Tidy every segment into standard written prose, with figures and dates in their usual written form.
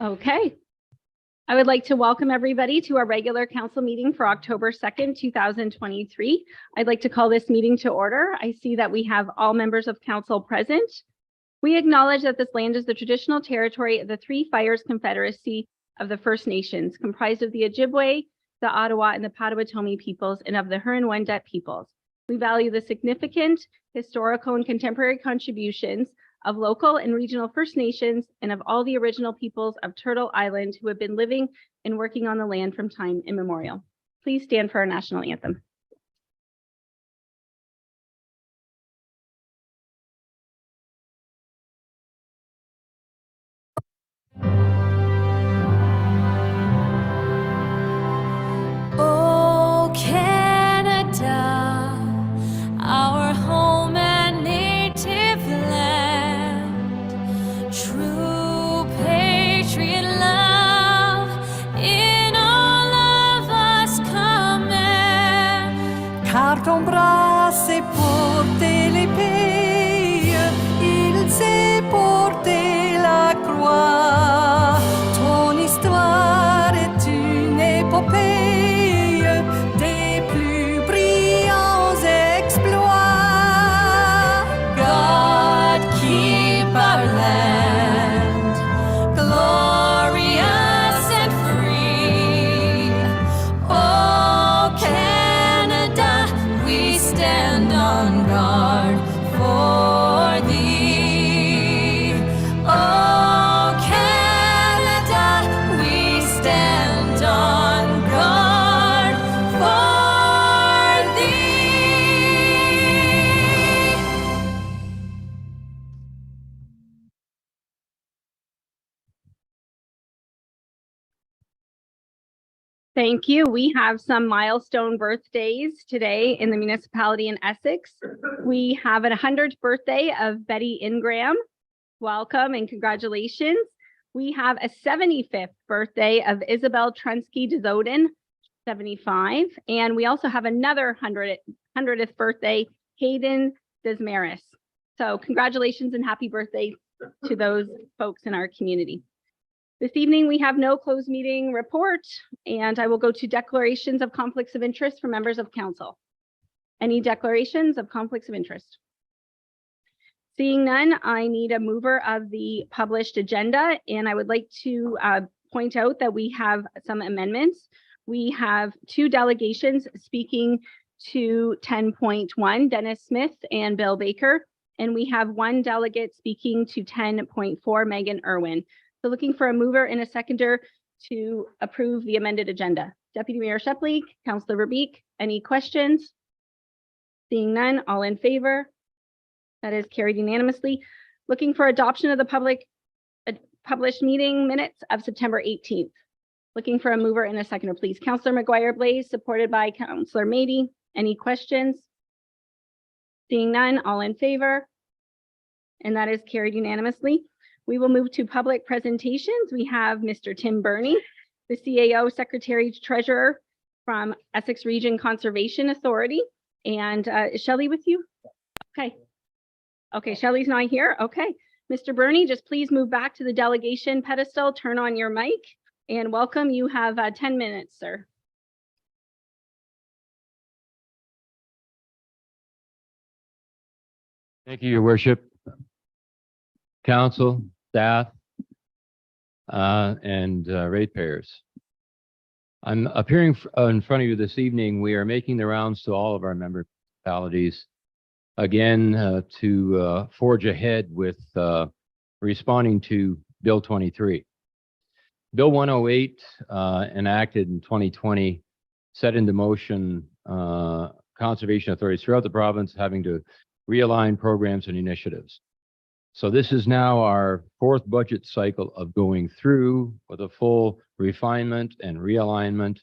Okay. I would like to welcome everybody to our regular council meeting for October 2nd, 2023. I'd like to call this meeting to order. I see that we have all members of council present. We acknowledge that this land is the traditional territory of the Three Fires Confederacy of the First Nations, comprised of the Ojibwe, the Ottawa, and the Potawatomi peoples, and of the Huron-Wendat peoples. We value the significant historical and contemporary contributions of local and regional First Nations and of all the original peoples of Turtle Island who have been living and working on the land from time immemorial. Please stand for our national anthem. Oh, Canada, our home and native land, true patriot love in all of us command. Car ton bras s'est porté l'épée, il s'est porté la croix. Ton histoire est une épopée des plus brillants exploits. God keep our land glorious and free. Oh, Canada, we stand on guard for thee. Oh, Canada, we stand on guard for thee. Thank you. We have some milestone birthdays today in the municipality in Essex. We have a 100th birthday of Betty Ingram. Welcome and congratulations. We have a 75th birthday of Isabel Trunsky de Zoden, 75. And we also have another 100th birthday, Hayden Desmaris. So congratulations and happy birthday to those folks in our community. This evening, we have no closed meeting report, and I will go to declarations of conflicts of interest for members of council. Any declarations of conflicts of interest? Seeing none, I need a mover of the published agenda, and I would like to point out that we have some amendments. We have two delegations speaking to 10.1, Dennis Smith and Bill Baker, and we have one delegate speaking to 10.4, Megan Irwin. So looking for a mover and a seconder to approve the amended agenda. Deputy Mayor Shepley, Councillor Verbeek, any questions? Seeing none, all in favor? That is carried unanimously. Looking for adoption of the published meeting minutes of September 18th. Looking for a mover and a seconder, please. Councillor McGuire Blaze, supported by Councillor Mady. Any questions? Seeing none, all in favor? And that is carried unanimously. We will move to public presentations. We have Mr. Tim Burney, the CAO Secretary Treasurer from Essex Region Conservation Authority. And is Shelley with you? Okay. Okay, Shelley's not here. Okay. Mr. Burney, just please move back to the delegation pedestal, turn on your mic, and welcome. You have 10 minutes, sir. Thank you, Your Worship, Council, staff, and ratepayers. I'm appearing in front of you this evening. We are making the rounds to all of our member municipalities again to forge ahead with responding to Bill 23. Bill 108, enacted in 2020, set into motion conservation authorities throughout the province having to realign programs and initiatives. So this is now our fourth budget cycle of going through with a full refinement and realignment,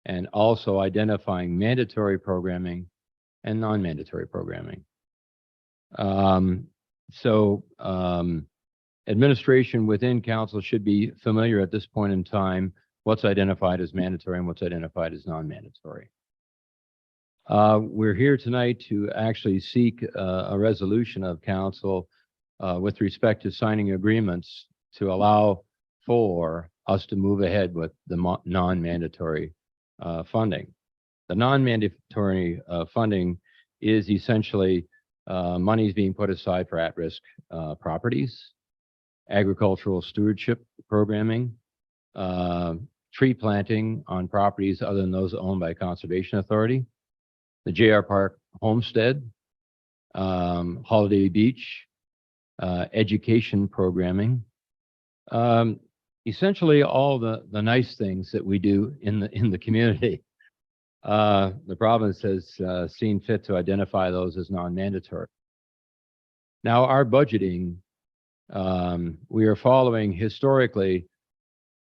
and also identifying mandatory programming and non-mandatory programming. Administration within council should be familiar at this point in time what's identified as mandatory and what's identified as non-mandatory. We're here tonight to actually seek a resolution of council with respect to signing agreements to allow for us to move ahead with the non-mandatory funding. The non-mandatory funding is essentially monies being put aside for at-risk properties, agricultural stewardship programming, tree planting on properties other than those owned by Conservation Authority, the JR Park Homestead, Holiday Beach, education programming, essentially all the nice things that we do in the community. The province has seen fit to identify those as non-mandatory. Now, our budgeting, we are following historically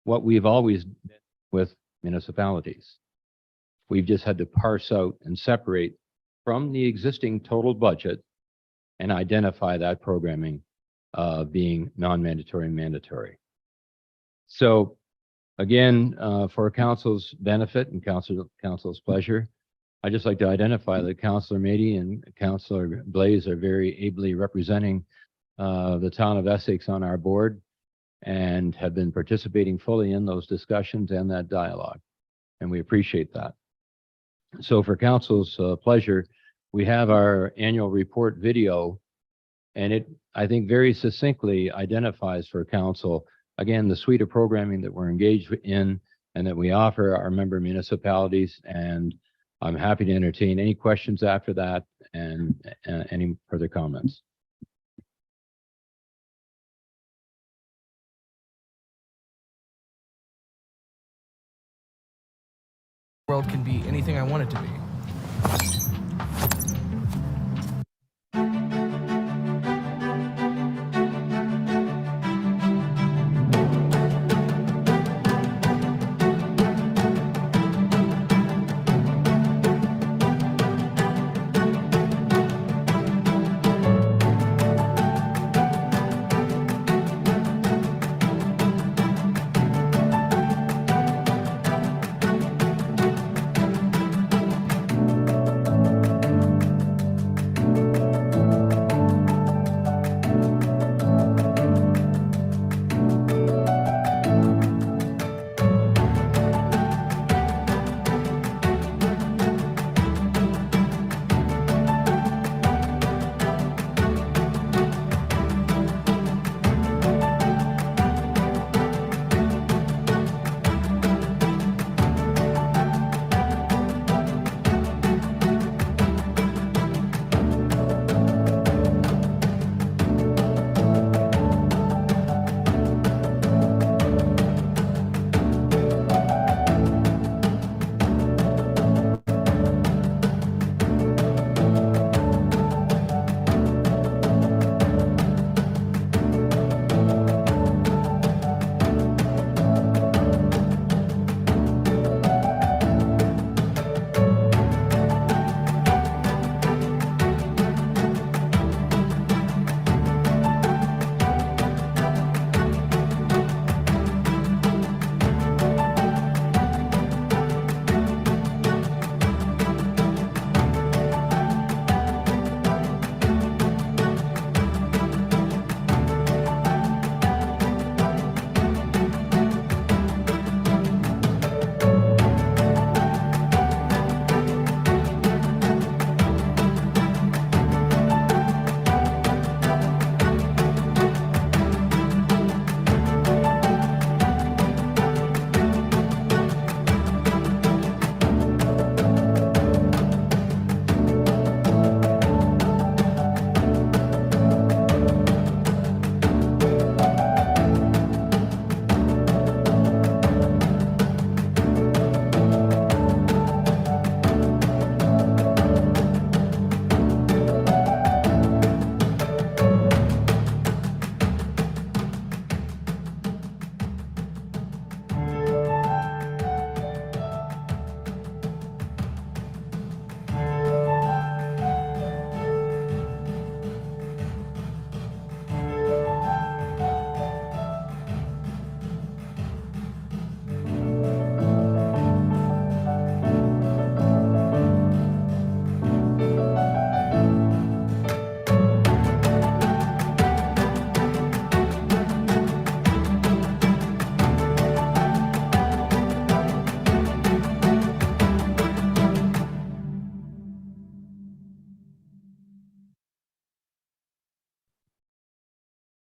what we've always been with municipalities. We've just had to parse out and separate from the existing total budget and identify that programming being non-mandatory and mandatory. So again, for council's benefit and council's pleasure, I'd just like to identify that Councillor Mady and Councillor Blaze are very ably representing the town of Essex on our board and have been participating fully in those discussions and that dialogue. And we appreciate that. So for council's pleasure, we have our annual report video, and it, I think, very succinctly identifies for council, again, the suite of programming that we're engaged in and that we offer our member municipalities. And I'm happy to entertain any questions after that and any further comments. World can be anything I want it to be.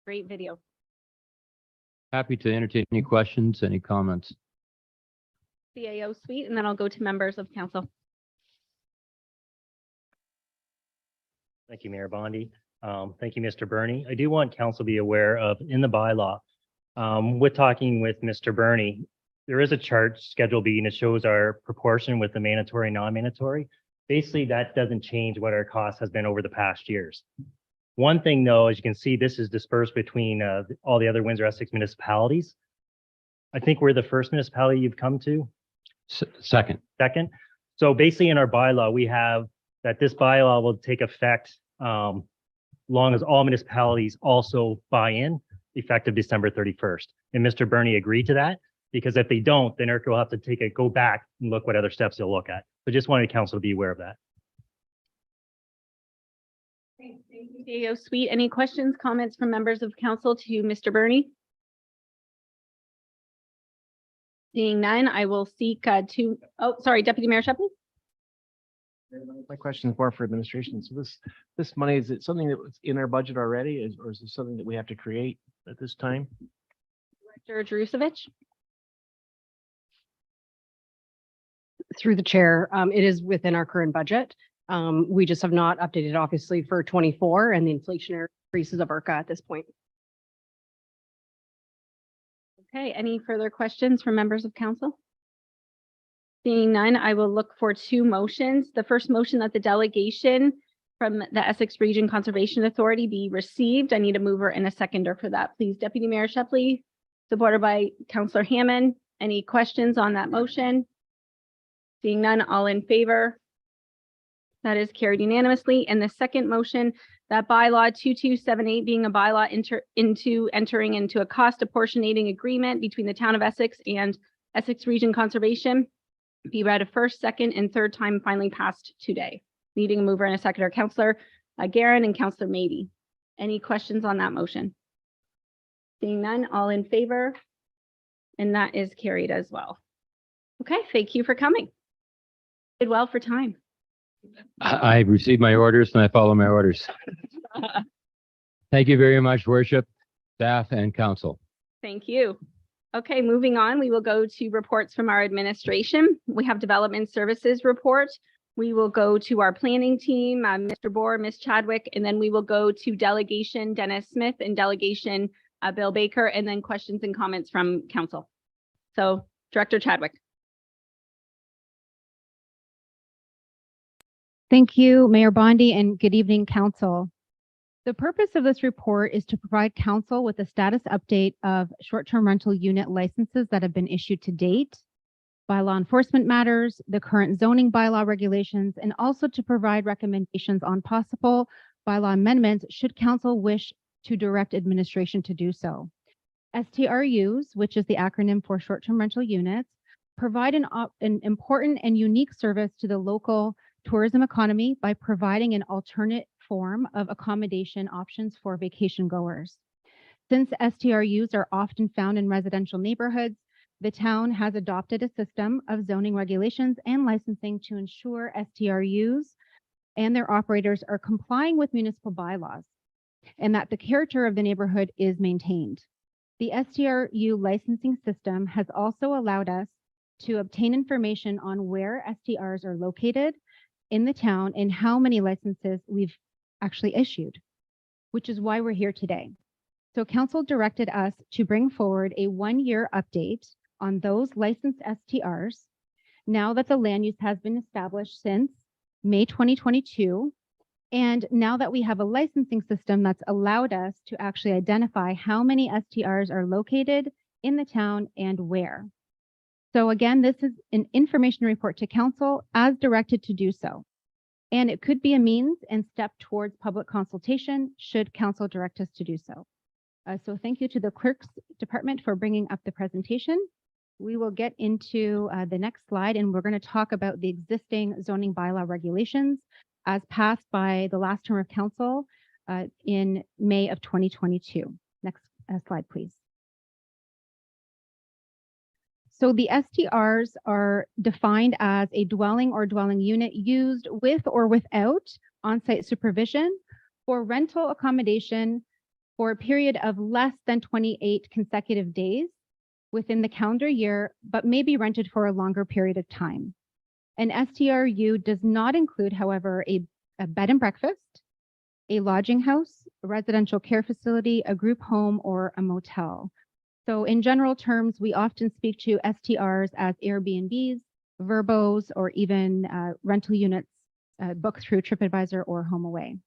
Great video. Happy to entertain any questions, any comments. CAO suite, and then I'll go to members of council. Thank you, Mayor Bondi. Thank you, Mr. Bernie. I do want council to be aware of in the bylaw, with talking with Mr. Bernie, there is a chart schedule B and it shows our proportion with the mandatory and non-mandatory. Basically, that doesn't change what our cost has been over the past years. One thing though, as you can see, this is dispersed between all the other Windsor Essex municipalities. I think we're the first municipality you've come to. Second. Second. So basically in our bylaw, we have that this bylaw will take effect long as all municipalities also buy in effective December 31st. And Mr. Bernie agreed to that because if they don't, then ERC will have to go back and look what other steps they'll look at. So just wanted council to be aware of that. Thank you, CAO suite. Any questions, comments from members of council to Mr. Bernie? Seeing none, I will seek Deputy Mayor Shepley. My question is more for administration. So this money, is it something that was in our budget already, or is it something that we have to create at this time? Director Jarusevich. Through the chair, it is within our current budget. We just have not updated, obviously, for 24 and the inflationary increases of ARCA at this point. Okay, any further questions from members of council? Seeing none, I will look for two motions. The first motion that the delegation from the Essex Region Conservation Authority be received. I need a mover and a seconder for that, please. Deputy Mayor Shepley, supported by Councillor Hammond. Any questions on that motion? Seeing none, all in favor? That is carried unanimously. And the second motion, that bylaw 2278 being a bylaw entering into a cost apportionating agreement between the town of Essex and Essex Region Conservation be read a first, second, and third time finally passed today. Needing a mover and a seconder, Councillor Guerin and Councillor Mady. Any questions on that motion? Seeing none, all in favor? And that is carried as well. Okay, thank you for coming. Did well for time. I received my orders and I follow my orders. Thank you very much, worship, staff, and council. Thank you. Okay, moving on, we will go to reports from our administration. We have development services report. We will go to our planning team, Mr. Bohr, Ms. Chadwick, and then we will go to delegation Dennis Smith and delegation Bill Baker, and then questions and comments from council. So Director Chadwick. Thank you, Mayor Bondi, and good evening, council. The purpose of this report is to provide council with a status update of short-term rental unit licenses that have been issued to date, bylaw enforcement matters, the current zoning bylaw regulations, and also to provide recommendations on possible bylaw amendments should council wish to direct administration to do so. STRUs, which is the acronym for short-term rental units, provide an important and unique service to the local tourism economy by providing an alternate form of accommodation options for vacation goers. Since STRUs are often found in residential neighborhoods, the town has adopted a system of zoning regulations and licensing to ensure STRUs and their operators are complying with municipal bylaws and that the character of the neighborhood is maintained. The STRU licensing system has also allowed us to obtain information on where STRs are located in the town and how many licenses we've actually issued, which is why we're here today. So council directed us to bring forward a 1-year update on those licensed STRs now that the land use has been established since May 2022. And now that we have a licensing system that's allowed us to actually identify how many STRs are located in the town and where. So again, this is an information report to council as directed to do so. And it could be a means and step towards public consultation should council direct us to do so. So thank you to the clerk's department for bringing up the presentation. We will get into the next slide and we're going to talk about the existing zoning bylaw regulations as passed by the last term of council in May of 2022. Next slide, please. So the STRs are defined as a dwelling or dwelling unit used with or without on-site supervision for rental accommodation for a period of less than 28 consecutive days within the calendar year, but may be rented for a longer period of time. An STRU does not include, however, a bed and breakfast, a lodging house, a residential care facility, a group home, or a motel. So in general terms, we often speak to STRs as Airbnbs, Verbos, or even rental units booked through TripAdvisor or HomeAway.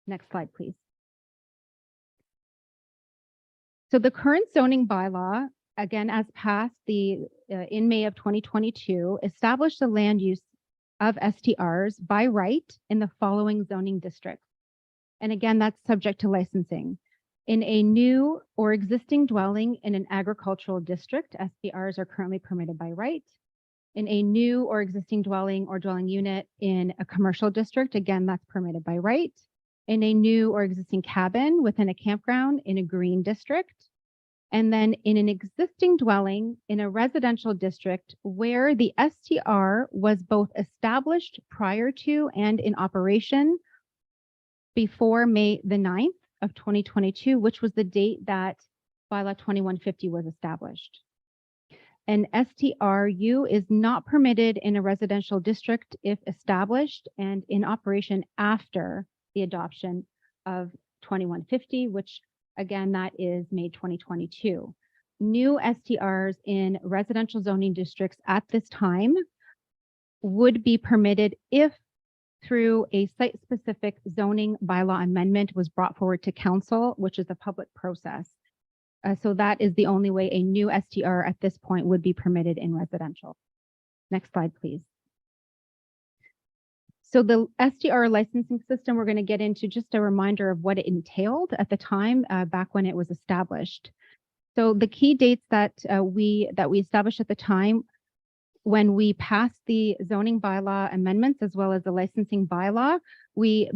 Next slide, please. So the current zoning bylaw, again, as passed in May of 2022, established the land use of STRs by right in the following zoning districts. And again, that's subject to licensing. In a new or existing dwelling in an agricultural district, STRs are currently permitted by right. In a new or existing dwelling or dwelling unit in a commercial district, again, that's permitted by right. In a new or existing cabin within a campground in a green district. And then in an existing dwelling in a residential district where the STR was both established prior to and in operation before May the 9th of 2022, which was the date that bylaw 2150 was established. An STRU is not permitted in a residential district if established and in operation after the adoption of 2150, which again, that is May 2022. New STRs in residential zoning districts at this time would be permitted if through a site-specific zoning bylaw amendment was brought forward to council, which is a public process. So that is the only way a new STR at this point would be permitted in residential. Next slide, please. So the STR licensing system, we're going to get into just a reminder of what it entailed at the time back when it was established. So the key dates that we established at the time when we passed the zoning bylaw amendments as well as the licensing bylaw, we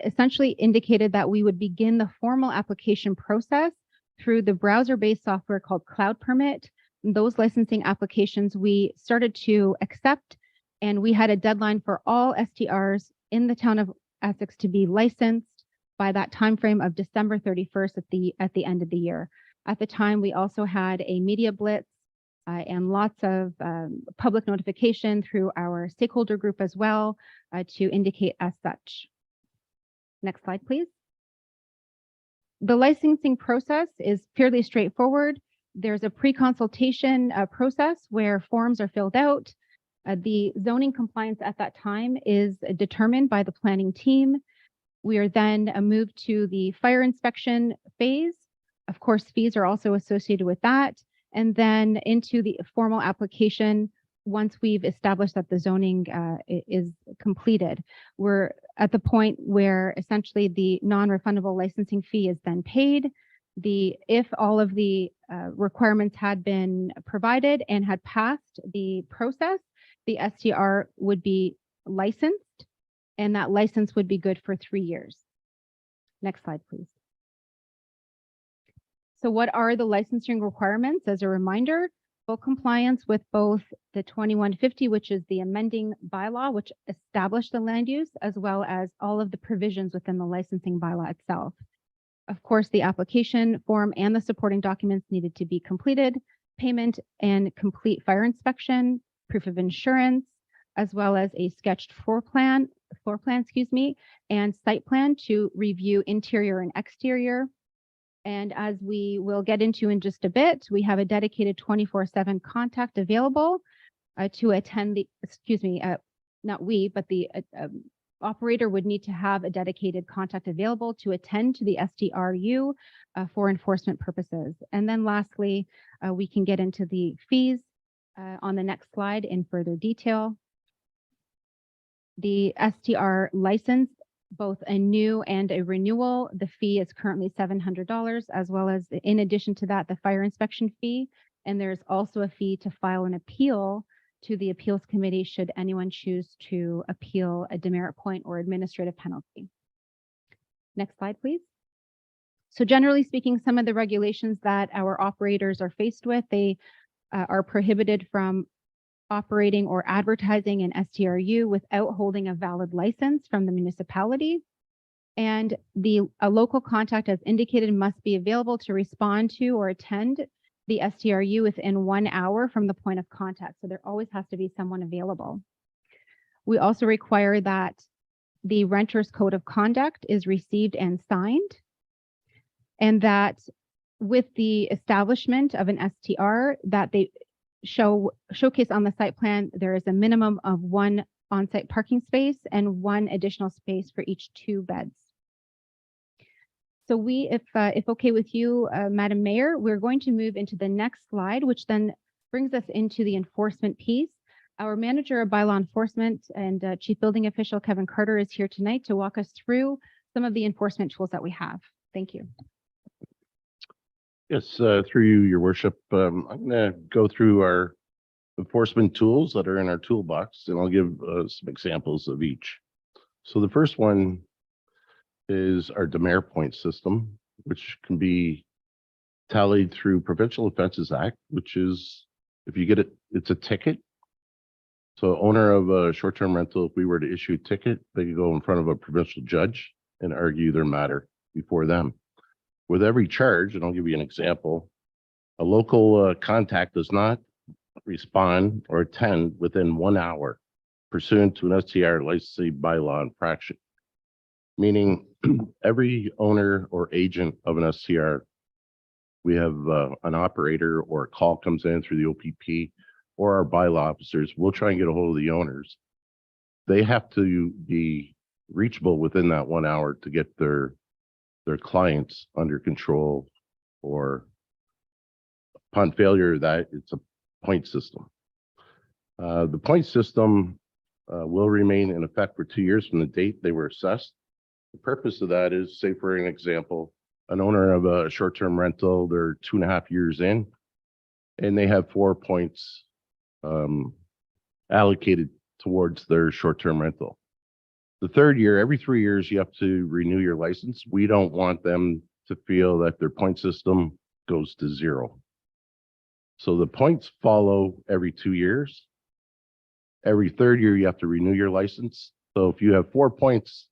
essentially indicated that we would begin the formal application process through the browser-based software called Cloud Permit. Those licensing applications we started to accept, and we had a deadline for all STRs in the town of Essex to be licensed by that timeframe of December 31st at the end of the year. At the time, we also had a media blitz and lots of public notification through our stakeholder group as well to indicate as such. Next slide, please. The licensing process is fairly straightforward. There's a pre-consultation process where forms are filled out. The zoning compliance at that time is determined by the planning team. We are then moved to the fire inspection phase. Of course, fees are also associated with that. And then into the formal application once we've established that the zoning is completed. We're at the point where essentially the non-refundable licensing fee is then paid. If all of the requirements had been provided and had passed the process, the STR would be licensed, and that license would be good for 3 years. Next slide, please. So what are the licensing requirements? As a reminder, full compliance with both the 2150, which is the amending bylaw, which established the land use, as well as all of the provisions within the licensing bylaw itself. Of course, the application form and the supporting documents needed to be completed, payment and complete fire inspection, proof of insurance, as well as a sketched floor plan, and site plan to review interior and exterior. And as we will get into in just a bit, we have a dedicated 24/7 contact available to attend the, not we, but the operator would need to have a dedicated contact available to attend to the STRU for enforcement purposes. And then lastly, we can get into the fees on the next slide in further detail. The STR license, both a new and a renewal, the fee is currently $700, as well as in addition to that, the fire inspection fee. And there's also a fee to file an appeal to the appeals committee should anyone choose to appeal a demerit point or administrative penalty. Next slide, please. So generally speaking, some of the regulations that our operators are faced with, they are prohibited from operating or advertising an STRU without holding a valid license from the municipality. And a local contact as indicated must be available to respond to or attend the STRU within 1 hour from the point of contact. So there always has to be someone available. We also require that the renter's code of conduct is received and signed, and that with the establishment of an STR, that they showcase on the site plan, there is a minimum of 1 on-site parking space and 1 additional space for each 2 beds. So if okay with you, Madam Mayor, we're going to move into the next slide, which then brings us into the enforcement piece. Our manager of bylaw enforcement and chief building official, Kevin Carter, is here tonight to walk us through some of the enforcement tools that we have. Thank you. Yes, through you, your worship, I'm going to go through our enforcement tools that are in our toolbox, and I'll give some examples of each. So the first one is our demerit point system, which can be tallied through Provincial Offences Act, which is, if you get it, it's a ticket. So owner of a short-term rental, if we were to issue a ticket, they could go in front of a provincial judge and argue their matter before them. With every charge, and I'll give you an example, a local contact does not respond or attend within 1 hour pursuant to an STR licensing bylaw infraction. Meaning every owner or agent of an STR, we have an operator or a call comes in through the OPP or our bylaw officers, we'll try and get a hold of the owners. They have to be reachable within that 1 hour to get their clients under control, or upon failure of that, it's a point system. The point system will remain in effect for 2 years from the date they were assessed. The purpose of that is, say for an example, an owner of a short-term rental, they're 2.5 years in, and they have 4 points allocated towards their short-term rental. The third year, every 3 years, you have to renew your license. We don't want them to feel that their point system goes to 0. So the points follow every 2 years. Every third year, you have to renew your license. So if you have 4 points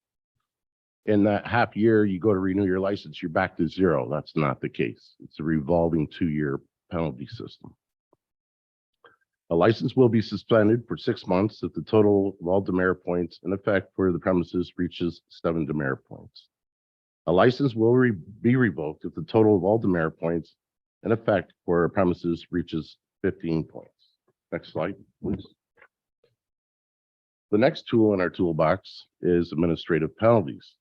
in that half year, you go to renew your license, you're back to 0. That's not the case. It's a revolving 2-year penalty system. A license will be suspended for 6 months if the total of all demerit points in effect for the premises reaches 7 demerit points. A license will be revoked if the total of all demerit points in effect for a premises reaches 15 points. Next slide, please. The next tool in our toolbox is administrative penalties.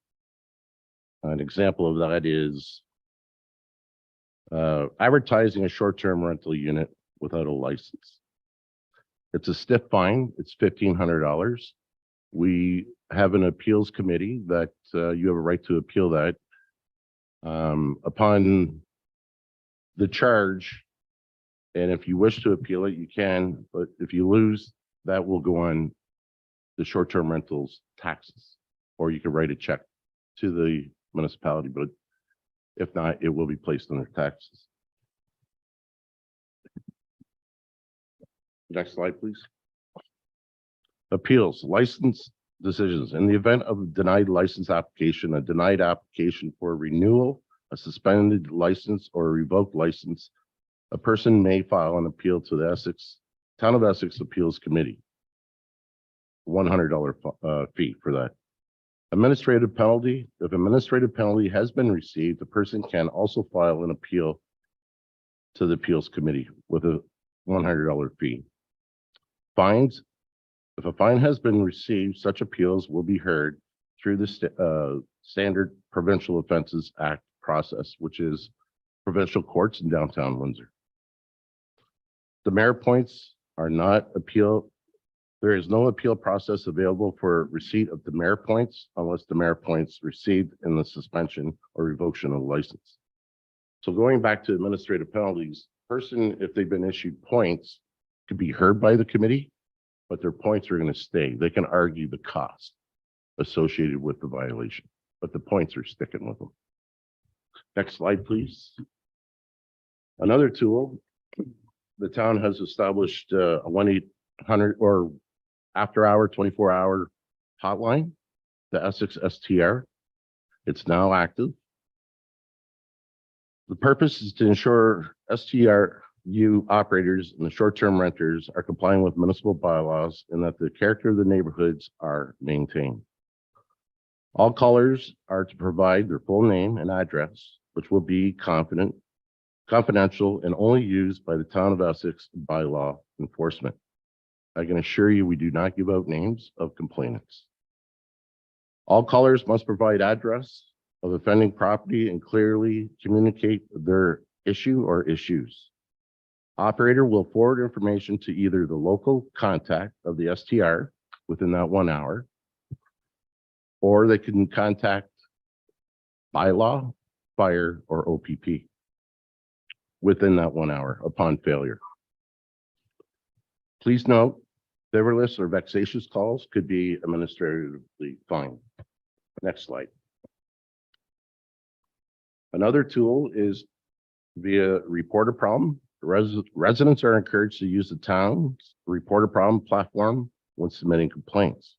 An example of that is advertising a short-term rental unit without a license. It's a stiff fine. It's $1,500. We have an appeals committee that you have a right to appeal that. Upon the charge, and if you wish to appeal it, you can, but if you lose, that will go on the short-term rentals taxes, or you can write a check to the municipality, but if not, it will be placed on their taxes. Next slide, please. Appeals, license decisions. In the event of a denied license application, a denied application for renewal, a suspended license, or a revoked license, a person may file an appeal to the Town of Essex Appeals Committee. $100 fee for that. Administrative penalty. If administrative penalty has been received, the person can also file an appeal to the Appeals Committee with a $100 fee. Fines. If a fine has been received, such appeals will be heard through the standard Provincial Offences Act process, which is provincial courts in downtown Windsor. Demerit points are not appeal. There is no appeal process available for receipt of demerit points unless demerit points received in the suspension or revocation of license. So going back to administrative penalties, person, if they've been issued points, could be heard by the committee, but their points are going to stay. They can argue the cost associated with the violation, but the points are sticking with them. Next slide, please. Another tool, the town has established a 1-800 or after hour, 24-hour hotline, the Essex STR. It's now active. The purpose is to ensure STRU operators and the short-term renters are complying with municipal bylaws and that the character of the neighborhoods are maintained. All callers are to provide their full name and address, which will be confidential and only used by the town of Essex by law enforcement. I can assure you, we do not give out names of complainants. All callers must provide address of offending property and clearly communicate their issue or issues. Operator will forward information to either the local contact of the STR within that 1 hour, or they can contact bylaw, fire, or OPP within that 1 hour upon failure. Please note, frivolous or vexatious calls could be administratively fined. Next slide. Another tool is via Report a Problem. Residents are encouraged to use the town's Report a Problem platform when submitting complaints.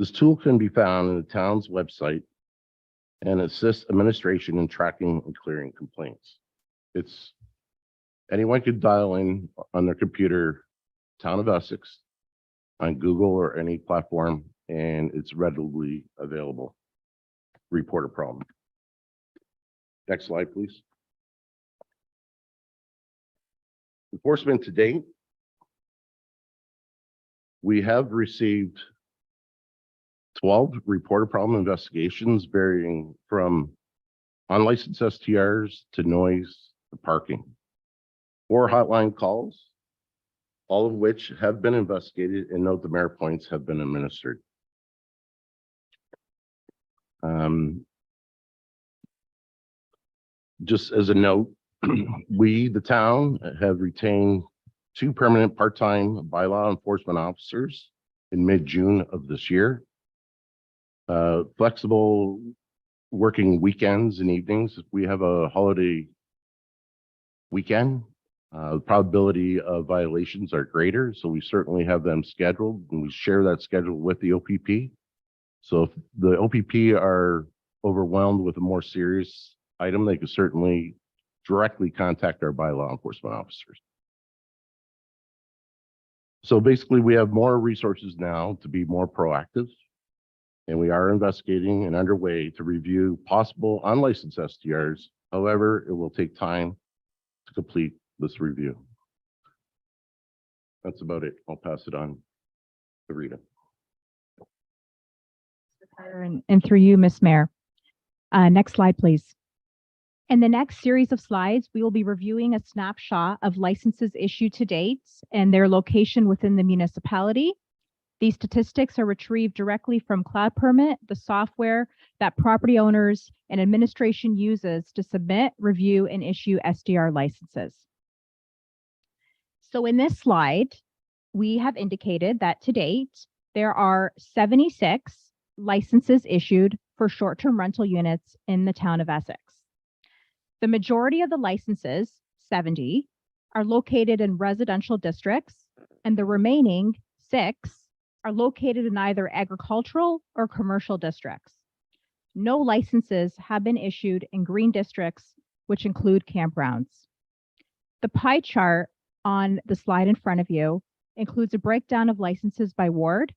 This tool can be found in the town's website and assists administration in tracking and clearing complaints. Anyone could dial in on their computer, Town of Essex, on Google or any platform, and it's readily available. Report a Problem. Next slide, please. Enforcement to date. We have received 12 Report a Problem investigations varying from unlicensed STRs to noise to parking. 4 hotline calls, all of which have been investigated and no demerit points have been administered. Just as a note, we, the town, have retained 2 permanent part-time bylaw enforcement officers in mid-June of this year. Flexible working weekends and evenings. If we have a holiday weekend, the probability of violations are greater, so we certainly have them scheduled and we share that schedule with the OPP. So if the OPP are overwhelmed with a more serious item, they could certainly directly contact our bylaw enforcement officers. So basically, we have more resources now to be more proactive, and we are investigating and underway to review possible unlicensed STRs. However, it will take time to complete this review. That's about it. I'll pass it on to Rita. And through you, Ms. Mayor. Next slide, please. In the next series of slides, we will be reviewing a snapshot of licenses issued to date and their location within the municipality. These statistics are retrieved directly from Cloud Permit, the software that property owners and administration uses to submit, review, and issue SDR licenses. So in this slide, we have indicated that to date, there are 76 licenses issued for short-term rental units in the town of Essex. The majority of the licenses, 70, are located in residential districts, and the remaining 6 are located in either agricultural or commercial districts. No licenses have been issued in green districts, which include campgrounds. The pie chart on the slide in front of you includes a breakdown of licenses by ward.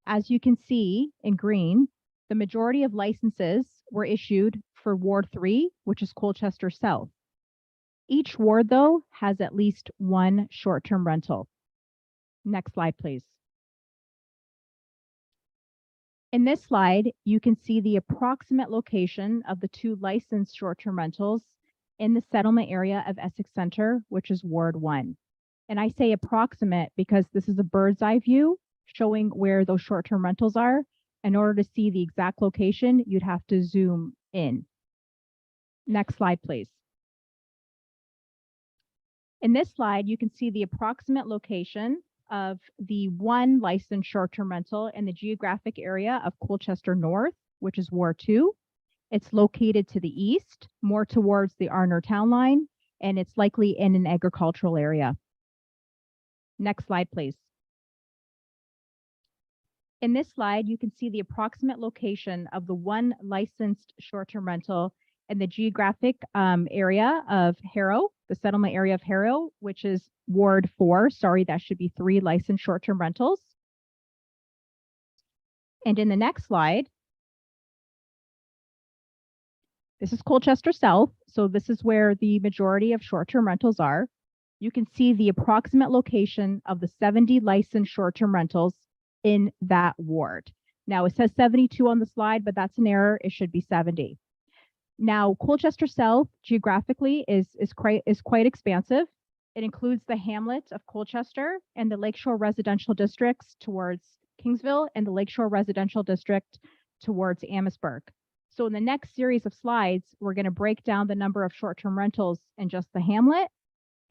As you can see in green, the majority of licenses were issued for Ward 3, which is Colchester South. Each ward, though, has at least 1 short-term rental. Next slide, please. In this slide, you can see the approximate location of the 2 licensed short-term rentals in the settlement area of Essex Center, which is Ward 1. And I say approximate because this is a bird's eye view showing where those short-term rentals are. In order to see the exact location, you'd have to zoom in. Next slide, please. In this slide, you can see the approximate location of the 1 licensed short-term rental in the geographic area of Colchester North, which is Ward 2. It's located to the east, more towards the Arner town line, and it's likely in an agricultural area. Next slide, please. In this slide, you can see the approximate location of the one licensed short-term rental in the geographic area of Harrow, the settlement area of Harrow, which is Ward 4. Sorry, that should be 3 licensed short-term rentals. And in the next slide, this is Colchester South. So this is where the majority of short-term rentals are. You can see the approximate location of the 70 licensed short-term rentals in that ward. Now it says 72 on the slide, but that's an error. It should be 70. Now, Colchester South geographically is quite expansive. It includes the hamlet of Colchester and the Lakeshore residential districts towards Kingsville and the Lakeshore residential district towards Amherstburg. So in the next series of slides, we're going to break down the number of short-term rentals in just the hamlet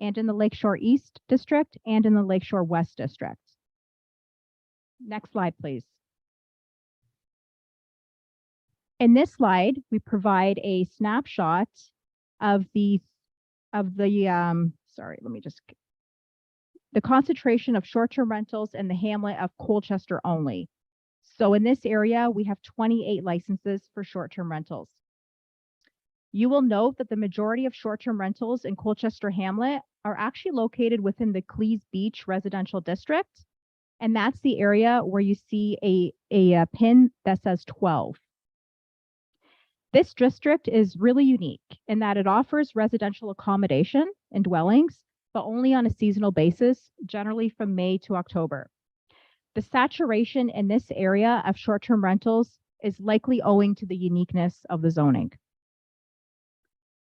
and in the Lakeshore East district and in the Lakeshore West district. Next slide, please. In this slide, we provide a snapshot of the concentration of short-term rentals in the hamlet of Colchester only. So in this area, we have 28 licenses for short-term rentals. You will note that the majority of short-term rentals in Colchester Hamlet are actually located within the Clees Beach residential district. And that's the area where you see a pin that says 12. This district is really unique in that it offers residential accommodation and dwellings, but only on a seasonal basis, generally from May to October. The saturation in this area of short-term rentals is likely owing to the uniqueness of the zoning.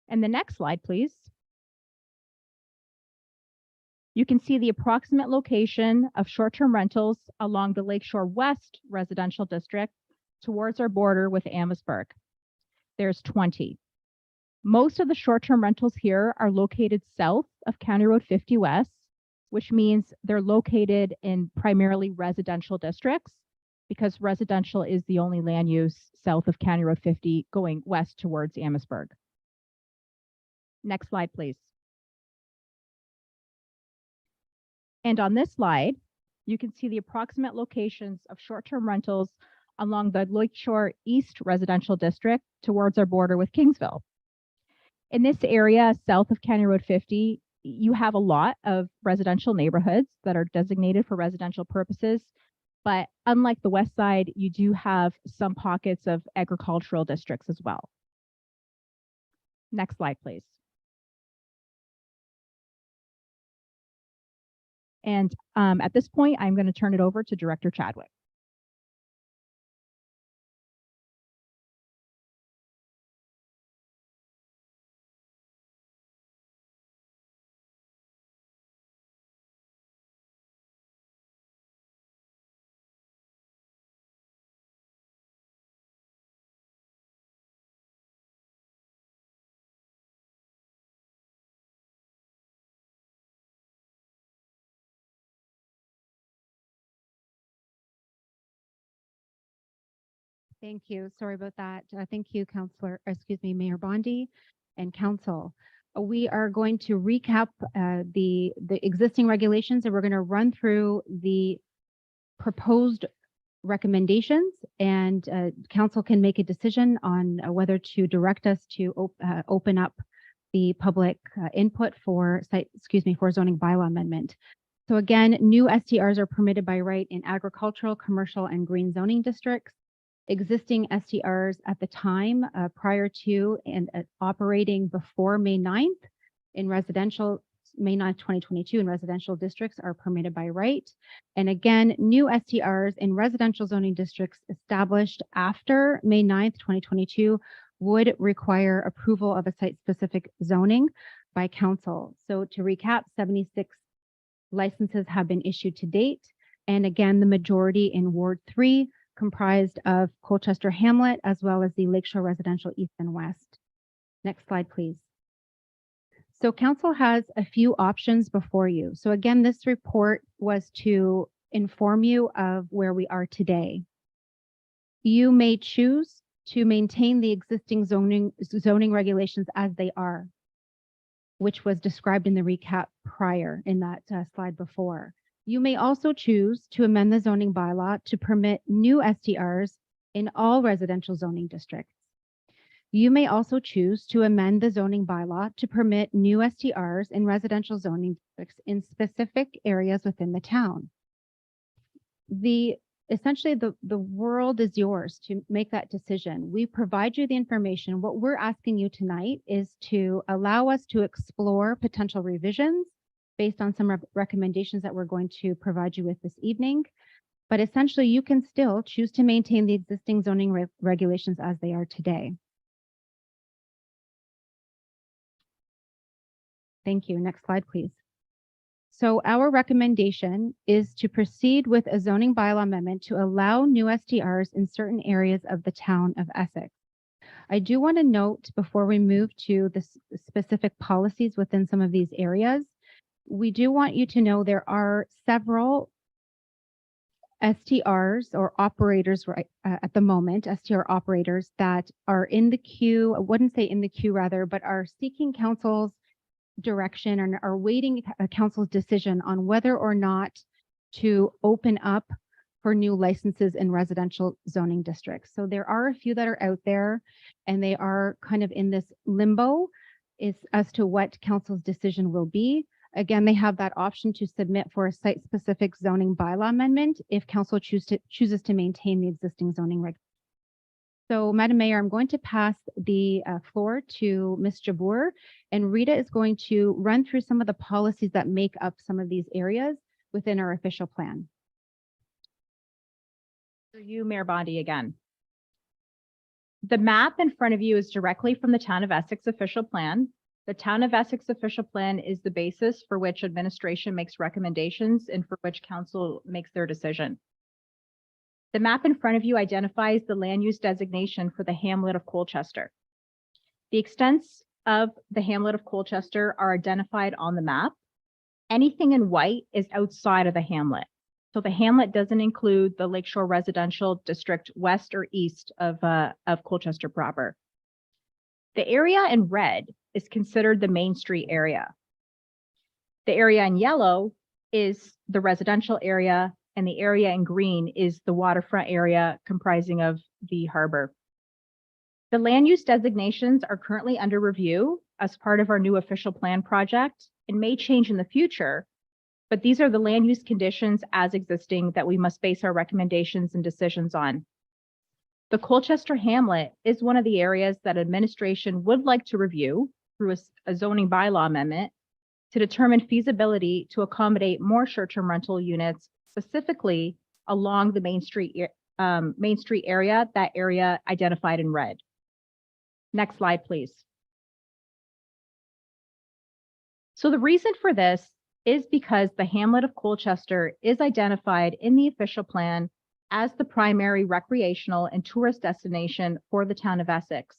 And the next slide, please. You can see the approximate location of short-term rentals along the Lakeshore West residential district towards our border with Amherstburg. There's 20. Most of the short-term rentals here are located south of County Road 50 West, which means they're located in primarily residential districts because residential is the only land use south of County Road 50 going west towards Amherstburg. Next slide, please. And on this slide, you can see the approximate locations of short-term rentals along the Lakeshore East residential district towards our border with Kingsville. In this area, south of County Road 50, you have a lot of residential neighborhoods that are designated for residential purposes. But unlike the west side, you do have some pockets of agricultural districts as well. Next slide, please. And at this point, I'm going to turn it over to Director Chadwick. Thank you. Sorry about that. Thank you, Mayor Bondi and Council. We are going to recap the existing regulations, and we're going to run through the proposed recommendations, and Council can make a decision on whether to direct us to open up the public input for zoning bylaw amendment. So again, new STRs are permitted by right in agricultural, commercial, and green zoning districts. Existing STRs at the time prior to and operating before May 9th in residential, May 9th, 2022 in residential districts are permitted by right. And again, new STRs in residential zoning districts established after May 9th, 2022 would require approval of a site-specific zoning by council. So to recap, 76 licenses have been issued to date. And again, the majority in Ward 3, comprised of Colchester Hamlet, as well as the Lakeshore Residential East and West. Next slide, please. So council has a few options before you. So again, this report was to inform you of where we are today. You may choose to maintain the existing zoning regulations as they are, which was described in the recap prior in that slide before. You may also choose to amend the zoning bylaw to permit new STRs in all residential zoning districts. You may also choose to amend the zoning bylaw to permit new STRs in residential zoning districts in specific areas within the town. Essentially, the world is yours to make that decision. We provide you the information. What we're asking you tonight is to allow us to explore potential revisions based on some recommendations that we're going to provide you with this evening. But essentially, you can still choose to maintain the existing zoning regulations as they are today. Thank you. Next slide, please. So our recommendation is to proceed with a zoning bylaw amendment to allow new STRs in certain areas of the town of Essex. I do want to note before we move to the specific policies within some of these areas, we do want you to know there are several STRs or operators right at the moment, STR operators that are in the queue, I wouldn't say in the queue rather, but are seeking council's direction and are waiting a council's decision on whether or not to open up for new licenses in residential zoning districts. So there are a few that are out there and they are kind of in this limbo as to what council's decision will be. Again, they have that option to submit for a site-specific zoning bylaw amendment if council chooses to maintain the existing zoning reg. So, Madam Mayor, I'm going to pass the floor to Ms. Jabour, and Rita is going to run through some of the policies that make up some of these areas within our official plan. For you, Mayor Bondi, again. The map in front of you is directly from the Town of Essex official plan. The Town of Essex official plan is the basis for which administration makes recommendations and for which council makes their decision. The map in front of you identifies the land use designation for the hamlet of Colchester. The extents of the hamlet of Colchester are identified on the map. Anything in white is outside of the hamlet. So the hamlet doesn't include the Lakeshore Residential District west or east of Colchester proper. The area in red is considered the Main Street area. The area in yellow is the residential area, and the area in green is the waterfront area comprising of the harbor. The land use designations are currently under review as part of our new official plan project and may change in the future, but these are the land use conditions as existing that we must base our recommendations and decisions on. The Colchester Hamlet is one of the areas that administration would like to review through a zoning bylaw amendment to determine feasibility to accommodate more short-term rental units, specifically along the Main Street area, that area identified in red. Next slide, please. So the reason for this is because the hamlet of Colchester is identified in the official plan as the primary recreational and tourist destination for the town of Essex.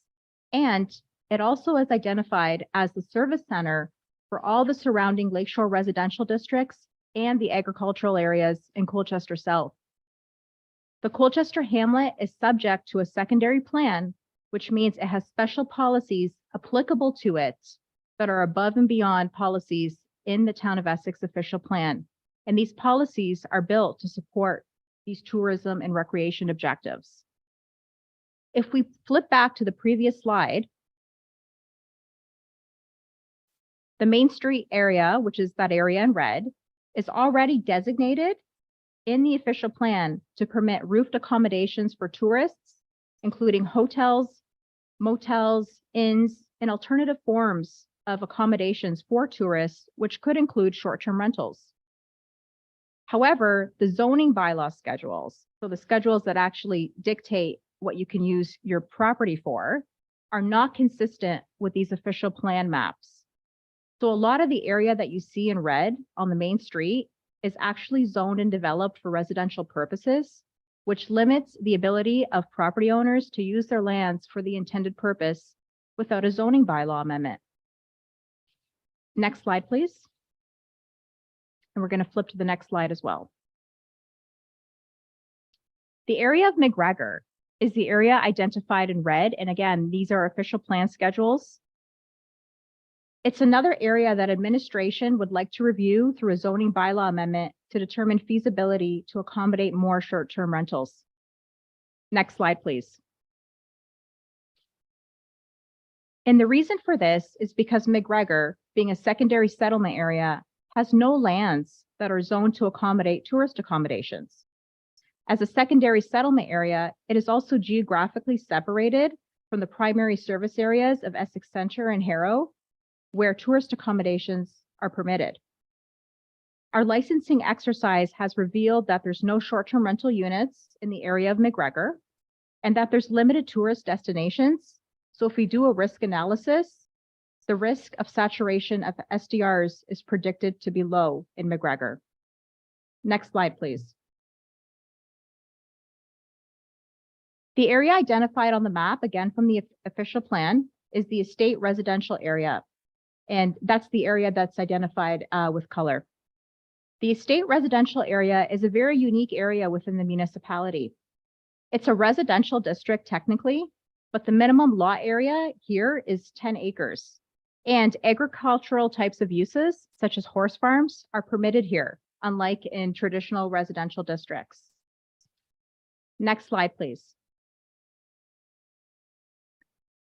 And it also is identified as the service center for all the surrounding lakeshore residential districts and the agricultural areas in Colchester South. The Colchester Hamlet is subject to a secondary plan, which means it has special policies applicable to it that are above and beyond policies in the Town of Essex official plan. And these policies are built to support these tourism and recreation objectives. If we flip back to the previous slide, the Main Street area, which is that area in red, is already designated in the official plan to permit roofed accommodations for tourists, including hotels, motels, inns, and alternative forms of accommodations for tourists, which could include short-term rentals. However, the zoning bylaw schedules, so the schedules that actually dictate what you can use your property for, are not consistent with these official plan maps. So a lot of the area that you see in red on the main street is actually zoned and developed for residential purposes, which limits the ability of property owners to use their lands for the intended purpose without a zoning bylaw amendment. Next slide, please. And we're going to flip to the next slide as well. The area of McGregor is the area identified in red. And again, these are official plan schedules. It's another area that administration would like to review through a zoning bylaw amendment to determine feasibility to accommodate more short-term rentals. Next slide, please. And the reason for this is because McGregor, being a secondary settlement area, has no lands that are zoned to accommodate tourist accommodations. As a secondary settlement area, it is also geographically separated from the primary service areas of Essex Centre and Harrow, where tourist accommodations are permitted. Our licensing exercise has revealed that there's no short-term rental units in the area of McGregor and that there's limited tourist destinations. So if we do a risk analysis, the risk of saturation of SDRs is predicted to be low in McGregor. Next slide, please. The area identified on the map, again from the official plan, is the estate residential area. And that's the area that's identified with color. The estate residential area is a very unique area within the municipality. It's a residential district technically, but the minimum lot area here is 10 acres. And agricultural types of uses, such as horse farms, are permitted here, unlike in traditional residential districts. Next slide, please.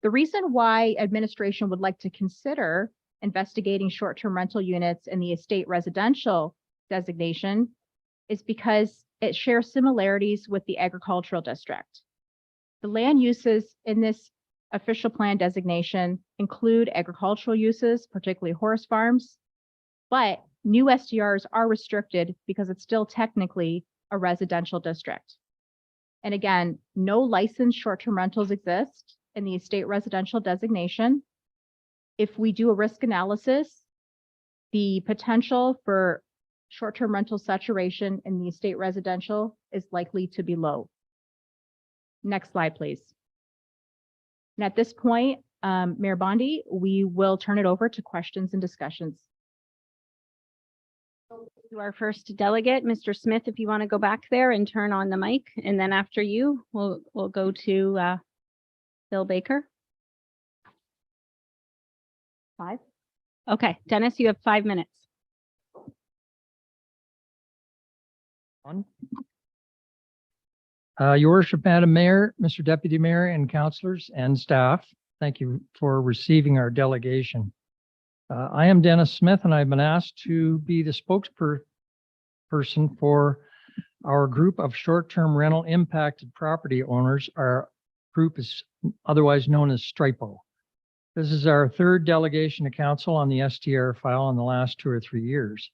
The reason why administration would like to consider investigating short-term rental units in the estate residential designation is because it shares similarities with the agricultural district. The land uses in this official plan designation include agricultural uses, particularly horse farms, but new SDRs are restricted because it's still technically a residential district. And again, no licensed short-term rentals exist in the estate residential designation. If we do a risk analysis, the potential for short-term rental saturation in the estate residential is likely to be low. Next slide, please. And at this point, Mayor Bondi, we will turn it over to questions and discussions. To our first delegate, Mr. Smith, if you want to go back there and turn on the mic, and then after you, we'll go to Bill Baker. 5. Okay, Dennis, you have 5 minutes. Your Worship, Madam Mayor, Mr. Deputy Mayor, and councillors and staff, thank you for receiving our delegation. I am Dennis Smith, and I've been asked to be the spokesperson for our group of short-term rental impacted property owners. Our group is otherwise known as STRIPO. This is our third delegation to council on the STR file in the last 2 or 3 years.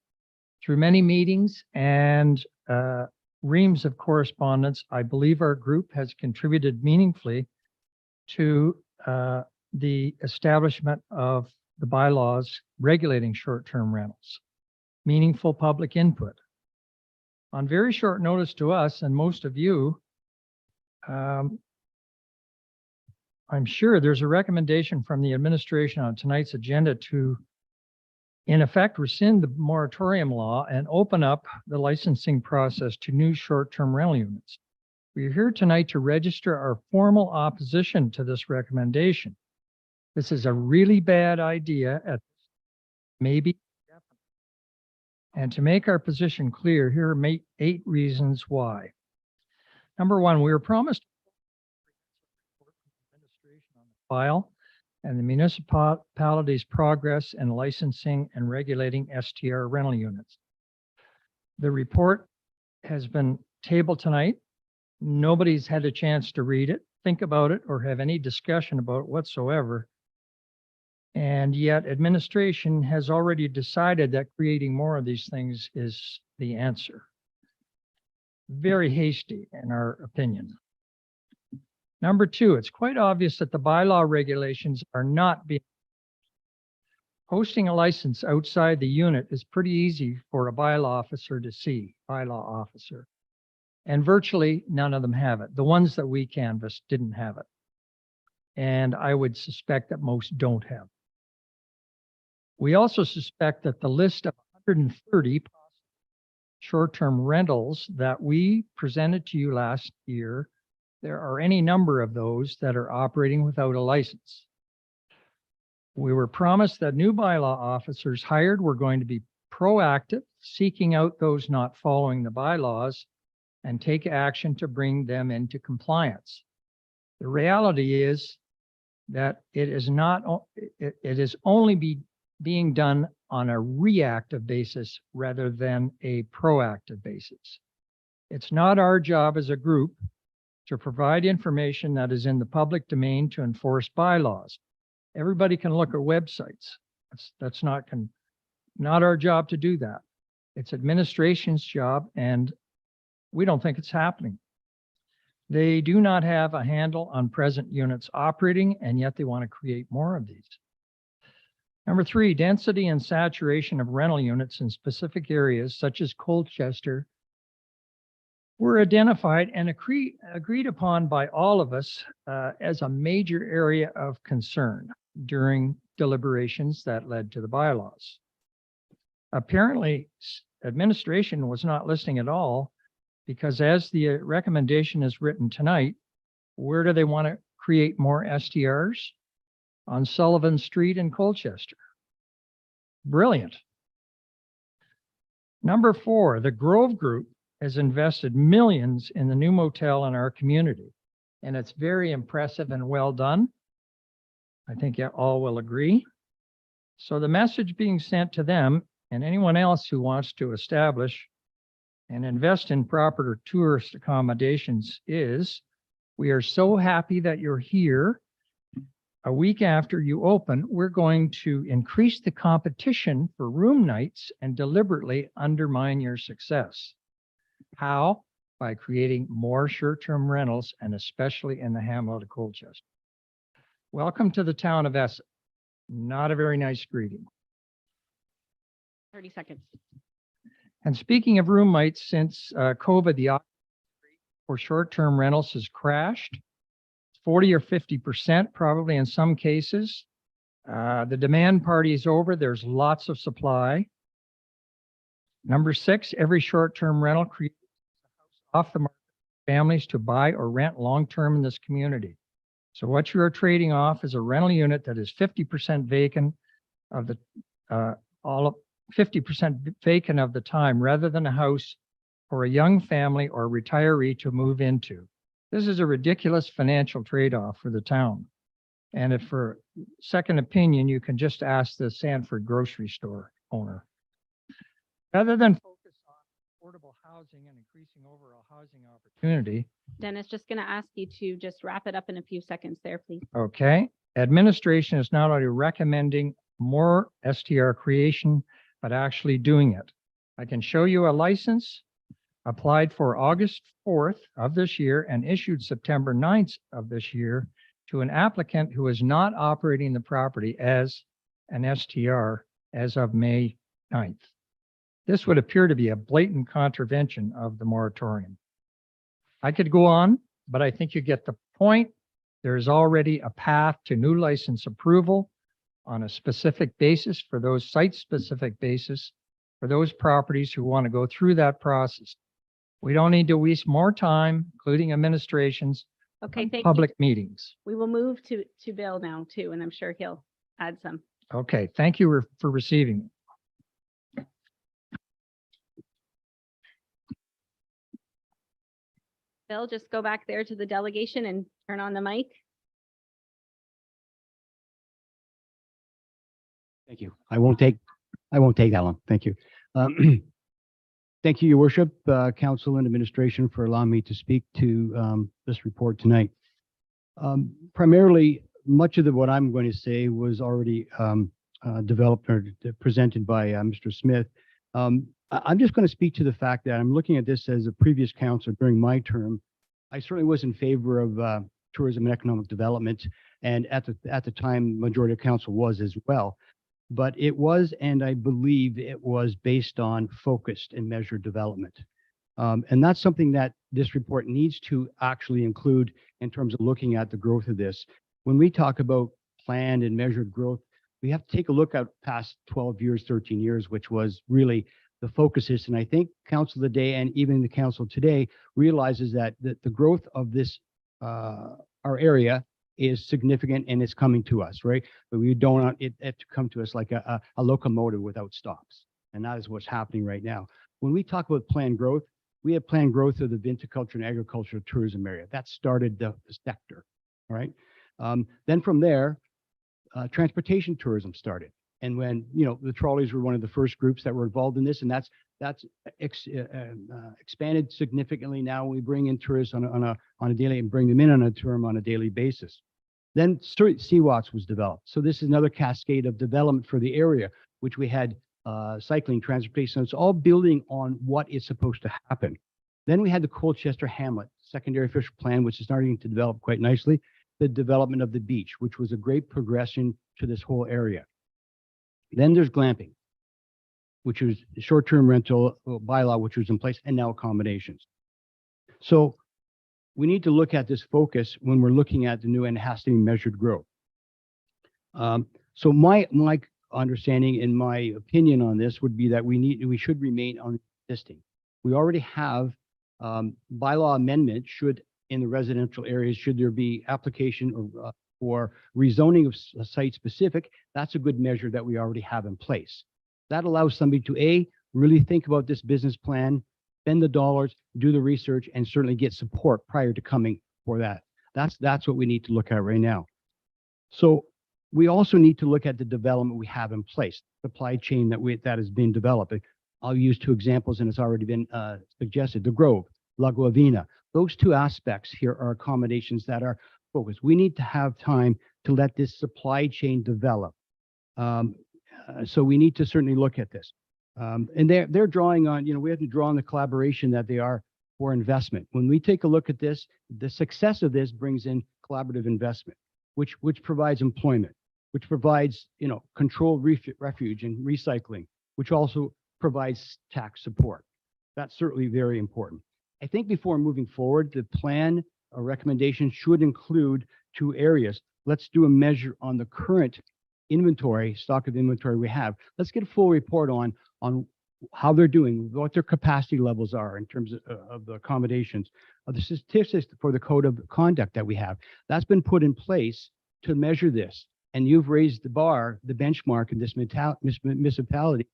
Through many meetings and reams of correspondence, I believe our group has contributed meaningfully to the establishment of the bylaws regulating short-term rentals, meaningful public input. On very short notice to us and most of you, I'm sure there's a recommendation from the administration on tonight's agenda to, in effect, rescind the moratorium law and open up the licensing process to new short-term rental units. We are here tonight to register our formal opposition to this recommendation. This is a really bad idea at maybe. And to make our position clear, here are 8 reasons why. Number 1, we were promised administration on the file and the municipality's progress in licensing and regulating STR rental units. The report has been tabled tonight. Nobody's had a chance to read it, think about it, or have any discussion about it whatsoever. And yet administration has already decided that creating more of these things is the answer. Very hasty in our opinion. Number 2, it's quite obvious that the bylaw regulations are not being. Posting a license outside the unit is pretty easy for a bylaw officer to see, and virtually none of them have it. The ones that we canvassed didn't have it. And I would suspect that most don't have it. We also suspect that the list of 130 short-term rentals that we presented to you last year, there are any number of those that are operating without a license. We were promised that new bylaw officers hired were going to be proactive, seeking out those not following the bylaws and take action to bring them into compliance. The reality is that it is not, it is only being done on a reactive basis rather than a proactive basis. It's not our job as a group to provide information that is in the public domain to enforce bylaws. Everybody can look at websites. That's not our job to do that. It's administration's job, and we don't think it's happening. They do not have a handle on present units operating, and yet they want to create more of these. Number 3, density and saturation of rental units in specific areas such as Colchester were identified and agreed upon by all of us as a major area of concern during deliberations that led to the bylaws. Apparently, administration was not listening at all, because as the recommendation is written tonight, where do they want to create more STRs? On Sullivan Street in Colchester. Brilliant. Number 4, the Grove Group has invested millions in the new motel in our community, and it's very impressive and well done. I think you all will agree. So the message being sent to them and anyone else who wants to establish and invest in proper tourist accommodations is, we are so happy that you're here. A week after you open, we're going to increase the competition for room nights and deliberately undermine your success. How? By creating more short-term rentals, and especially in the hamlet of Colchester. Welcome to the town of Essex. Not a very nice greeting. 30 seconds. And speaking of room nights, since COVID, the occupancy rate for short-term rentals has crashed 40 or 50%, probably in some cases. The demand party is over. There's lots of supply. Number 6, every short-term rental creates a house off the market for families to buy or rent long-term in this community. So what you are trading off is a rental unit that is 50% vacant of the 50% vacant of the time, rather than a house for a young family or retiree to move into. This is a ridiculous financial trade-off for the town. And if for second opinion, you can just ask the Sanford grocery store owner. Rather than focus on affordable housing and increasing overall housing opportunity. Dennis, just going to ask you to just wrap it up in a few seconds there, please. Okay. Administration is not only recommending more STR creation, but actually doing it. I can show you a license applied for August 4th of this year and issued September 9th of this year to an applicant who is not operating the property as an STR as of May 9th. This would appear to be a blatant contravention of the moratorium. I could go on, but I think you get the point. There is already a path to new license approval on a specific basis for those site-specific basis for those properties who want to go through that process. We don't need to waste more time, including administrations, Okay, on thank you. public meetings. We will move to Bill now too, and I'm sure he'll add some. Okay, thank you for receiving it. Bill, just go back there to the delegation and turn on the mic. Thank you. I won't take that long. Thank you. Thank you, Your Worship, Council and Administration, for allowing me to speak to this report tonight. Primarily, much of what I'm going to say was already developed or presented by Mr. Smith. I'm just going to speak to the fact that I'm looking at this as a previous council during my term. I certainly was in favor of tourism and economic development, and at the time, majority of council was as well. But it was, and I believe it was based on focused and measured development. And that's something that this report needs to actually include in terms of looking at the growth of this. When we talk about planned and measured growth, we have to take a look at past 12 years, 13 years, which was really the focus is. And I think council today and even the council today realizes that the growth of this, our area is significant and it's coming to us, right? But we don't want it to come to us like a locomotive without stops. And that is what's happening right now. When we talk about planned growth, we have planned growth of the viticulture and agricultural tourism area. That started the sector, all right? Then from there, transportation tourism started. And when, the trolleys were one of the first groups that were involved in this, and that's expanded significantly now. We bring in tourists on a daily and bring them in on a term on a daily basis. Then Seawalks was developed. So this is another cascade of development for the area, which we had cycling, transportation. It's all building on what is supposed to happen. Then we had the Colchester Hamlet secondary official plan, which is starting to develop quite nicely. The development of the beach, which was a great progression to this whole area. Then there's glamping, which was the short-term rental bylaw, which was in place, and now accommodations. So we need to look at this focus when we're looking at the new, and it has to be measured growth. So my understanding and my opinion on this would be that we should remain on existing. We already have bylaw amendment in the residential areas, should there be application or rezoning of site specific, that's a good measure that we already have in place. That allows somebody to really think about this business plan, spend the dollars, do the research, and certainly get support prior to coming for that. That's what we need to look at right now. So we also need to look at the development we have in place, supply chain that has been developed. I'll use two examples, and it's already been suggested. The Grove, La Guavina. Those two aspects here are accommodations that are focused. We need to have time to let this supply chain develop. So we need to certainly look at this. And they're drawing on, we have to draw on the collaboration that they are for investment. When we take a look at this, the success of this brings in collaborative investment, which provides employment, which provides, controlled refuge and recycling, which also provides tax support. That's certainly very important. I think before moving forward, the plan or recommendation should include two areas. Let's do a measure on the current stock of inventory we have. Let's get a full report on how they're doing, what their capacity levels are in terms of the accommodations, of the statistics for the code of conduct that we have. That's been put in place to measure this. And you've raised the bar, the benchmark in this municipality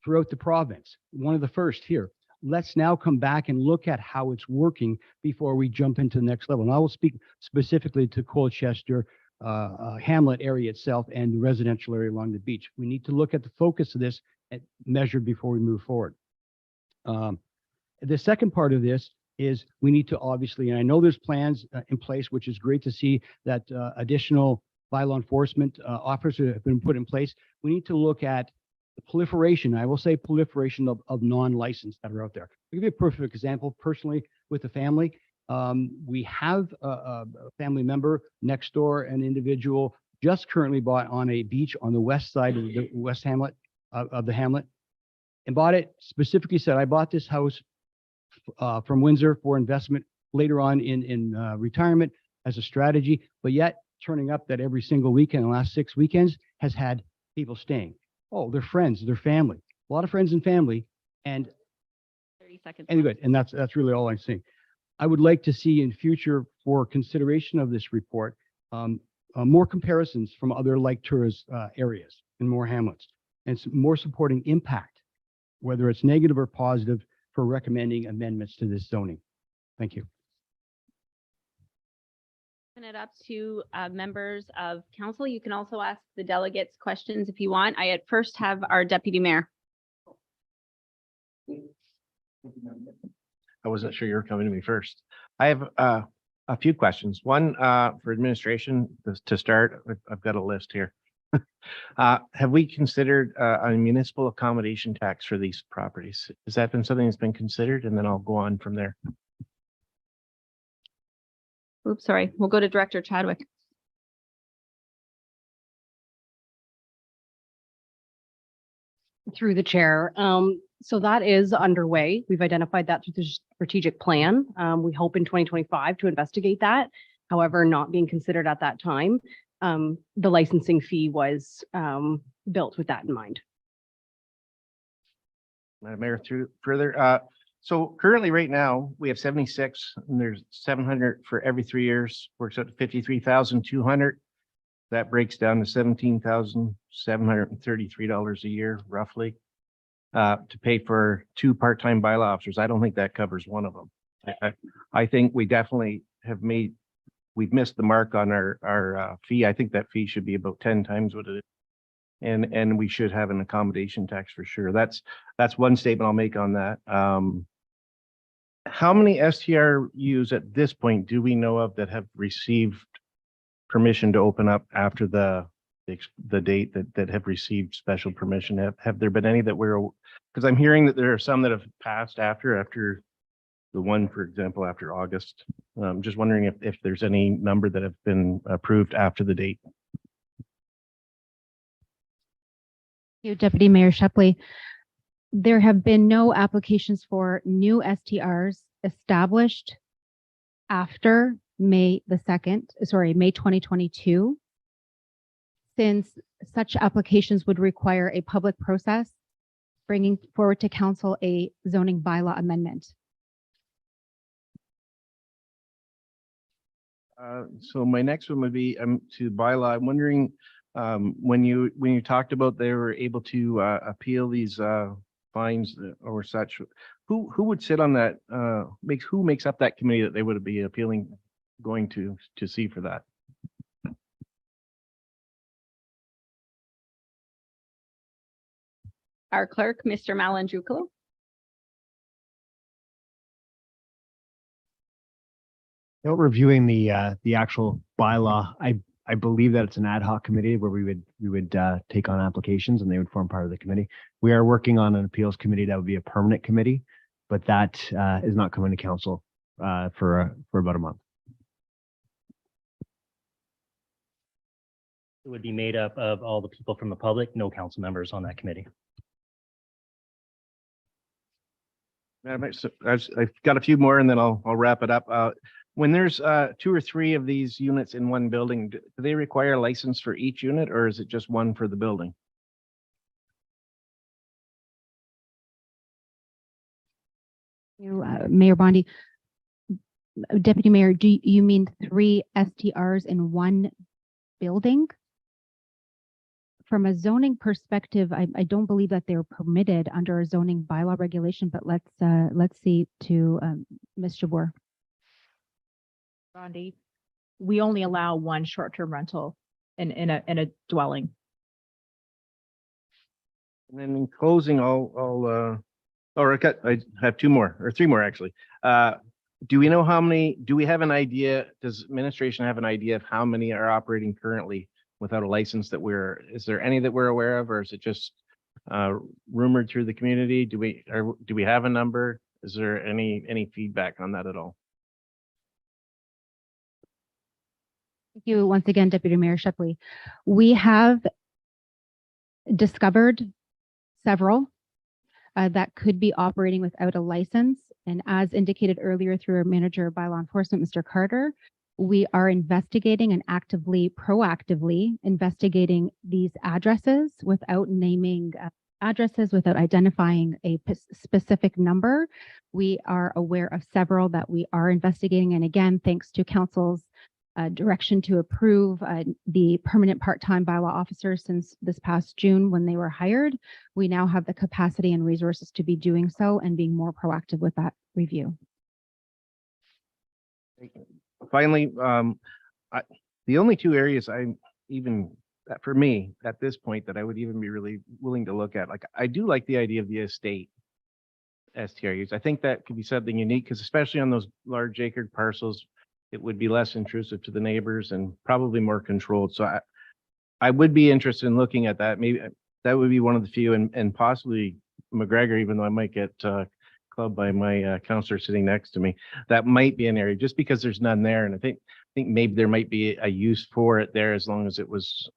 throughout the province, one of the first here. Let's now come back and look at how it's working before we jump into the next level. And I will speak specifically to Colchester Hamlet area itself and the residential area along the beach. We need to look at the focus of this and measure before we move forward. The second part of this is we need to obviously, and I know there's plans in place, which is great to see that additional bylaw enforcement officers have been put in place. We need to look at the proliferation, I will say proliferation of non-licensed that are out there. I'll give you a perfect example personally with the family. We have a family member next door, an individual just currently bought on a beach on the west side of the West Hamlet, of the Hamlet, and bought it, specifically said, I bought this house from Windsor for investment later on in retirement as a strategy, but yet turning up that every single weekend, the last 6 weekends, has had people staying. Oh, they're friends, they're family, a lot of friends and family, and 30 seconds. and good. And that's really all I'm saying. I would like to see in future, for consideration of this report, more comparisons from other like tourist areas and more hamlets, and more supporting impact, whether it's negative or positive, for recommending amendments to this zoning. Thank you. Open it up to members of council. You can also ask the delegates questions if you want. I at first have our deputy mayor. I wasn't sure you were coming to me first. I have a few questions. One for administration to start. I've got a list here. Have we considered a municipal accommodation tax for these properties? Has that been something that's been considered? And then I'll go on from there. Oops, sorry. We'll go to Director Chadwick. Through the chair. So that is underway. We've identified that through the strategic plan. We hope in 2025 to investigate that. However, not being considered at that time, the licensing fee was built with that in mind. Madam Mayor, through further, So currently, right now, we have 76 and there's 700 for every 3 years, works out to 53,200. That breaks down to $17,733 a year roughly. To pay for 2 part-time bylaw officers. I don't think that covers one of them. I think we definitely we've missed the mark on our fee. I think that fee should be about 10 times what it is. And we should have an accommodation tax for sure. That's one statement I'll make on that. How many STRUs at this point do we know of that have received permission to open up after the date that have received special permission? Have there been any that because I'm hearing that there are some that have passed after the one, for example, after August. Just wondering if there's any number that have been approved after the date. You, Deputy Mayor Shepley. There have been no applications for new STRs established after May 2022. Since such applications would require a public process, bringing forward to council a zoning bylaw amendment. So my next one would be to bylaw. I'm wondering when you talked about they were able to appeal these fines or such, who would sit on that? Who makes up that committee that they would be going to see for that? Our clerk, Mr. Malandroukolo. Without reviewing the actual bylaw, I believe that it's an ad hoc committee where we would take on applications and they would form part of the committee. We are working on an appeals committee that would be a permanent committee, but that is not coming to council for about a month. It would be made up of all the people from the public, no council members on that committee. I've got a few more and then I'll wrap it up. When there's 2 or 3 of these units in one building, do they require a license for each unit or is it just one for the building? Mayor Bondi, Deputy Mayor, do you mean 3 STRs in one building? From a zoning perspective, I don't believe that they're permitted under a zoning bylaw regulation, but let's see to Ms. Jabour. Rondi, we only allow one short-term rental in a dwelling. And then in closing, I have 2 more or 3 more actually. Do we know how many, do we have an idea, does administration have an idea of how many are operating currently without a license is there any that we're aware of, or is it just rumored through the community? Do we have a number? Is there any feedback on that at all? Thank you once again, Deputy Mayor Shepley. We have discovered several that could be operating without a license. And as indicated earlier through our manager of bylaw enforcement, Mr. Carter, we are investigating and proactively investigating these addresses without naming addresses, without identifying a specific number. We are aware of several that we are investigating. And again, thanks to council's direction to approve the permanent part-time bylaw officers since this past June when they were hired, we now have the capacity and resources to be doing so and being more proactive with that review. Finally, the only 2 areas for me at this point that I would even be really willing to look at, like I do like the idea of the estate STRUs. I think that could be something unique because especially on those large acre parcels, it would be less intrusive to the neighbors and probably more controlled. So I would be interested in looking at that. Maybe that would be one of the few and possibly McGregor, even though I might get clubbed by my counselor sitting next to me. That might be an area just because there's none there. And I think maybe there might be a use for it there as long as it was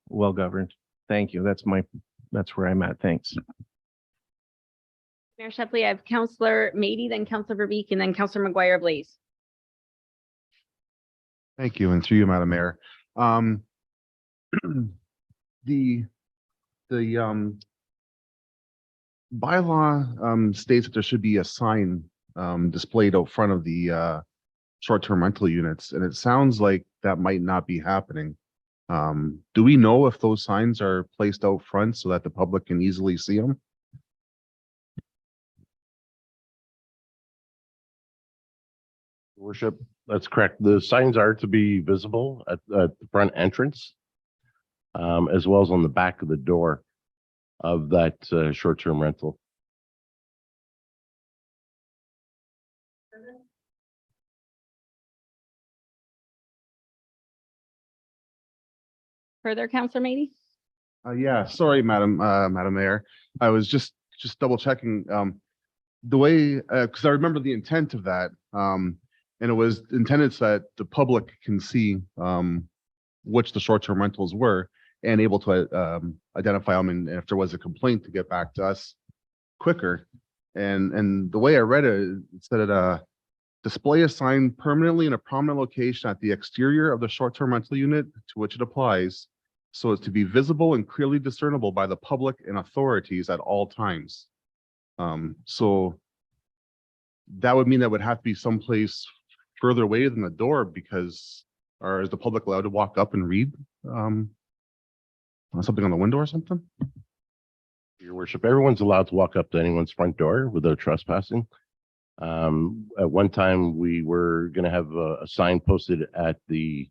well governed. Thank you. That's where I'm at. Thanks. Mayor Shepley, I have Councillor Mady, then Councillor Verbeek, and then Councillor McGuire Blaze. Thank you, and through you, Madam Mayor. The bylaw states that there should be a sign displayed out front of the short-term rental units, and it sounds like that might not be happening. Do we know if those signs are placed out front so that the public can easily see them? Worship, that's correct. The signs are to be visible at the front entrance, as well as on the back of the door of that short-term rental. Further, Counselor Meady? Yeah, sorry, Madam Mayor. I was just double checking the way, because I remember the intent of that. And it was intended so that the public can see which the short-term rentals were and able to identify them, and if there was a complaint, to get back to us quicker. And the way I read it, it said display a sign permanently in a prominent location at the exterior of the short-term rental unit to which it applies, so as to be visible and clearly discernible by the public and authorities at all times. So that would mean that would have to be someplace further away than the door, because, or is the public allowed to walk up and read something on the window or something? Your worship, everyone's allowed to walk up to anyone's front door without trespassing. At one time, we were going to have a sign posted at the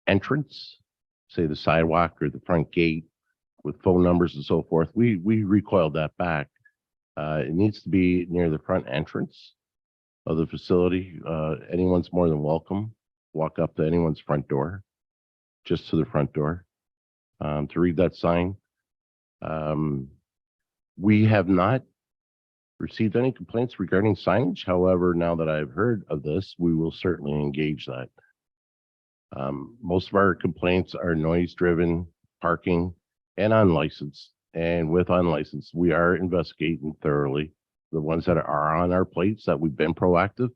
entrance, say the sidewalk or the front gate, with phone numbers and so forth. We recoiled that back. It needs to be near the front entrance of the facility. Anyone's more than welcome walk up to anyone's front door, just to the front door, to read that sign. We have not received any complaints regarding signage. However, now that I've heard of this, we will certainly engage that. Most of our complaints are noise driven, parking, and unlicensed. And with unlicensed, we are investigating thoroughly the ones that are on our plates, that we've been proactive,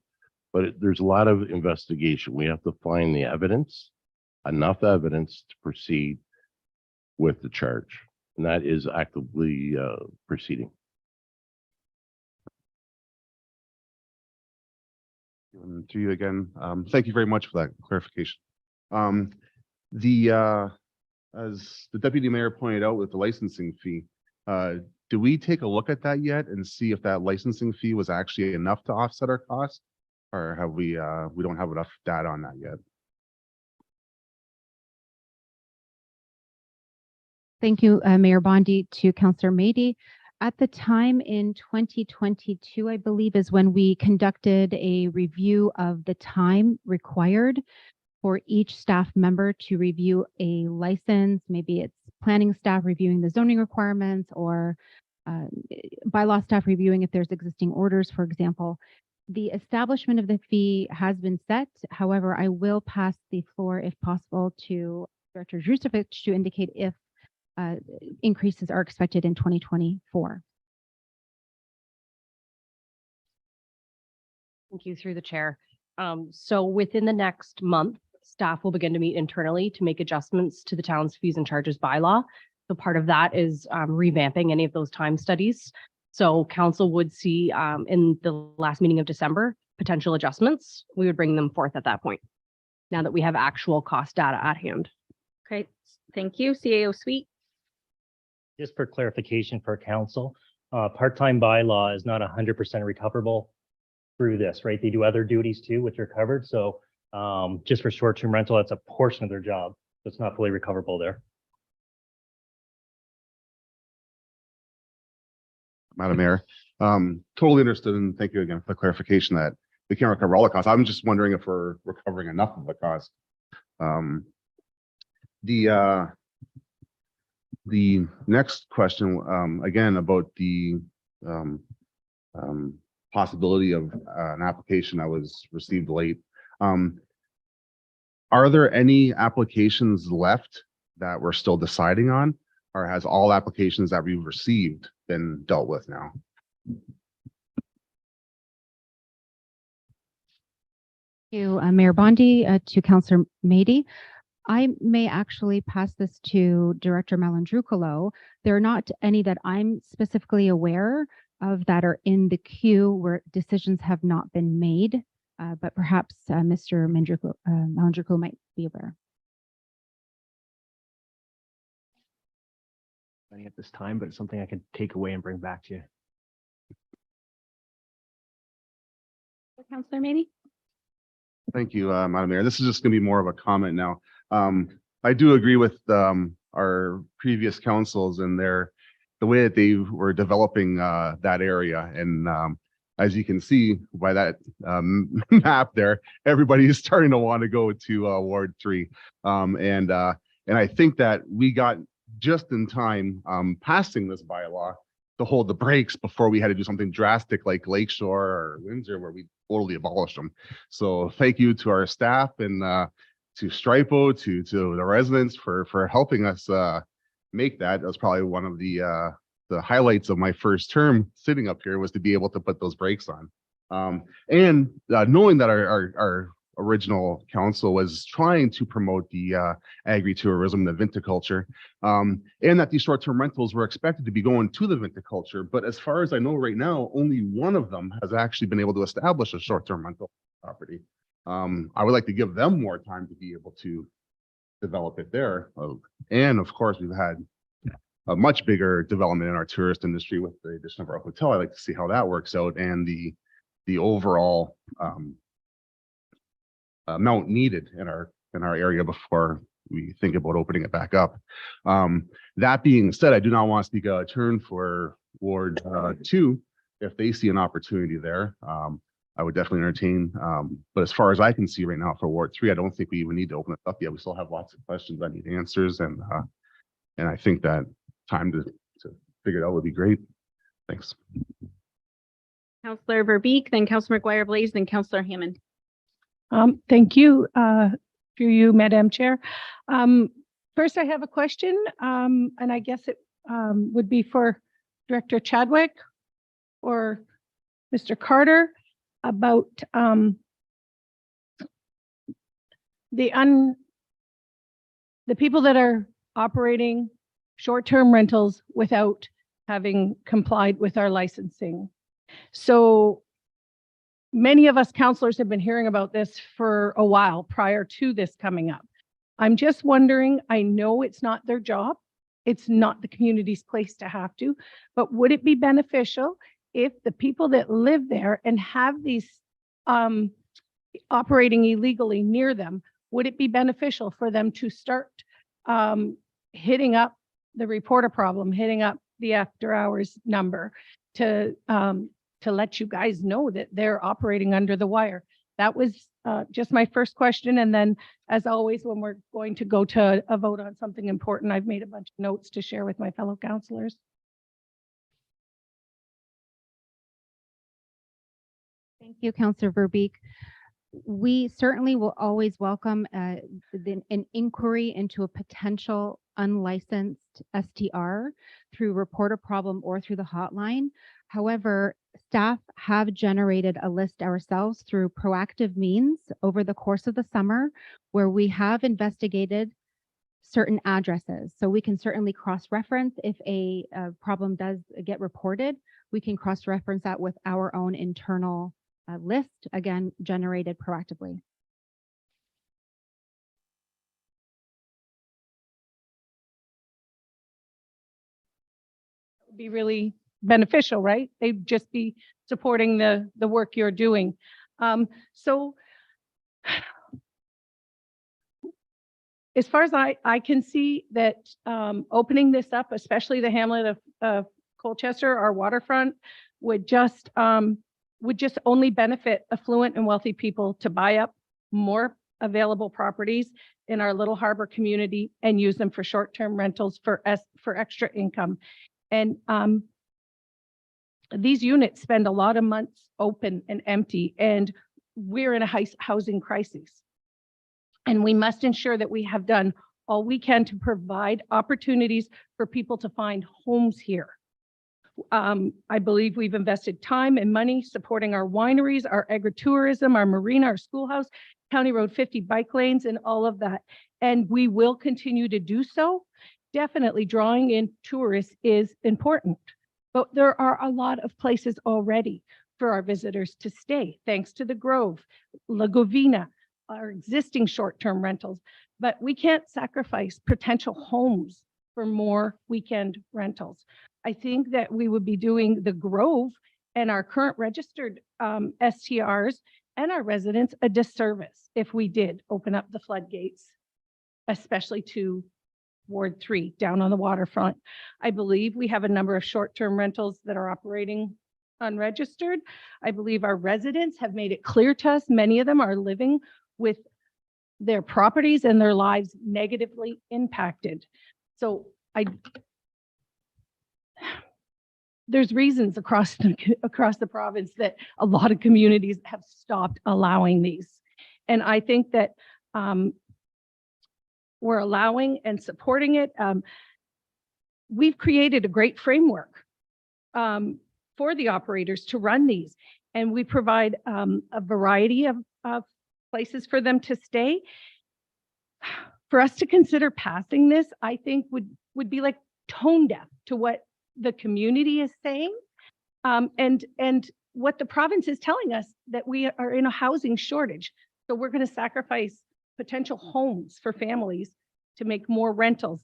but there's a lot of investigation. We have to find the evidence, enough evidence to proceed with the charge. And that is actively proceeding. And to you again, thank you very much for that clarification. As the deputy mayor pointed out with the licensing fee, do we take a look at that yet and see if that licensing fee was actually enough to offset our cost? Or have we don't have enough data on that yet? Thank you, Mayor Bondi. To Councillor Meady. At the time in 2022, I believe, is when we conducted a review of the time required for each staff member to review a license. Maybe it's planning staff reviewing the zoning requirements, or bylaw staff reviewing if there's existing orders, for example. The establishment of the fee has been set. However, I will pass the floor, if possible, to Director Drusevich to indicate if increases are expected in 2024. Thank you, through the chair. So within the next month, staff will begin to meet internally to make adjustments to the town's fees and charges bylaw. So part of that is revamping any of those time studies. So council would see in the last meeting of December, potential adjustments. We would bring them forth at that point, now that we have actual cost data at hand. Okay, thank you. CAO Sweet. Just for clarification for council, part-time bylaw is not 100% recoverable through this, right? They do other duties too, which are covered. So just for short-term rental, that's a portion of their job. So it's not fully recoverable there. Madam Mayor, totally understood, and thank you again for the clarification that we can't recover all the costs. I'm just wondering if we're recovering enough of the cost. The next question, again, about the possibility of an application that was received late. Are there any applications left that we're still deciding on, or has all applications that we've received been dealt with now? To Mayor Bondi, to Councillor Meady. I may actually pass this to Director Malandrucolo. There are not any that I'm specifically aware of that are in the queue where decisions have not been made, but perhaps Mr. Malandrucolo might be aware. Any at this time, but it's something I can take away and bring back to you. Councillor Maney? Thank you, Madam Mayor. This is just gonna be more of a comment now. I do agree with our previous councils and the way that they were developing that area. And as you can see by that map there, everybody is starting to want to go to Ward 3. And I think that we got just in time passing this bylaw to hold the brakes before we had to do something drastic like Lakeshore or Windsor, where we totally abolished them. So thank you to our staff and to Stripo, to the residents for helping us make that. That was probably one of the highlights of my first term sitting up here, was to be able to put those brakes on. And knowing that our original council was trying to promote the agri-tourism, the viticulture, and that these short-term rentals were expected to be going to the viticulture. But as far as I know right now, only one of them has actually been able to establish a short-term rental property. I would like to give them more time to be able to develop it there. And of course, we've had a much bigger development in our tourist industry with the addition of our hotel. I'd like to see how that works out, and the overall amount needed in our area before we think about opening it back up. That being said, I do not want to speak out of turn for Ward 2. If they see an opportunity there, I would definitely entertain. But as far as I can see right now for Ward 3, I don't think we even need to open it up yet. We still have lots of questions I need answers, and I think that time to figure it out would be great. Thanks. Councillor Verbeek, then Councillor McGuire-Blaise, then Councillor Hammond. Thank you, through you, Madam Chair. First, I have a question, and I guess it would be for Director Chadwick or Mr. Carter about the people that are operating short-term rentals without having complied with our licensing. So many of us councillors have been hearing about this for a while prior to this coming up. I'm just wondering, I know it's not their job, it's not the community's place to have to, but would it be beneficial if the people that live there and have these operating illegally near them, would it be beneficial for them to start hitting up the reporter problem, hitting up the after hours number to let you guys know that they're operating under the wire? That was just my first question. And then, as always, when we're going to go to a vote on something important, I've made a bunch of notes to share with my fellow councillors. Thank you, Councillor Verbeek. We certainly will always welcome an inquiry into a potential unlicensed STR through reporter problem or through the hotline. However, staff have generated a list ourselves through proactive means over the course of the summer where we have investigated certain addresses. So we can certainly cross-reference if a problem does get reported. We can cross-reference that with our own internal list, again, generated proactively. Would be really beneficial, right? They'd just be supporting the work you're doing. So as far as I can see that opening this up, especially the hamlet of Colchester, our waterfront, would just only benefit affluent and wealthy people to buy up more available properties in our Little Harbor community and use them for short-term rentals for extra income. And these units spend a lot of months open and empty, and we're in a housing crisis. And we must ensure that we have done all we can to provide opportunities for people to find homes here. I believe we've invested time and money supporting our wineries, our agritourism, our marina, our schoolhouse, County Road 50 bike lanes, and all of that. and we will continue to do so. Definitely drawing in tourists is important, but there are a lot of places already for our visitors to stay, thanks to the Grove, La Govina, our existing short-term rentals. But we can't sacrifice potential homes for more weekend rentals. I think that we would be doing the Grove and our current registered STRs and our residents a disservice if we did open up the floodgates, especially to Ward 3 down on the waterfront. I believe we have a number of short-term rentals that are operating unregistered. I believe our residents have made it clear to us, many of them are living with their properties and their lives negatively impacted. So there's reasons across the province that a lot of communities have stopped allowing these. And I think that we're allowing and supporting it. We've created a great framework for the operators to run these, and we provide a variety of places for them to stay. For us to consider passing this, I think would be like tone deaf to what the community is saying, and what the province is telling us, that we are in a housing shortage. So we're going to sacrifice potential homes for families to make more rentals.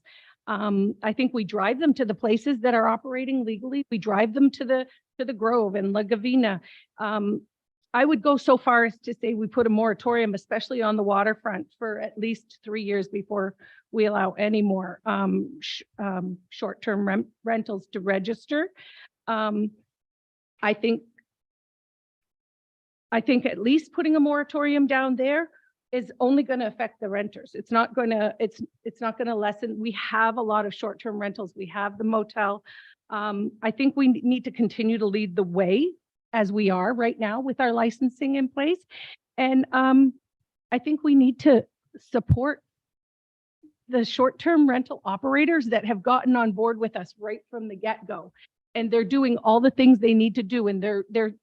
I think we drive them to the places that are operating legally. We drive them to the Grove and La Govina. I would go so far as to say we put a moratorium, especially on the waterfront, for at least 3 years before we allow any more short-term rentals to register. I think at least putting a moratorium down there is only going to affect the renters. It's not going to lessen. We have a lot of short-term rentals. We have the motel. I think we need to continue to lead the way as we are right now with our licensing in place. And I think we need to support the short-term rental operators that have gotten on board with us right from the get-go. And they're doing all the things they need to do, and they're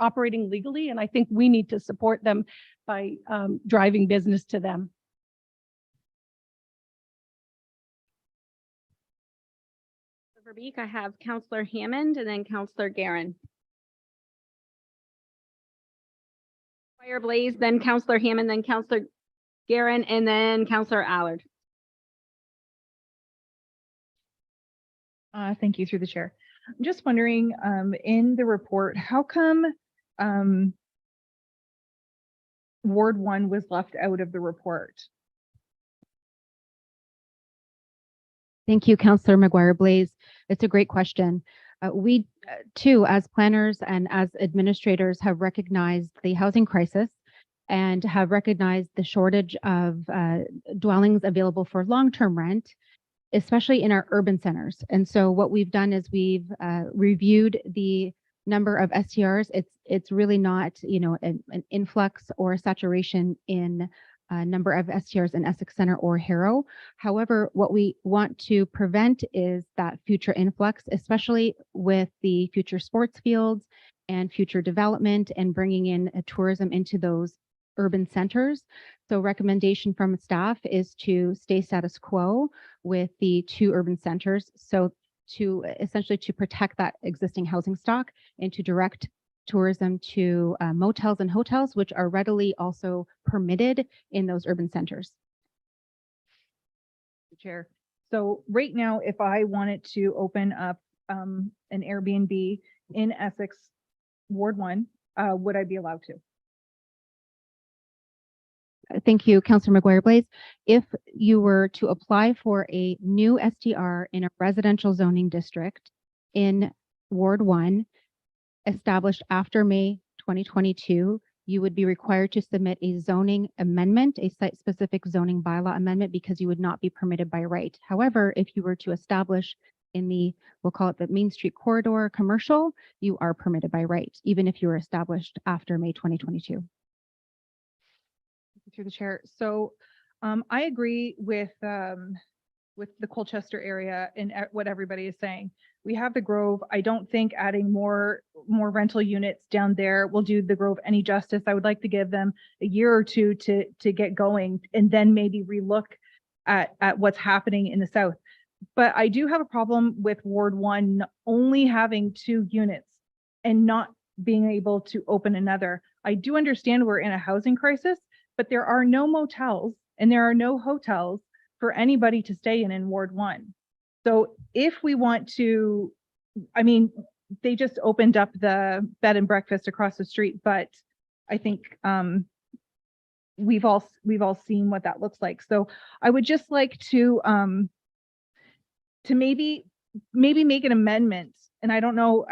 operating legally. And I think we need to support them by driving business to them. Verbeek, I have Councillor Hammond and then Councillor Guerin. Fire Blaze, then Councillor Hammond, then Councillor Guerin, and then Councillor Allard. Thank you, through the chair. I'm just wondering, in the report, how come Ward 1 was left out of the report? Thank you, Councillor McGuire Blaze. It's a great question. We too, as planners and as administrators, have recognized the housing crisis and have recognized the shortage of dwellings available for long-term rent, especially in our urban centers. And so what we've done is we've reviewed the number of STRs. It's really not, an influx or a saturation in number of STRs in Essex Center or Harrow. However, what we want to prevent is that future influx, especially with the future sports fields and future development and bringing in tourism into those urban centers. So recommendation from staff is to stay status quo with the 2 urban centers. So to essentially to protect that existing housing stock and to direct tourism to motels and hotels, which are readily also permitted in those urban centers. Chair. So right now, if I wanted to open up an Airbnb in Essex Ward 1, would I be allowed to? Thank you, Councillor McGuire Blaze. If you were to apply for a new STR in a residential zoning district in Ward 1, established after May 2022, you would be required to submit a zoning amendment, a site-specific zoning bylaw amendment, because you would not be permitted by right. However, if you were to establish in the, we'll call it the Main Street Corridor commercial, you are permitted by right, even if you were established after May 2022. Through the chair. So I agree with the Colchester area and what everybody is saying. We have the Grove. I don't think adding more rental units down there will do the Grove any justice. I would like to give them a year or two to get going and then maybe relook at what's happening in the south. But I do have a problem with Ward 1 only having 2 units and not being able to open another. I do understand we're in a housing crisis, but there are no motels and there are no hotels for anybody to stay in Ward 1. So if we want to, I mean, they just opened up the bed and breakfast across the street, but I think we've all seen what that looks like. So I would just like to maybe make an amendment, and I don't know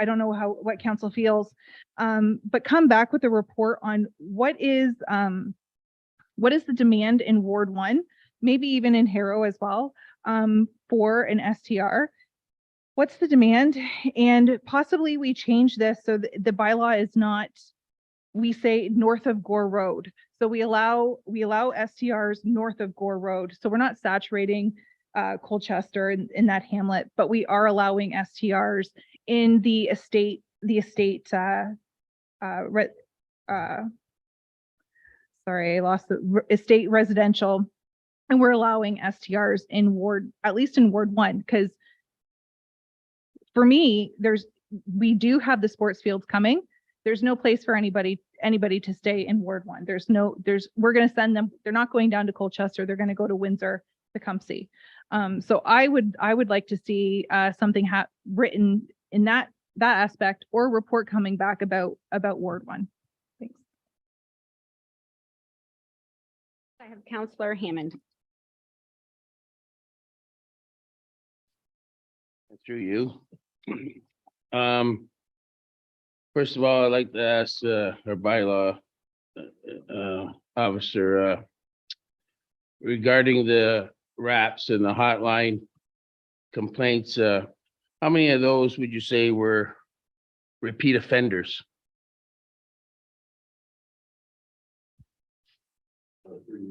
what council feels, but come back with a report on what is the demand in Ward 1, maybe even in Harrow as well, for an STR. What's the demand? And possibly we change this so the bylaw is not, we say north of Gore Road. So we allow STRs north of Gore Road. So we're not saturating Colchester in that hamlet, but we are allowing STRs in the estate sorry, I lost the estate residential, and we're allowing STRs in at least in Ward 1, because for me, we do have the sports fields coming. There's no place for anybody to stay in Ward 1. We're going to send them, they're not going down to Colchester, they're going to go to Windsor to come see. So I would like to see something written in that aspect, or a report coming back about Ward 1. Thanks. I have Councillor Hammond. Through you. First of all, I'd like to ask our bylaw officer regarding the RAPs and the hotline complaints. How many of those would you say were repeat offenders?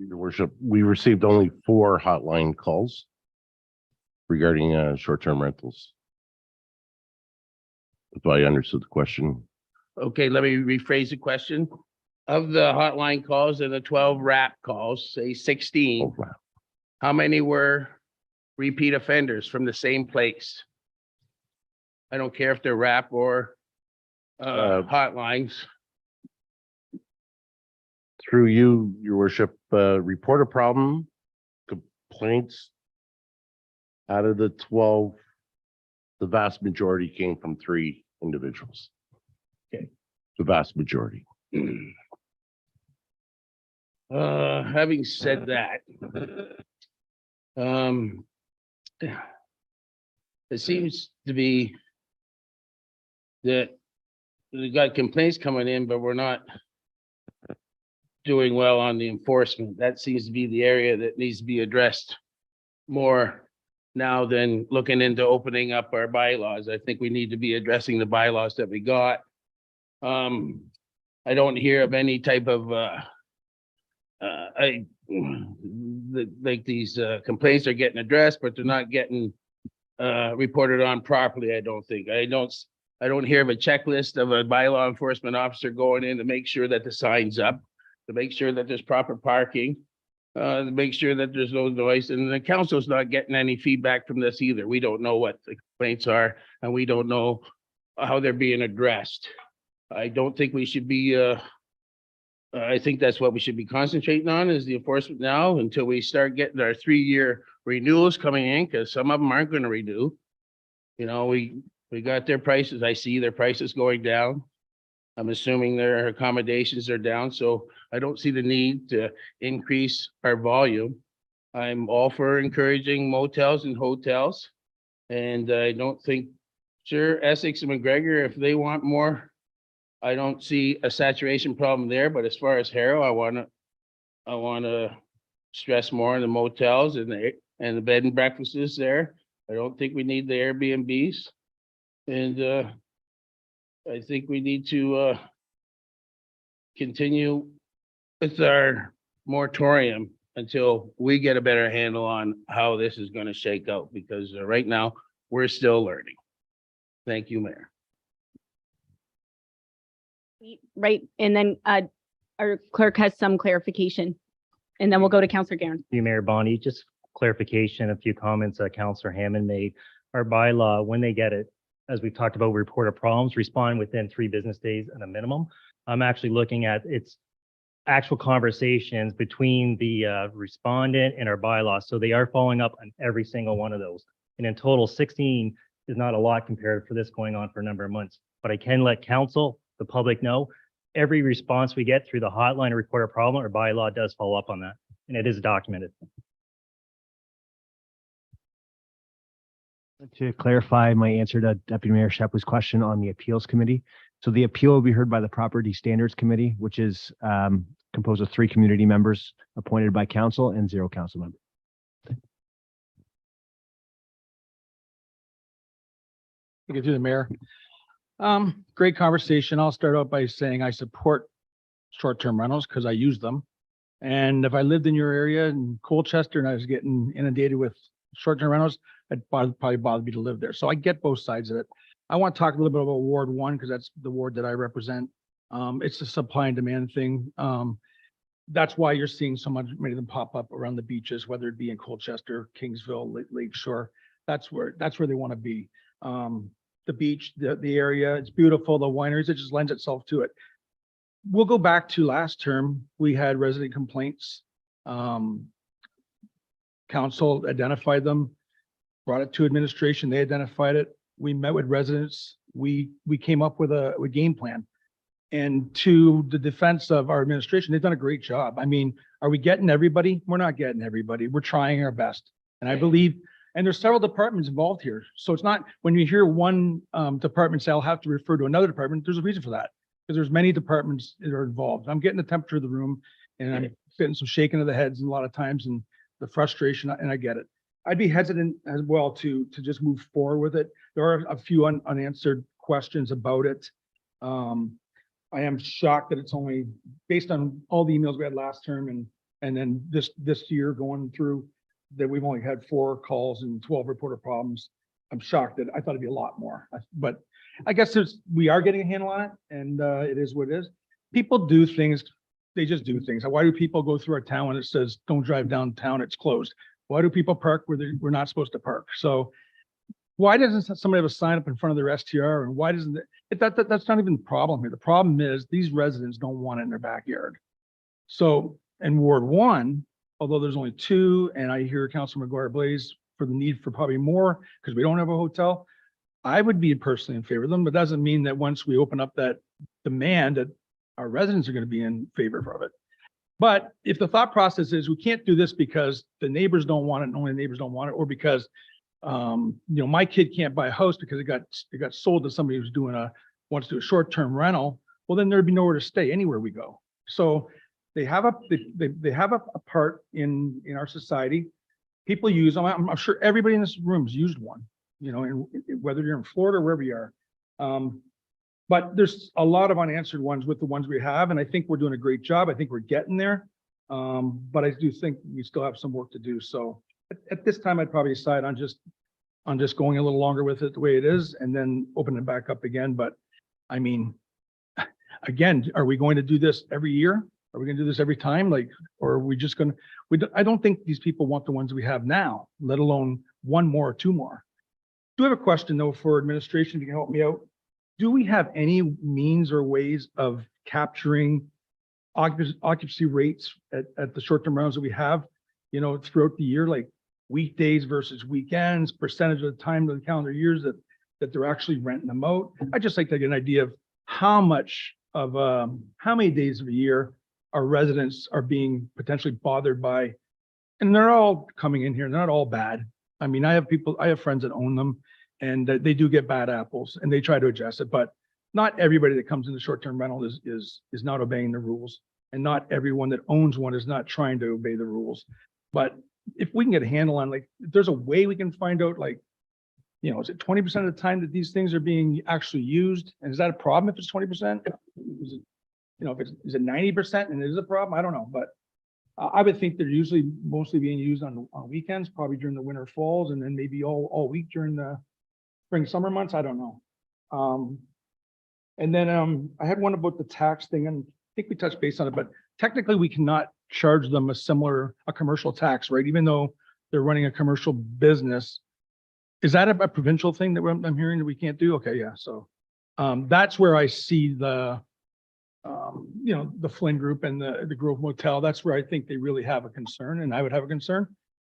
Your worship, we received only 4 hotline calls regarding short-term rentals. If I understood the question. Okay, let me rephrase the question. Of the hotline calls and the 12 RAP calls, say 16, how many were repeat offenders from the same place? I don't care if they're RAP or hotlines. Through you, your worship, report a problem, complaints. Out of the 12, the vast majority came from 3 individuals. Okay. The vast majority. Having said that, it seems to be that we got complaints coming in, but we're not doing well on the enforcement. That seems to be the area that needs to be addressed more now than looking into opening up our bylaws. I think we need to be addressing the bylaws that we got. I don't hear of any type of like these complaints are getting addressed, but they're not getting reported on properly. I don't think. I don't hear of a checklist of a bylaw enforcement officer going in to make sure that the sign's up, to make sure that there's proper parking, to make sure that there's no noise, and the council's not getting any feedback from this either. We don't know what the complaints are, and we don't know how they're being addressed. I don't think we should be, I think that's what we should be concentrating on, is the enforcement now, until we start getting our 3-year renewals coming in, because some of them aren't going to renew. You know, we got their prices. I see their prices going down. I'm assuming their accommodations are down, so I don't see the need to increase our volume. I'm all for encouraging motels and hotels, and I don't think, sure, Essex and McGregor, if they want more, I don't see a saturation problem there. But as far as Harrow, I want to stress more on the motels and the bed and breakfasts there. I don't think we need the Airbnbs, and I think we need to continue with our moratorium until we get a better handle on how this is going to shake out, because right now we're still learning. Thank you, Mayor. Right, and then our clerk has some clarification. And then we'll go to Counselor Garen. You, Mayor Bondi, just clarification, a few comments that Councillor Hammond made. Our bylaw, when they get it, as we've talked about, report of problems, respond within 3 business days at a minimum. I'm actually looking at its actual conversations between the respondent and our bylaw. So they are following up on every single one of those. And in total, 16 is not a lot compared for this going on for a number of months. But I can let council, the public know, every response we get through the hotline or report a problem, our bylaw does follow up on that, and it is documented. To clarify my answer to Deputy Mayor Shepley's question on the appeals committee. So the appeal will be heard by the Property Standards Committee, which is composed of 3 community members appointed by council and 0 council members. Get through the mayor. Great conversation. I'll start out by saying I support short-term rentals because I use them. And if I lived in your area in Colchester and I was getting inundated with short-term rentals, it'd probably bother me to live there. So I get both sides of it. I want to talk a little bit about Ward 1 because that's the ward that I represent. It's a supply and demand thing. That's why you're seeing so many of them pop up around the beaches, whether it be in Colchester, Kingsville, Lake Shore. That's where they want to be. The beach, the area, it's beautiful. The wineries, it just lends itself to it. We'll go back to last term. We had resident complaints. Council identified them, brought it to administration. They identified it. We met with residents. We came up with a game plan. And to the defense of our administration, they've done a great job. I mean, are we getting everybody? We're not getting everybody. We're trying our best. And I believe, and there's several departments involved here. So it's not when you hear one department say, I'll have to refer to another department, there's a reason for that. Because there's many departments that are involved. I'm getting the temperature of the room and I'm getting some shaking of the heads and a lot of times and the frustration, and I get it. I'd be hesitant as well to just move forward with it. There are a few unanswered questions about it. I am shocked that it's only based on all the emails we had last term and then this year going through that we've only had 4 calls and 12 reported problems. I'm shocked that I thought it'd be a lot more, but I guess we are getting a handle on it and it is what it is. People do things. They just do things. Why do people go through our town when it says, don't drive downtown, it's closed? Why do people park where we're not supposed to park? So why doesn't somebody have a sign up in front of their STR? And why doesn't that's not even the problem here. The problem is these residents don't want it in their backyard. So in Ward 1, although there's only 2, and I hear Councilor McGuire Blaze for the need for probably more because we don't have a hotel, I would be personally in favor of them, but doesn't mean that once we open up that demand that our residents are going to be in favor of it. But if the thought process is we can't do this because the neighbors don't want it, and only the neighbors don't want it, or because my kid can't buy a house because it got sold to somebody who's wants to do a short-term rental, well, then there'd be nowhere to stay anywhere we go. So they have a part in our society. People use them. I'm sure everybody in this room's used one, and whether you're in Florida or wherever you are. But there's a lot of unanswered ones with the ones we have, and I think we're doing a great job. I think we're getting there. But I do think we still have some work to do. So at this time, I'd probably decide on just going a little longer with it the way it is and then open it back up again. But I mean, again, are we going to do this every year? Are we going to do this every time? Or are we just going to, I don't think these people want the ones we have now, let alone 1 more or 2 more. Do have a question though for administration, if you can help me out. Do we have any means or ways of capturing occupancy rates at the short-term rentals that we have, throughout the year, like weekdays versus weekends, percentage of the time of the calendar years that they're actually renting them out? I'd just like to get an idea of how many days of a year our residents are being potentially bothered by, and they're all coming in here. They're not all bad. I mean, I have friends that own them and they do get bad apples and they try to adjust it, but not everybody that comes into short-term rental is not obeying the rules. And not everyone that owns one is not trying to obey the rules. But if we can get a handle on, if there's a way we can find out, is it 20% of the time that these things are being actually used? And is that a problem if it's 20%? Is it 90% and it is a problem? I don't know, but I would think they're usually mostly being used on weekends, probably during the winter, falls, and then maybe all week during the spring, summer months. I don't know. And then I had one about the tax thing, and I think we touched base on it, but technically we cannot charge them a commercial tax, right? Even though they're running a commercial business. Is that a provincial thing that I'm hearing that we can't do? Okay, yeah, so that's where I see the the Flynn Group and the Grove Motel. That's where I think they really have a concern, and I would have a concern.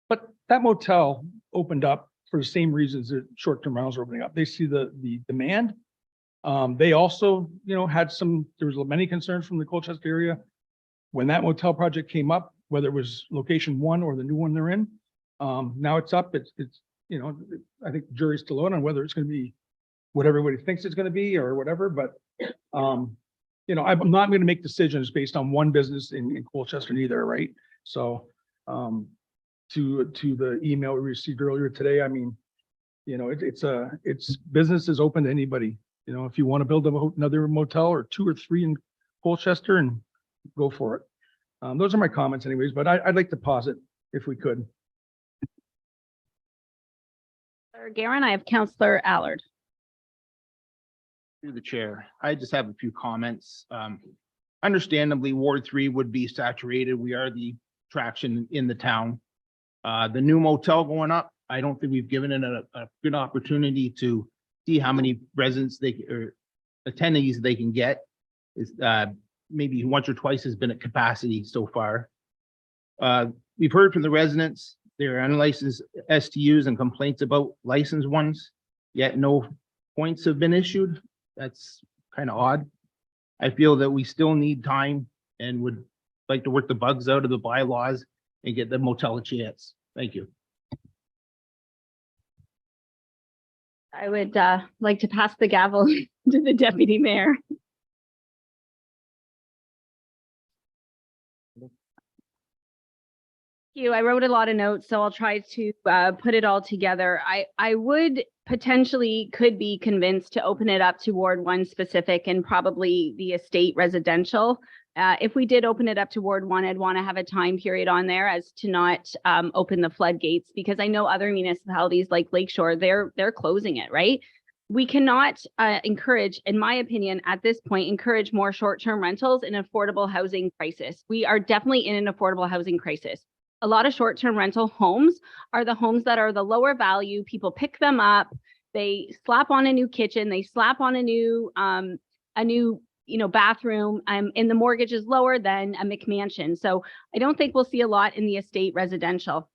But that motel opened up for the same reasons that short-term rentals are opening up. They see the demand. They also, had there was many concerns from the Colchester area when that motel project came up, whether it was location one or the new one they're in. Now it's up. It's I think the jury's still out on whether it's going to be what everybody thinks it's going to be or whatever. But I'm not going to make decisions based on one business in Colchester neither, right? So to the email we received earlier today, I mean, it's business is open to anybody. If you want to build another motel or 2 or 3 in Colchester, and go for it. Those are my comments anyways, but I'd like to pause it if we could. Garen, I have Councillor Allard. Through the chair, I just have a few comments. Understandably, Ward 3 would be saturated. We are the attraction in the town. The new motel going up, I don't think we've given it a good opportunity to see how many residents or attendees they can get. Is maybe once or twice has been at capacity so far. We've heard from the residents, there are unlicensed STUs and complaints about licensed ones, yet no points have been issued. That's kind of odd. I feel that we still need time and would like to work the bugs out of the bylaws and get the motel a chance. Thank you. I would like to pass the gavel to the deputy mayor. I wrote a lot of notes, so I'll try to put it all together. I would potentially could be convinced to open it up to Ward 1 specific and probably the estate residential. If we did open it up to Ward 1, I'd want to have a time period on there as to not open the floodgates, because I know other municipalities like Lakeshore, they're closing it, right? We cannot encourage, in my opinion, at this point, encourage more short-term rentals in affordable housing crisis. We are definitely in an affordable housing crisis. A lot of short-term rental homes are the homes that are the lower value. People pick them up, they slap on a new kitchen, they slap on a new bathroom, and the mortgage is lower than a McMansion. So I don't think we'll see a lot in the estate residential.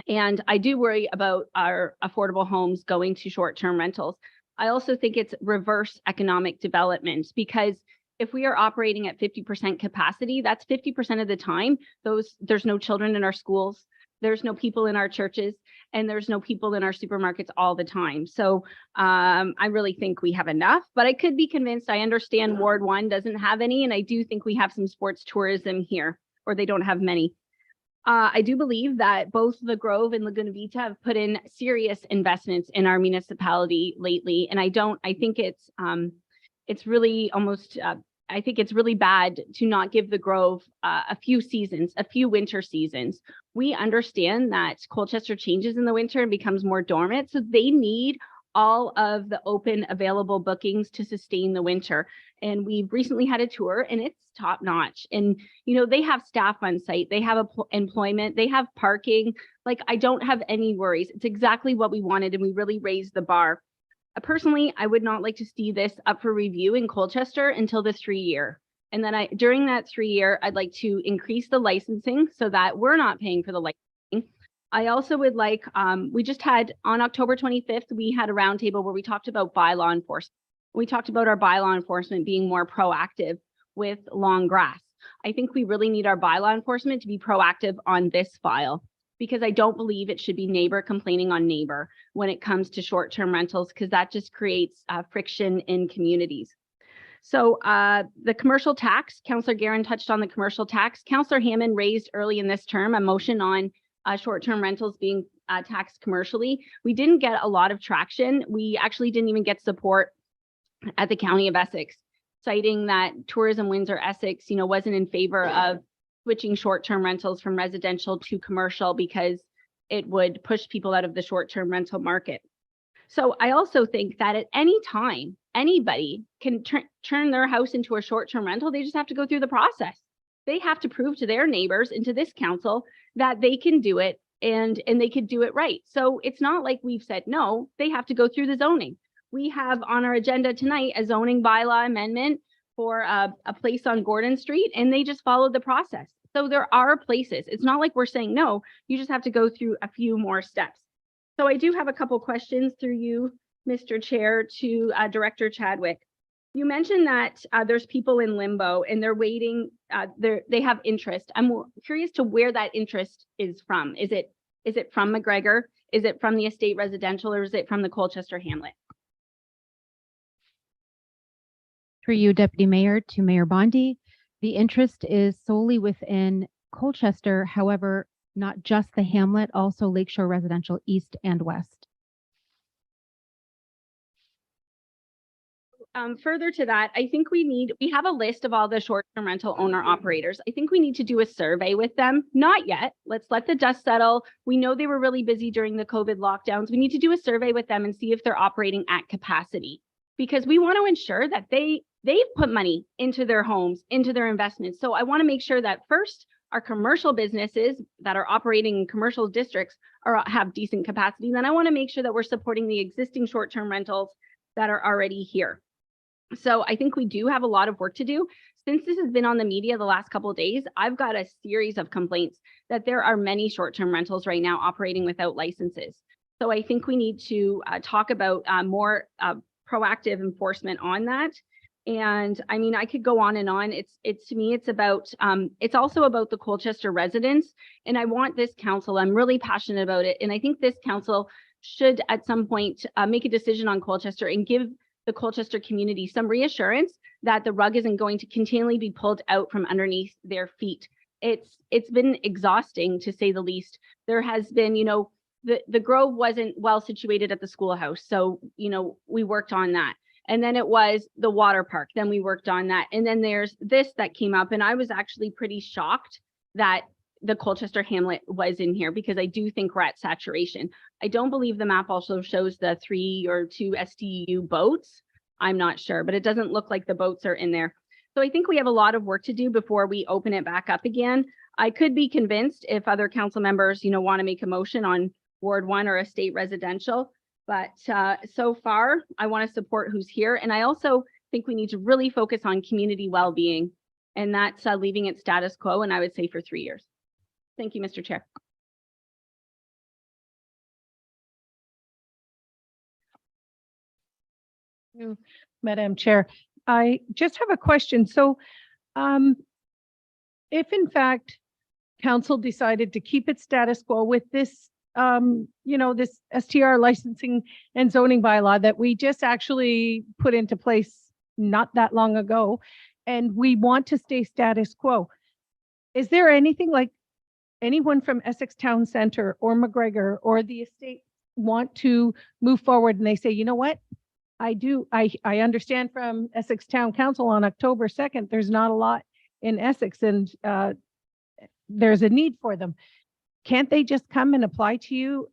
And I do worry about our affordable homes going to short-term rentals. I also think it's reverse economic development, because if we are operating at 50% capacity, that's 50% of the time. There's no children in our schools, there's no people in our churches, and there's no people in our supermarkets all the time. So I really think we have enough, but I could be convinced. I understand Ward 1 doesn't have any, and I do think we have some sports tourism here, or they don't have many. I do believe that both the Grove and Laguna Vita have put in serious investments in our municipality lately, and I think it's really almost, I think it's really bad to not give the Grove a few winter seasons. We understand that Colchester changes in the winter and becomes more dormant, so they need all of the open available bookings to sustain the winter. And we've recently had a tour, and it's top notch. And, they have staff on site, they have employment, they have parking. Like, I don't have any worries. It's exactly what we wanted, and we really raised the bar. Personally, I would not like to see this up for review in Colchester until the 3-year. And then during that 3-year, I'd like to increase the licensing so that we're not paying for the licensing. I also would like, we just had on October 25th, we had a roundtable where we talked about bylaw enforcement. We talked about our bylaw enforcement being more proactive with long grass. I think we really need our bylaw enforcement to be proactive on this file, because I don't believe it should be neighbor complaining on neighbor when it comes to short-term rentals, because that just creates friction in communities. So the commercial tax, Councillor Garen touched on the commercial tax. Councillor Hammond raised early in this term a motion on short-term rentals being taxed commercially. We didn't get a lot of traction. We actually didn't even get support at the County of Essex, citing that Tourism Windsor Essex, wasn't in favor of switching short-term rentals from residential to commercial because it would push people out of the short-term rental market. So I also think that at any time anybody can turn their house into a short-term rental. They just have to go through the process. They have to prove to their neighbors and to this council that they can do it and they could do it right. So it's not like we've said no, they have to go through the zoning. We have on our agenda tonight a zoning bylaw amendment for a place on Gordon Street, and they just followed the process. So there are places. It's not like we're saying no, you just have to go through a few more steps. So I do have a couple questions through you, Mr. Chair, to Director Chadwick. You mentioned that there's people in limbo and they're waiting, they have interest. I'm curious to where that interest is from. Is it from McGregor? Is it from the estate residential, or is it from the Colchester Hamlet? Through you, Deputy Mayor, to Mayor Bondi. The interest is solely within Colchester, however, not just the Hamlet, also Lakeshore Residential East and West. Further to that, I think we have a list of all the short-term rental owner operators. I think we need to do a survey with them. Not yet. Let's let the dust settle. We know they were really busy during the COVID lockdowns. We need to do a survey with them and see if they're operating at capacity, because we want to ensure that they've put money into their homes, into their investments. So I want to make sure that first, our commercial businesses that are operating in commercial districts have decent capacity. Then I want to make sure that we're supporting the existing short-term rentals that are already here. So I think we do have a lot of work to do. Since this has been on the media the last couple of days, I've got a series of complaints that there are many short-term rentals right now operating without licenses. So I think we need to talk about more proactive enforcement on that. And I mean, I could go on and on. To me, it's about, it's also about the Colchester residents. And I want this council, I'm really passionate about it. And I think this council should at some point make a decision on Colchester and give the Colchester community some reassurance that the rug isn't going to continually be pulled out from underneath their feet. It's been exhausting, to say the least. There has been, the Grove wasn't well situated at the schoolhouse. So, we worked on that. And then it was the water park. Then we worked on that. And then there's this that came up. And I was actually pretty shocked that the Colchester Hamlet was in here, because I do think we're at saturation. I don't believe the map also shows the 3 or 2 STU boats. I'm not sure, but it doesn't look like the boats are in there. So I think we have a lot of work to do before we open it back up again. I could be convinced if other council members, want to make a motion on Ward 1 or estate residential. But so far, I want to support who's here. And I also think we need to really focus on community well-being, and that's leaving it status quo, and I would say for 3 years. Thank you, Mr. Chair. Madam Chair, I just have a question. So if in fact council decided to keep its status quo with this, this STR licensing and zoning bylaw that we just actually put into place not that long ago, and we want to stay status quo, is there anything like anyone from Essex Town Center or McGregor or the estate want to move forward and they say, you know what? I understand from Essex Town Council on October 2nd, there's not a lot in Essex and there's a need for them. Can't they just come and apply to you,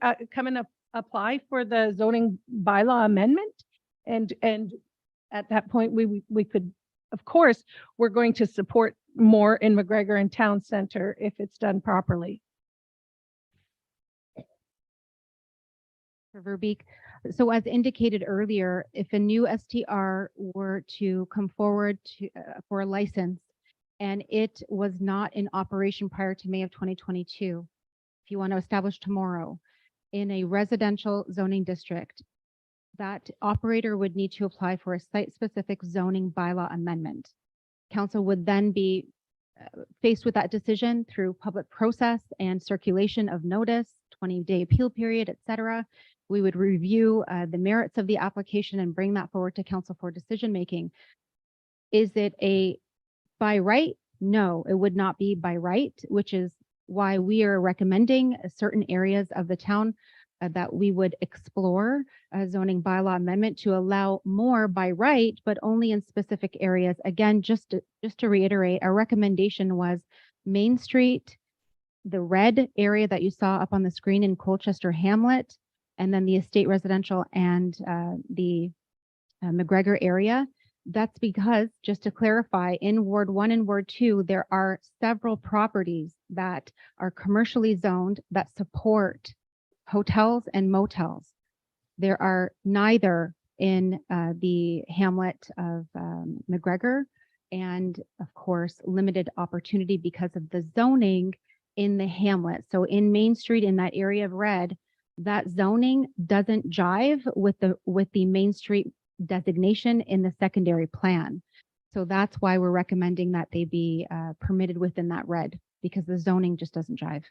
apply for the zoning bylaw amendment? And at that point, we could, of course, we're going to support more in McGregor and Town Center if it's done properly. Verbeek. So as indicated earlier, if a new STR were to come forward for a license and it was not in operation prior to May of 2022, if you want to establish tomorrow in a residential zoning district, that operator would need to apply for a site-specific zoning bylaw amendment. Council would then be faced with that decision through public process and circulation of notice, 20-day appeal period, et cetera. We would review the merits of the application and bring that forward to council for decision-making. Is it a by right? No, it would not be by right, which is why we are recommending certain areas of the town that we would explore a zoning bylaw amendment to allow more by right, but only in specific areas. Again, just to reiterate, our recommendation was Main Street, the red area that you saw up on the screen in Colchester Hamlet, and then the estate residential and the McGregor area. That's because, just to clarify, in Ward 1 and Ward 2, there are several properties that are commercially zoned that support hotels and motels. There are neither in the hamlet of McGregor, and of course, limited opportunity because of the zoning in the hamlet. So in Main Street, in that area of red, that zoning doesn't jive with the Main Street designation in the secondary plan. So that's why we're recommending that they be permitted within that red, because the zoning just doesn't jive.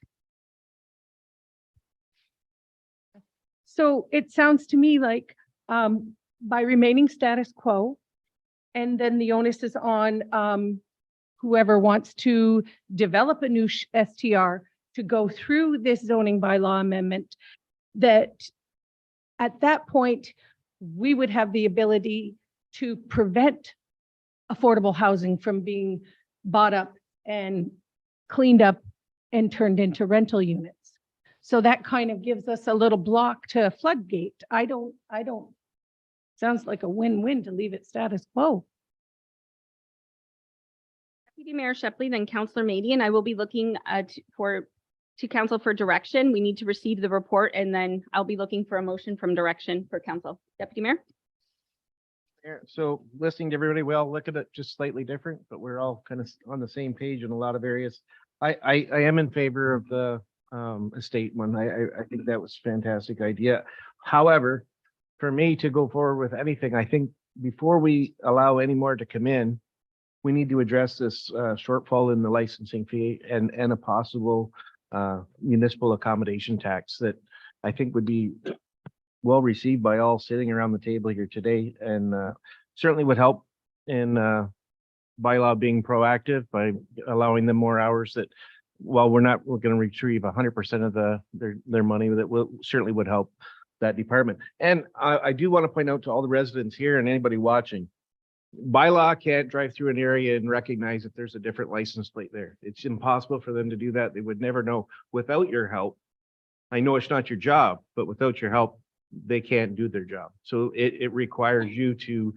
So it sounds to me like by remaining status quo, and then the onus is on whoever wants to develop a new STR to go through this zoning bylaw amendment, that at that point, we would have the ability to prevent affordable housing from being bought up and cleaned up and turned into rental units. So that kind of gives us a little block to a floodgate. I don't, sounds like a win-win to leave it status quo. Deputy Mayor Shepley, then Councillor Mady, and I will be looking to council for direction. We need to receive the report, and then I'll be looking for a motion from direction for council. Deputy Mayor? So listening to everybody, we all look at it just slightly different, but we're all kind of on the same page in a lot of areas. I am in favor of the estate one. I think that was a fantastic idea. However, for me to go forward with anything, I think before we allow any more to come in, we need to address this shortfall in the licensing fee and a possible municipal accommodation tax that I think would be well received by all sitting around the table here today, and certainly would help in bylaw being proactive by allowing them more hours that, while we're going to retrieve 100% of their money, that will certainly would help that department. And I do want to point out to all the residents here and anybody watching, bylaw can't drive through an area and recognize that there's a different license plate there. It's impossible for them to do that. They would never know without your help. I know it's not your job, but without your help, they can't do their job. So it requires you to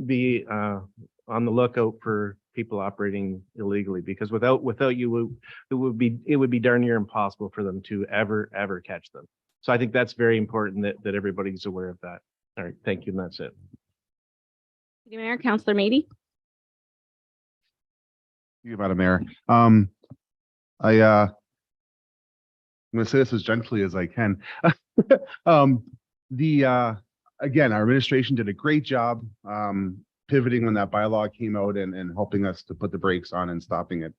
be on the lookout for people operating illegally, because without you, it would be darn near impossible for them to ever catch them. So I think that's very important that everybody's aware of that. All right, thank you, and that's it. Deputy Mayor, Councillor Mady? Thank you, Madam Mayor. I'm going to say this as gently as I can. Again, our administration did a great job pivoting when that bylaw came out and helping us to put the brakes on and stopping it.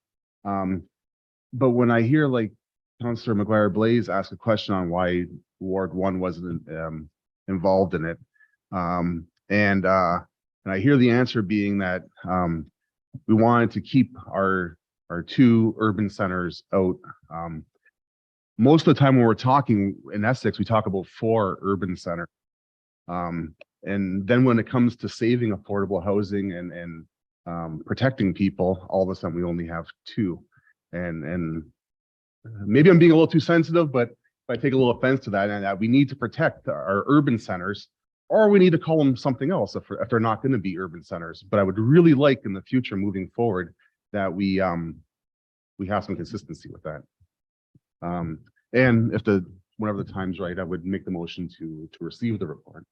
But when I hear like Councillor McGuire Blaze ask a question on why Ward 1 wasn't involved in it, and I hear the answer being that we wanted to keep our two urban centers out. Most of the time when we're talking in Essex, we talk about 4 urban centers. And then when it comes to saving affordable housing and protecting people, all of a sudden we only have 2. And maybe I'm being a little too sensitive, but I take a little offense to that, and that we need to protect our urban centers, or we need to call them something else if they're not going to be urban centers. But I would really like in the future moving forward that we have some consistency with that. And whenever the time's right, I would make the motion to receive the report.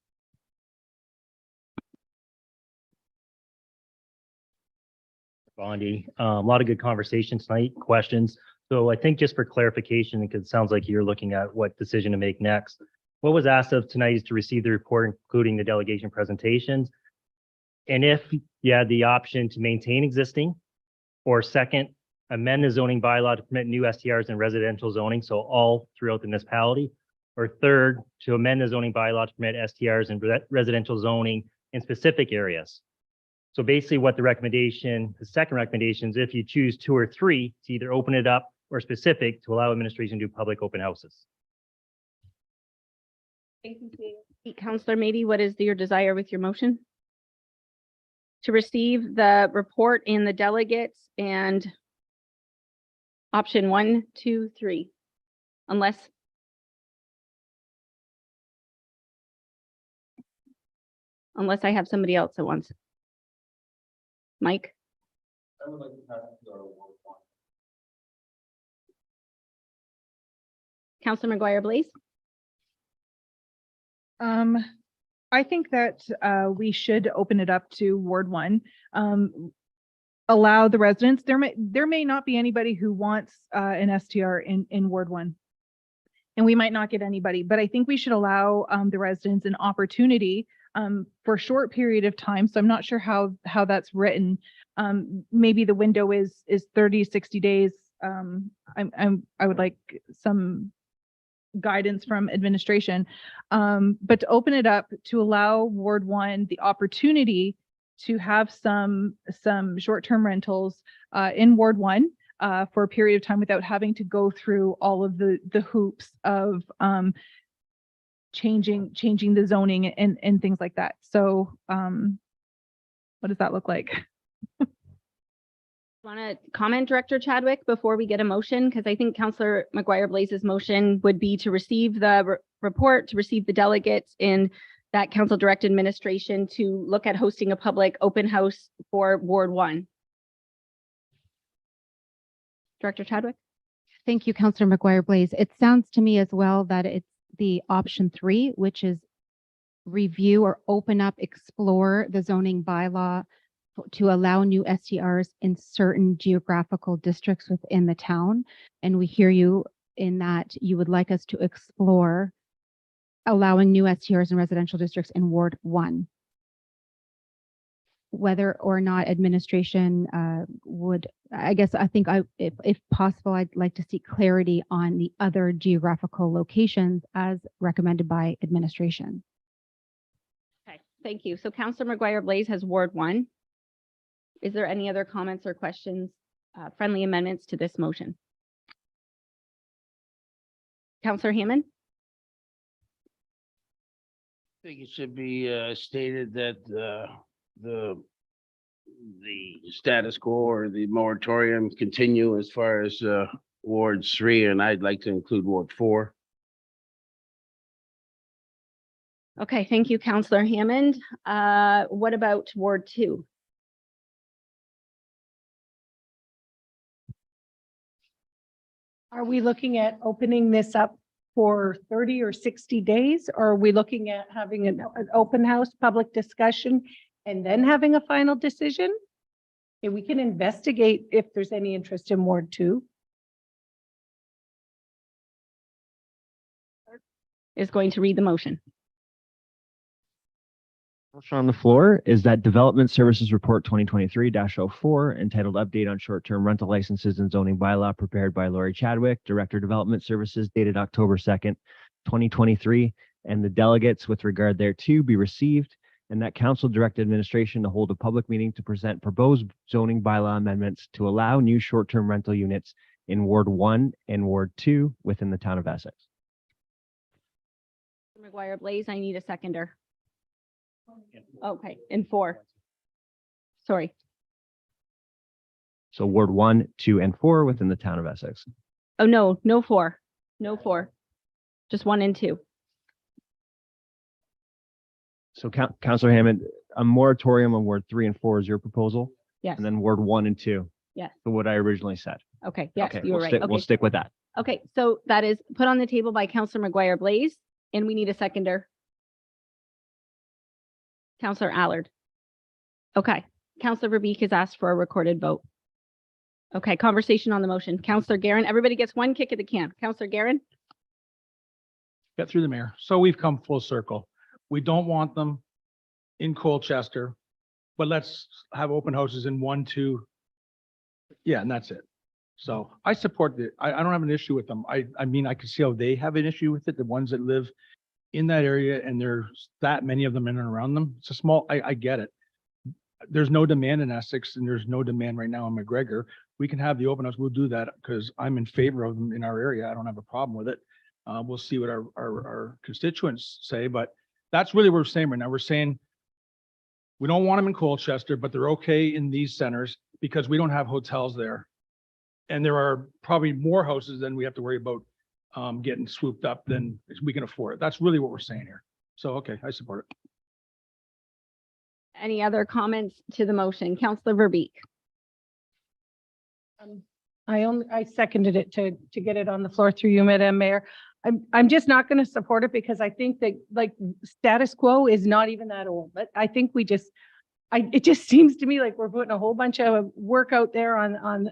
Bondi, a lot of good conversation tonight, questions. So I think just for clarification, because it sounds like you're looking at what decision to make next. What was asked of tonight is to receive the report, including the delegation presentations. And if you had the option to maintain existing, or second, amend the zoning bylaw to permit new STRs in residential zoning, so all throughout the municipality, or third, to amend the zoning bylaw to permit STRs in residential zoning in specific areas. So basically what the second recommendation is, if you choose 2 or 3, to either open it up or specific to allow administration to do public open houses. Thank you. Councillor Mady, what is your desire with your motion? To receive the report and the delegates and option 1, 2, 3, unless. unless I have somebody else that wants. Mike? Counselor McGuire Blaze? I think that we should open it up to Ward 1. Allow the residents, there may not be anybody who wants an STR in Ward 1. And we might not get anybody, but I think we should allow the residents an opportunity for a short period of time. So I'm not sure how that's written. Maybe the window is 30, 60 days. I would like some guidance from administration. But to open it up to allow Ward 1 the opportunity to have some short-term rentals in Ward 1 for a period of time without having to go through all of the hoops of changing the zoning and things like that. So what does that look like? Want to comment, Director Chadwick, before we get a motion? Because I think Councillor McGuire Blaze's motion would be to receive the report, to receive the delegates in that council direct administration to look at hosting a public open house for Ward 1. Director Chadwick? Thank you, Councillor McGuire Blaze. It sounds to me as well that it's the option 3, which is review or open up, explore the zoning bylaw to allow new STRs in certain geographical districts within the town. And we hear you in that you would like us to explore allowing new STRs in residential districts in Ward 1. Whether or not administration would, I guess, I think if possible, I'd like to see clarity on the other geographical locations as recommended by administration. Okay, thank you. So Councillor McGuire Blaze has Ward 1. Is there any other comments or questions, friendly amendments to this motion? Councillor Hammond? I think it should be stated that the status quo or the moratorium continue as far as Ward 3, and I'd like to include Ward 4. Okay, thank you, Councillor Hammond. What about Ward 2? Are we looking at opening this up for 30 or 60 days? Or are we looking at having an open house, public discussion, and then having a final decision? And we can investigate if there's any interest in Ward 2. Is going to read the motion. Motion on the floor is that Development Services Report 2023-04 entitled Update on Short-Term Rental Licenses and Zoning Bylaw prepared by Lori Chadwick, Director Development Services, dated October 2nd, 2023, and the delegates with regard thereto be received, and that Council direct administration to hold a public meeting to present proposed zoning bylaw amendments to allow new short-term rental units in Ward 1 and Ward 2 within the town of Essex. McGuire Blaze, I need a seconder. Okay, in 4. Sorry. So Ward 1, 2, and 4 within the town of Essex. Oh, no, no 4. No 4. Just 1 and 2. So Councillor Hammond, a moratorium on Ward 3 and 4 is your proposal? Yes. And then Ward 1 and 2? Yes. So what I originally said. Okay, yes, Okay, you were we'll right. stick- Okay. We'll stick with that. Okay, so that is put on the table by Councillor McGuire Blaze, and we need a seconder. Councillor Allard. Okay, Councillor Verbeek has asked for a recorded vote. Okay, conversation on the motion. Councillor Guerin, everybody gets 1 kick at the can. Councillor Guerin? Get through the mayor. So we've come full circle. We don't want them in Colchester, but let's have open houses in 1, 2. Yeah, and that's it. So I support it. I don't have an issue with them. I mean, I can see how they have an issue with it, the ones that live in that area, and there's that many of them in and around them. It's a small, I get it. There's no demand in Essex and there's no demand right now in McGregor. We can have the open house. We'll do that because I'm in favor of them in our area. I don't have a problem with it. We'll see what our constituents say, but that's really what we're saying right now. We're saying we don't want them in Colchester, but they're okay in these centers because we don't have hotels there. And there are probably more houses than we have to worry about getting swooped up than we can afford. That's really what we're saying here. So, okay, I support it. Any other comments to the motion? Councillor Verbeek. I seconded it to get it on the floor through you, Madam Mayor. I'm just not going to support it because I think that like status quo is not even that old, but I think it just seems to me like we're putting a whole bunch of work out there on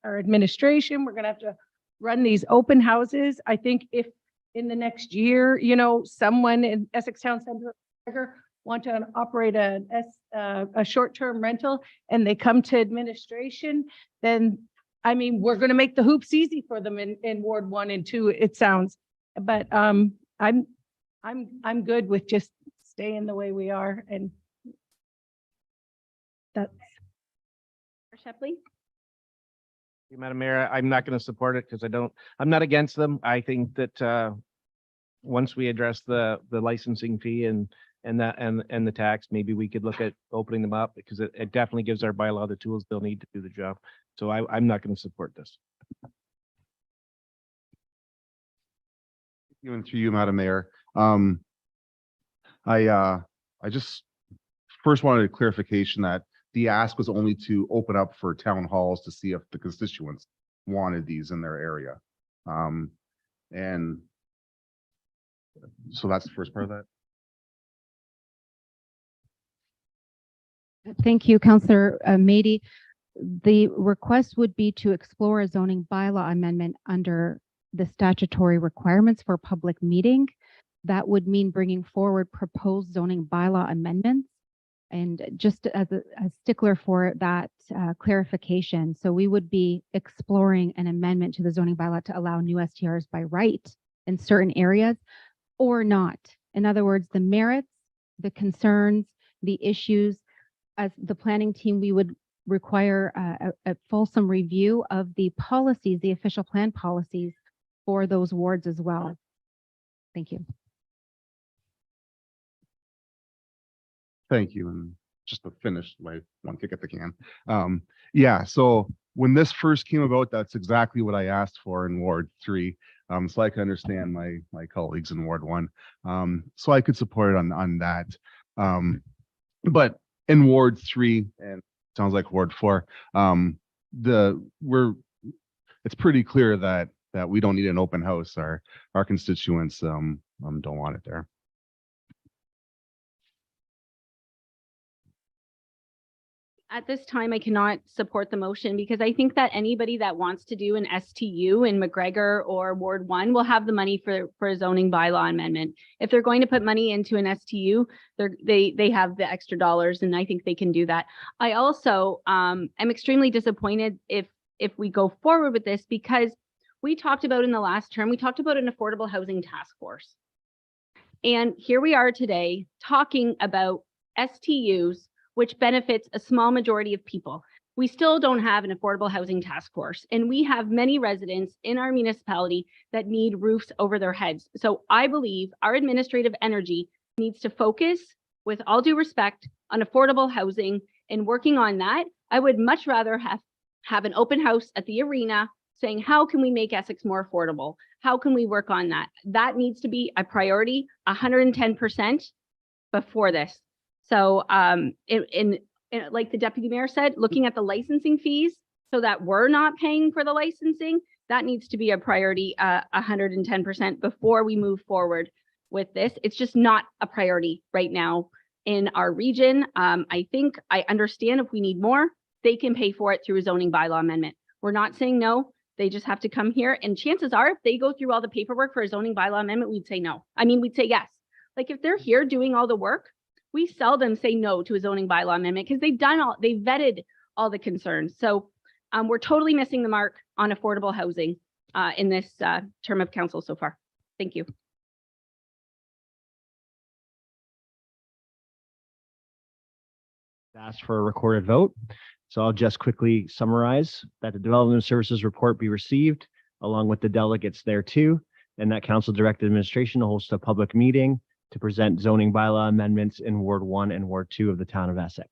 our administration. We're going to have to run these open houses. I think if in the next year, someone in Essex Town Center want to operate a short-term rental and they come to administration, then I mean, we're going to make the hoops easy for them in Ward 1 and 2, it sounds. But I'm good with just staying the way we are, and that's. Shepley. Madam Mayor, I'm not going to support it because I'm not against them. I think that once we address the licensing fee and the tax, maybe we could look at opening them up because it definitely gives our bylaw the tools they'll need to do the job. So I'm not going to support this. Even through you, Madam Mayor. I just first wanted a clarification that the ask was only to open up for town halls to see if the constituents wanted these in their area. And so that's the first part of that. Thank you, Councillor Mady. The request would be to explore a zoning bylaw amendment under the statutory requirements for public meeting. That would mean bringing forward proposed zoning bylaw amendments. And just as a stickler for that clarification, so we would be exploring an amendment to the zoning bylaw to allow new STRs by right in certain areas or not. In other words, the merits, the concerns, the issues, as the planning team, we would require a fulsome review of the policies, the official plan policies for those wards as well. Thank you. Thank you. And just to finish my one kick at the can. Yeah, so when this first came about, that's exactly what I asked for in Ward 3. So I can understand my colleagues in Ward 1. So I could support it on that. But in Ward 3, and sounds like Ward 4, it's pretty clear that we don't need an open house. Our constituents don't want it there. At this time, I cannot support the motion because I think that anybody that wants to do an STU in McGregor or Ward 1 will have the money for a zoning bylaw amendment. If they're going to put money into an STU, they have the extra dollars, and I think they can do that. I also am extremely disappointed if we go forward with this because we talked about in the last term, we talked about an affordable housing task force. And here we are today talking about STUs, which benefits a small majority of people. We still don't have an affordable housing task force, and we have many residents in our municipality that need roofs over their heads. So I believe our administrative energy needs to focus, with all due respect, on affordable housing and working on that. I would much rather have an open house at the arena saying, how can we make Essex more affordable? How can we work on that? That needs to be a priority, 110% before this. So in like the deputy mayor said, looking at the licensing fees so that we're not paying for the licensing, that needs to be a priority 110% before we move forward with this. It's just not a priority right now in our region. I think I understand if we need more, they can pay for it through a zoning bylaw amendment. We're not saying no, they just have to come here. And chances are, if they go through all the paperwork for a zoning bylaw amendment, we'd say no. I mean, we'd say yes. Like if they're here doing all the work, we seldom say no to a zoning bylaw amendment because they vetted all the concerns. So we're totally missing the mark on affordable housing in this term of council so far. Thank you. Ask for a recorded vote. So I'll just quickly summarize that the Development Services report be received along with the delegates thereto, and that council directed administration to host a public meeting to present zoning bylaw amendments in Ward 1 and Ward 2 of the town of Essex.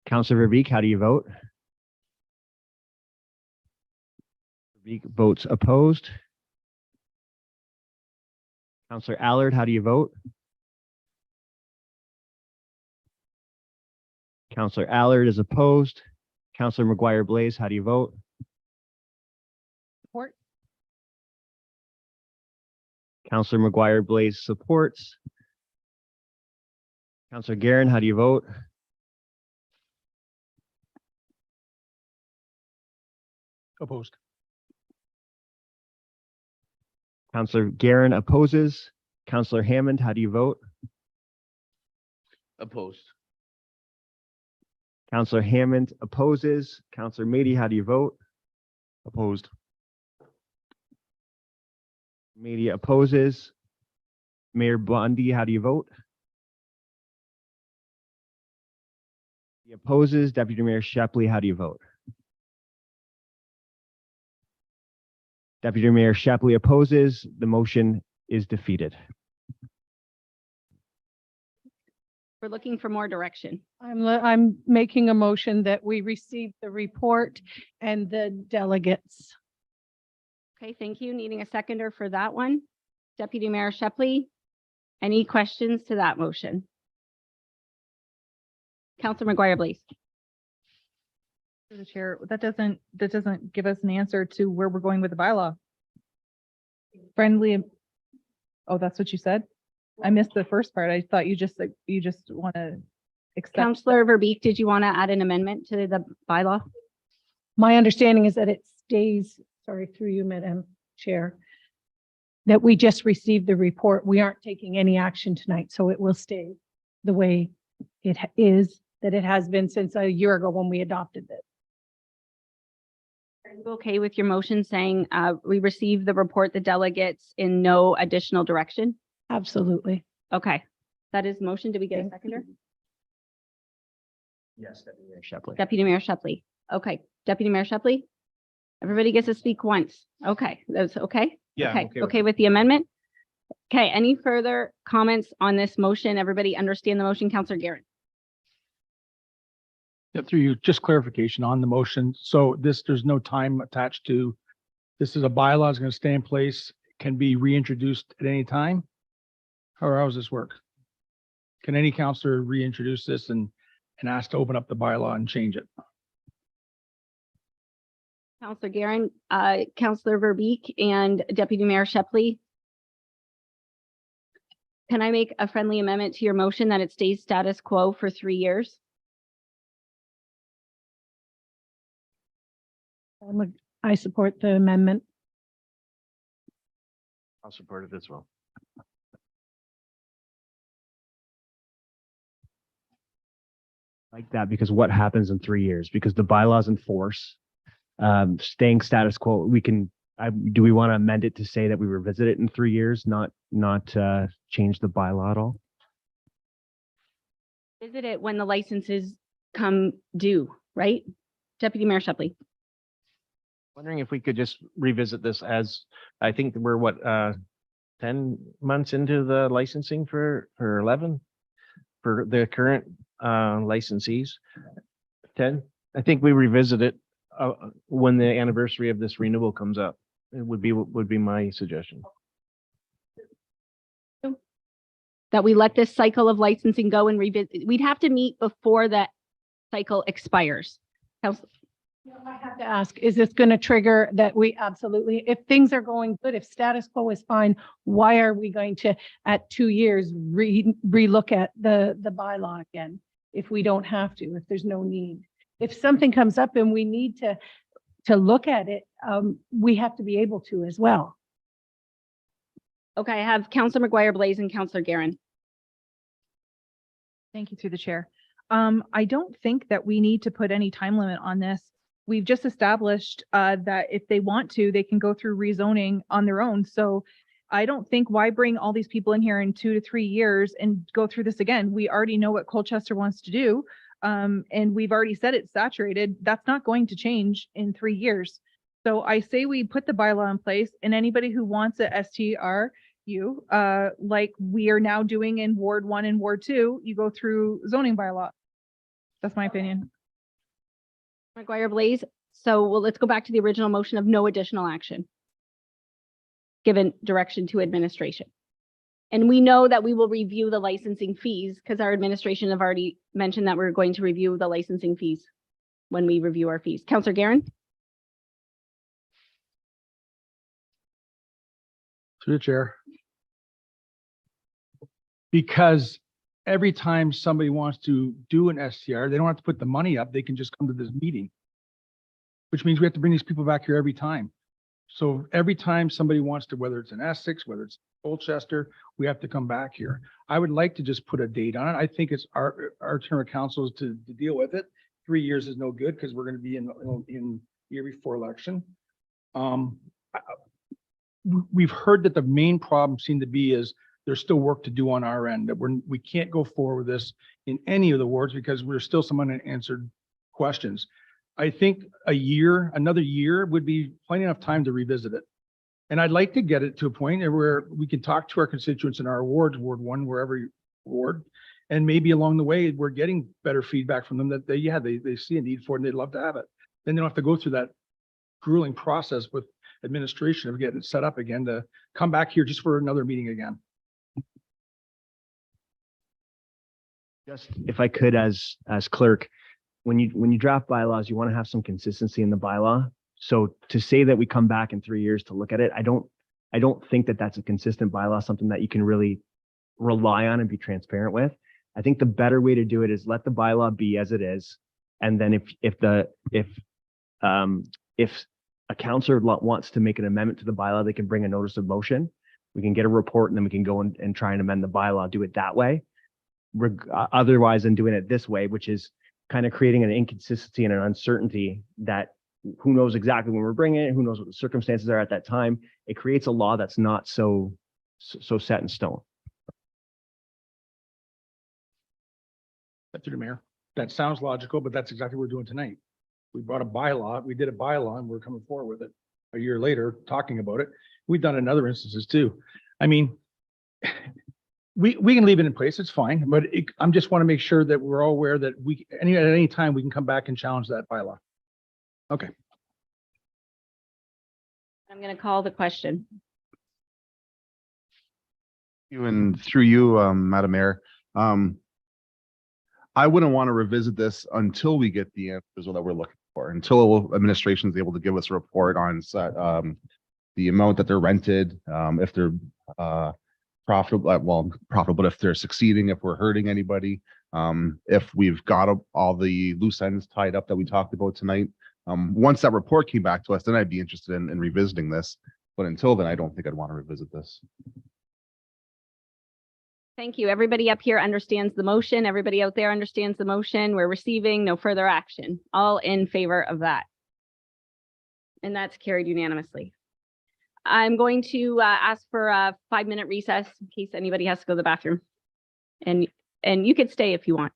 Councillor Verbeek, how do you vote? Verbeek votes opposed. Councillor Allard, how do you vote? Counselor Allard is opposed. Counselor McGuire Blaze, how do you vote? Support. Counselor McGuire Blaze supports. Counselor Garen, how do you vote? Opposed. Counselor Garen opposes. Counselor Hammond, how do you vote? Opposed. Counselor Hammond opposes. Counselor Meady, how do you vote? Opposed. Meady opposes. Mayor Bondi, how do you vote? He opposes. Deputy Mayor Shepley, how do you vote? Deputy Mayor Shepley opposes. The motion is defeated. We're looking for more direction. I'm making a motion that we receive the report and the delegates. Okay, thank you. Needing a seconder for that one. Deputy Mayor Shepley, any questions to that motion? Counselor McGuire Blaze. Through the chair, that doesn't give us an answer to where we're going with the bylaw. Friendly. Oh, that's what you said? I missed the first part. I thought you just want to accept. Counselor Verbeek, did you want to add an amendment to the bylaw? My understanding is that it stays, sorry, through you, Madam Chair, that we just received the report. We aren't taking any action tonight, so it will stay the way it is, that it has been since a year ago when we adopted it. Are you okay with your motion saying we received the report, the delegates in no additional direction? Absolutely. Okay, that is motion. Did we get a seconder? Yes, Deputy Mayor Shepley. Deputy Mayor Shepley. Okay, Deputy Mayor Shepley. Everybody gets to speak once. Okay, that's okay? Yeah, I'm Okay, okay with okay with the amendment? Okay, any further comments on this motion? Everybody understand the motion? Counselor Garrett. Yep, through you, just clarification on the motion. So there's no time attached to, this is a bylaw, is going to stay in place, can be reintroduced at any time? Or how does this work? Can any counselor reintroduce this and ask to open up the bylaw and change it? Counselor Garrett, Counselor Verbeek and Deputy Mayor Shepley. Can I make a friendly amendment to your motion that it stays status quo for 3 years? I support the amendment. I'll support it as well. Like that, because what happens in 3 years? Because the bylaw's in force, staying status quo, do we want to amend it to say that we revisit it in 3 years, not change the bylaw at all? Visit it when the licenses come due, right? Deputy Mayor Shepley. Wondering if we could just revisit this as, I think we're what, 10 months into the licensing for 11? For the current licensees? 10? I think we revisit it when the anniversary of this renewal comes up. It would be my suggestion. That we let this cycle of licensing go and revisit. We'd have to meet before that cycle expires. Council. I have to ask, is this going to trigger that we absolutely, if things are going good, if status quo is fine, why are we going to, at 2 years, relook at the bylaw again? If we don't have to, if there's no need. If something comes up and we need to look at it, we have to be able to as well. Okay, I have Counselor McGuire Blaze and Counselor Garrett. Thank you through the chair. I don't think that we need to put any time limit on this. We've just established that if they want to, they can go through rezoning on their own. So I don't think why bring all these people in here in 2 to 3 years and go through this again. We already know what Colchester wants to do. And we've already said it's saturated. That's not going to change in 3 years. So I say we put the bylaw in place, and anybody who wants a STRU, like we are now doing in Ward 1 and Ward 2, you go through zoning bylaw. That's my opinion. McGuire Blaze. So let's go back to the original motion of no additional action. Given direction to administration. And we know that we will review the licensing fees because our administration have already mentioned that we're going to review the licensing fees when we review our fees. Counselor Garen? Through the chair. Because every time somebody wants to do an STR, they don't have to put the money up. They can just come to this meeting. Which means we have to bring these people back here every time. So every time somebody wants to, whether it's in Essex, whether it's Colchester, we have to come back here. I would like to just put a date on it. I think it's our term of council to deal with it. 3 years is no good because we're going to be in year before election. We've heard that the main problem seemed to be is there's still work to do on our end, that we can't go forward with this in any of the wards because there's still some unanswered questions. I think another year would be plenty enough time to revisit it. And I'd like to get it to a point where we can talk to our constituents in our wards, Ward 1, wherever ward, and maybe along the way, we're getting better feedback from them that they see a need for it and they'd love to have it. Then they don't have to go through that grueling process with administration of getting it set up again to come back here just for another meeting again. Just if I could, as clerk, when you draft bylaws, you want to have some consistency in the bylaw. So to say that we come back in 3 years to look at it, I don't think that that's a consistent bylaw, something that you can really rely on and be transparent with. I think the better way to do it is let the bylaw be as it is. And then if a counselor wants to make an amendment to the bylaw, they can bring a notice of motion. We can get a report and then we can go and try and amend the bylaw, do it that way. Otherwise than doing it this way, which is kind of creating an inconsistency and an uncertainty that who knows exactly when we're bringing it, who knows what the circumstances are at that time. It creates a law that's not so set in stone. Through the mayor. That sounds logical, but that's exactly what we're doing tonight. We brought a bylaw, we did a bylaw and we're coming forward with it a year later, talking about it. We've done it in other instances too. I mean, we can leave it in place, it's fine, but I'm just want to make sure that we're all aware that at any time we can come back and challenge that bylaw. Okay. I'm going to call the question. And through you, Madam Mayor, I wouldn't want to revisit this until we get the answers that we're looking for, until administration is able to give us a report on the amount that they're rented, if they're profitable, but if they're succeeding, if we're hurting anybody, if we've got all the loose ends tied up that we talked about tonight. Once that report came back to us, then I'd be interested in revisiting this. But until then, I don't think I'd want to revisit this. Thank you. Everybody up here understands the motion. Everybody out there understands the motion. We're receiving no further action. All in favor of that. And that's carried unanimously. I'm going to ask for a 5-minute recess in case anybody has to go to the bathroom. And you could stay if you want.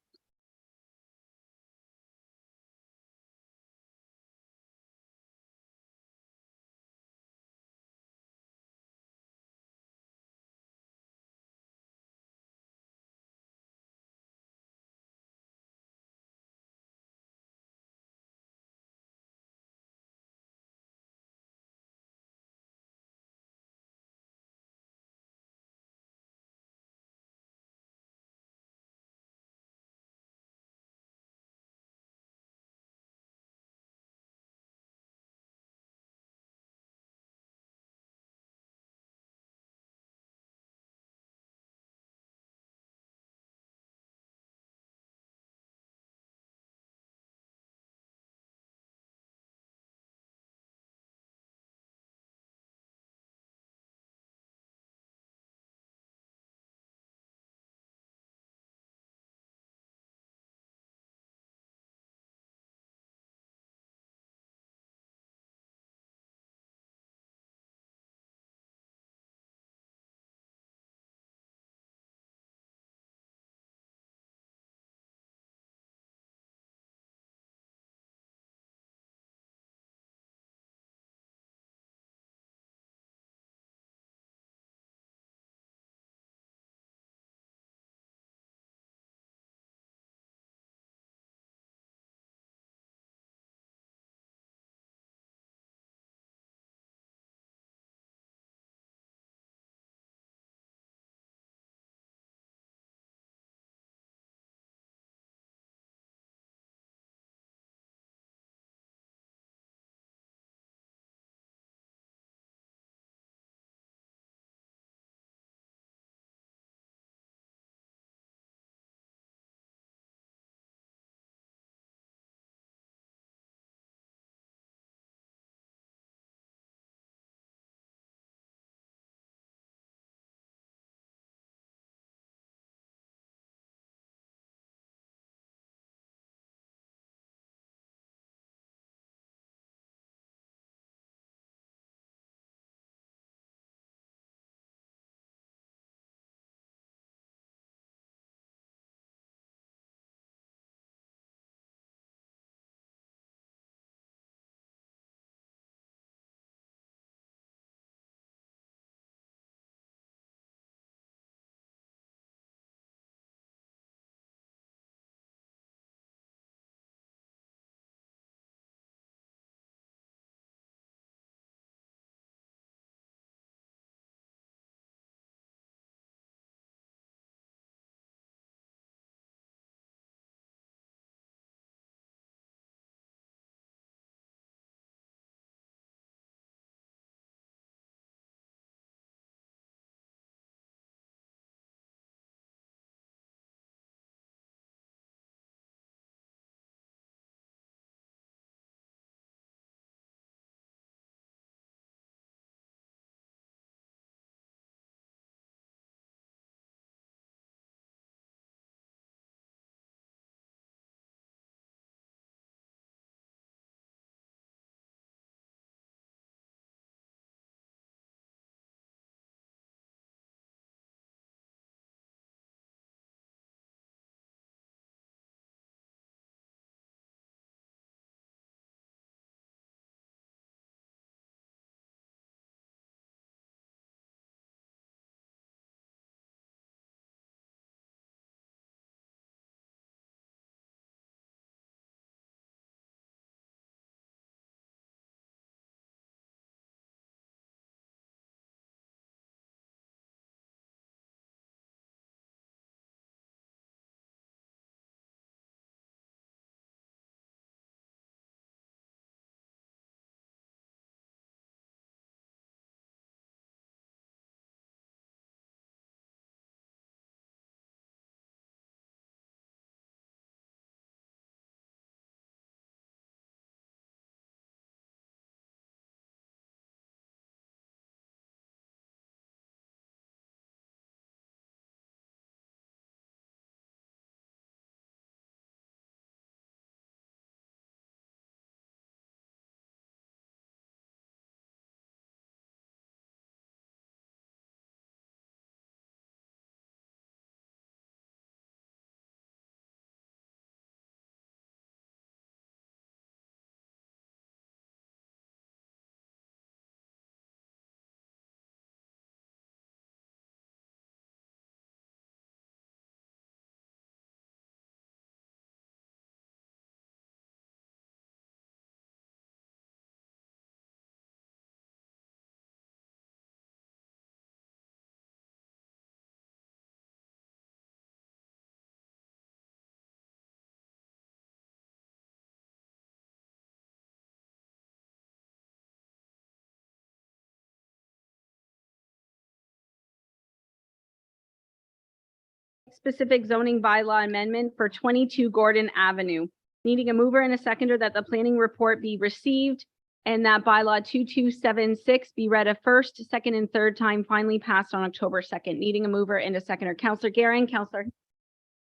Specific zoning bylaw amendment for 22 Gordon Avenue. Needing a mover and a seconder that the planning report be received and that bylaw 2276 be read a first, second, and third time, finally passed on October 2nd. Needing a mover and a seconder. Counselor Garing, Counselor,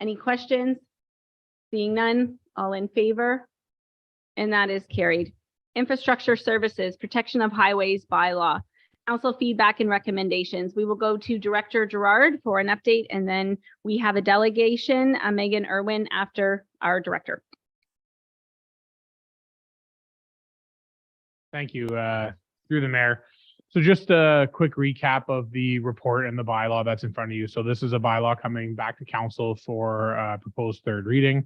any questions? Seeing none, all in favor? And that is carried. Infrastructure Services, Protection of Highways bylaw. Council feedback and recommendations. We will go to Director Gerard for an update, and then we have a delegation, Megan Irwin, after our director. Thank you, through the mayor. So just a quick recap of the report and the bylaw that's in front of you. So this is a bylaw coming back to council for proposed third reading.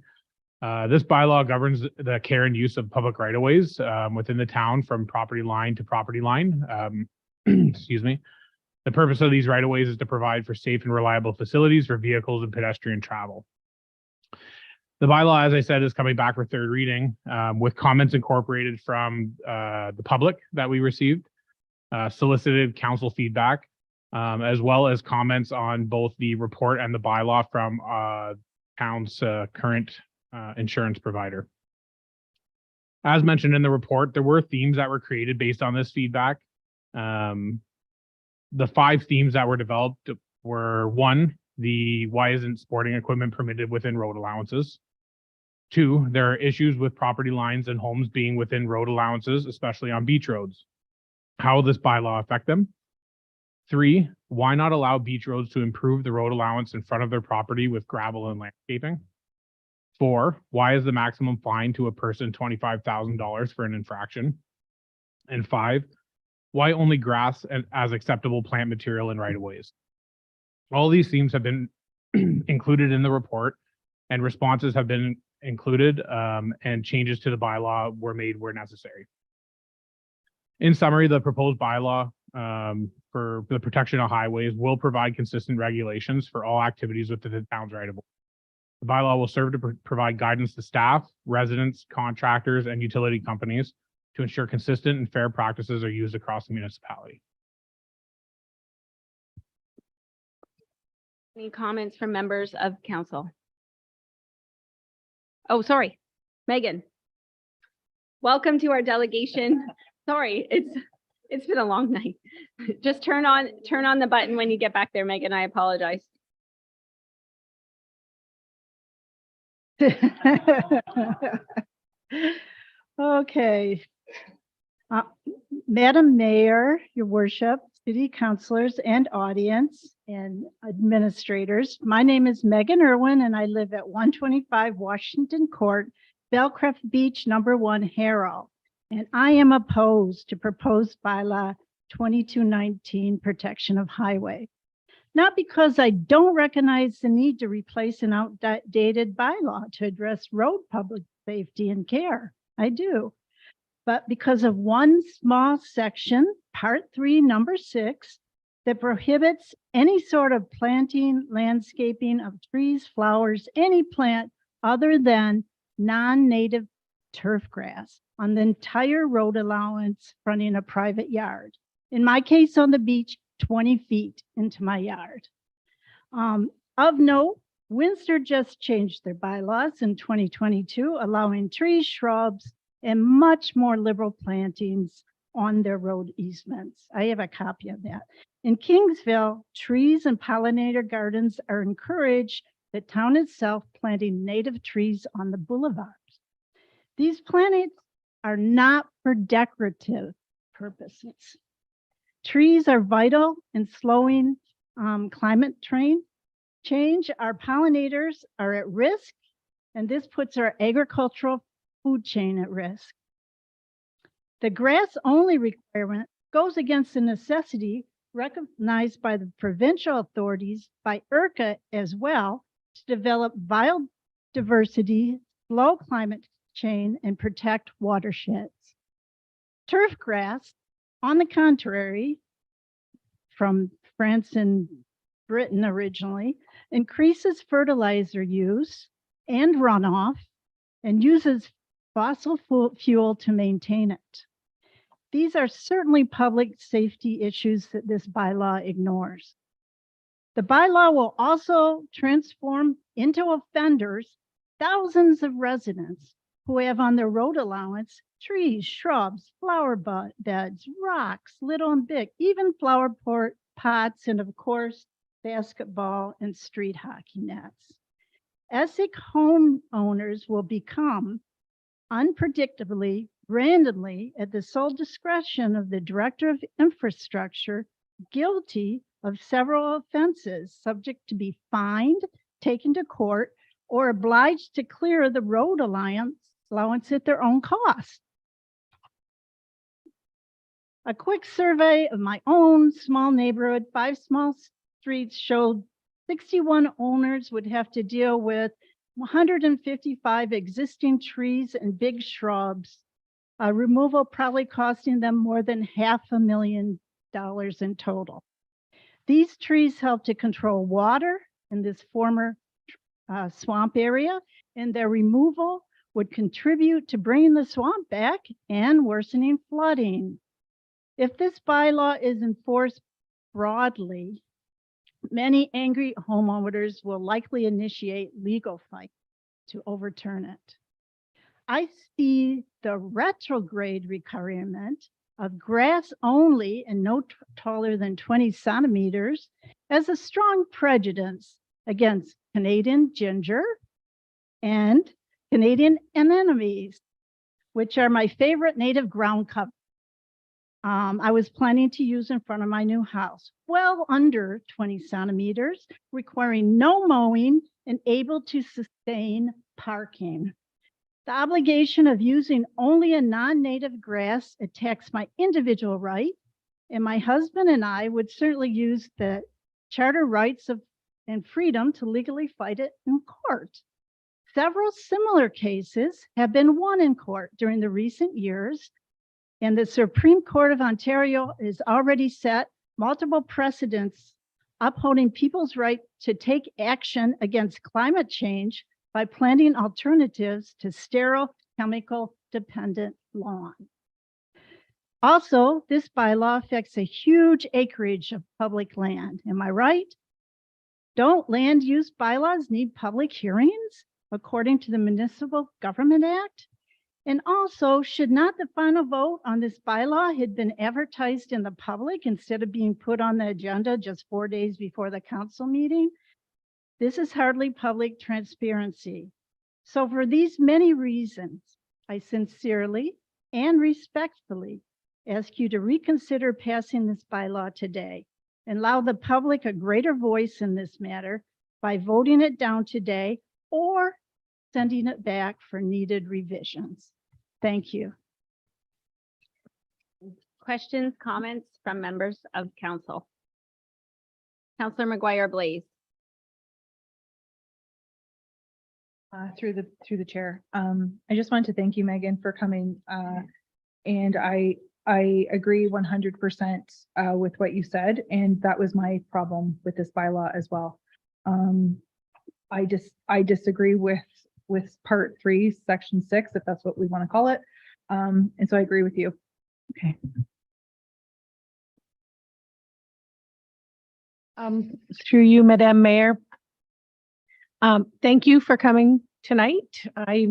This bylaw governs the care and use of public right-of-ways within the town from property line to property line. Excuse me. The purpose of these right-of-ways is to provide for safe and reliable facilities for vehicles and pedestrian travel. The bylaw, as I said, is coming back for third reading with comments incorporated from the public that we received, solicited council feedback, as well as comments on both the report and the bylaw from town's current insurance provider. As mentioned in the report, there were themes that were created based on this feedback. The 5 themes that were developed were: 1, why isn't sporting equipment permitted within road allowances? 2, there are issues with property lines and homes being within road allowances, especially on beach roads. How will this bylaw affect them? 3, why not allow beach roads to improve the road allowance in front of their property with gravel and landscaping? 4, why is the maximum fine to a person $25,000 for an infraction? And 5, why only grass as acceptable plant material in right-of-ways? All these themes have been included in the report, and responses have been included, and changes to the bylaw were made where necessary. In summary, the proposed bylaw for the protection of highways will provide consistent regulations for all activities within the town's right-of-way. The bylaw will serve to provide guidance to staff, residents, contractors, and utility companies to ensure consistent and fair practices are used across the municipality. Any comments from members of council? Oh, sorry, Megan. Welcome to our delegation. Sorry, it's been a long night. Just turn on the button when you get back there, Megan. I apologize. Okay. Madam Mayor, Your Worship, City Councilors and audience and administrators, my name is Megan Irwin and I live at 125 Washington Court, Belcrest Beach, #1, Harrow. And I am opposed to proposed bylaw 2219, protection of highway. Not because I don't recognize the need to replace an outdated bylaw to address road public safety and care. I do. But because of one small section, Part 3, Number 6, that prohibits any sort of planting, landscaping of trees, flowers, any plant other than non-native turf grass on the entire road allowance fronting a private yard. In my case, on the beach, 20 feet into my yard. Of note, Windsor just changed their bylaws in 2022, allowing trees, shrubs, and much more liberal plantings on their road easements. I have a copy of that. In Kingsville, trees and pollinator gardens are encouraged, the town itself planting native trees on the boulevards. These plantings are not for decorative purposes. Trees are vital in slowing climate change. Our pollinators are at risk, and this puts our agricultural food chain at risk. The grass-only requirement goes against the necessity recognized by the provincial authorities, by IRCA as well, to develop biodiversity, slow climate change, and protect watersheds. Turf grass, on the contrary, from France and Britain originally, increases fertilizer use and runoff and uses fossil fuel to maintain it. These are certainly public safety issues that this bylaw ignores. The bylaw will also transform into offenders thousands of residents who have on their road allowance trees, shrubs, flower beds, rocks, little and big, even flower pots, and of course, basketball and street hockey nets. Essex homeowners will become unpredictably, randomly, at the sole discretion of the Director of Infrastructure, guilty of several offenses, subject to be fined, taken to court, or obliged to clear the road allowance at their own cost. A quick survey of my own small neighborhood, 5 small streets, showed 61 owners would have to deal with 155 existing trees and big shrubs, removal probably costing them more than $500,000 in total. These trees help to control water in this former swamp area, and their removal would contribute to bringing the swamp back and worsening flooding. If this bylaw is enforced broadly, many angry homeowners will likely initiate legal fights to overturn it. I see the retrograde requirement of grass only and no taller than 20 centimeters as a strong prejudice against Canadian ginger and Canadian anemones, which are my favorite native ground cover. I was planning to use in front of my new house, well under 20 centimeters, requiring no mowing and able to sustain parking. The obligation of using only a non-native grass attacks my individual right, and my husband and I would certainly use the charter rights and freedom to legally fight it in court. Several similar cases have been won in court during the recent years, and the Supreme Court of Ontario has already set multiple precedents upholding people's right to take action against climate change by planting alternatives to sterile, chemical-dependent lawn. Also, this bylaw affects a huge acreage of public land. Am I right? Don't land use bylaws need public hearings according to the Municipal Government Act? And also, should not the final vote on this bylaw had been advertised in the public instead of being put on the agenda just 4 days before the council meeting? This is hardly public transparency. So for these many reasons, I sincerely and respectfully ask you to reconsider passing this bylaw today and allow the public a greater voice in this matter by voting it down today or sending it back for needed revisions. Thank you. Questions, comments from members of council? Councillor McGuire Blaze. Through the chair. I just wanted to thank you, Megan, for coming. And I agree 100% with what you said. And that was my problem with this bylaw as well. I disagree with part 3, section 6, if that's what we want to call it. And so I agree with you. Okay. Through you, Madam Mayor. Thank you for coming tonight. I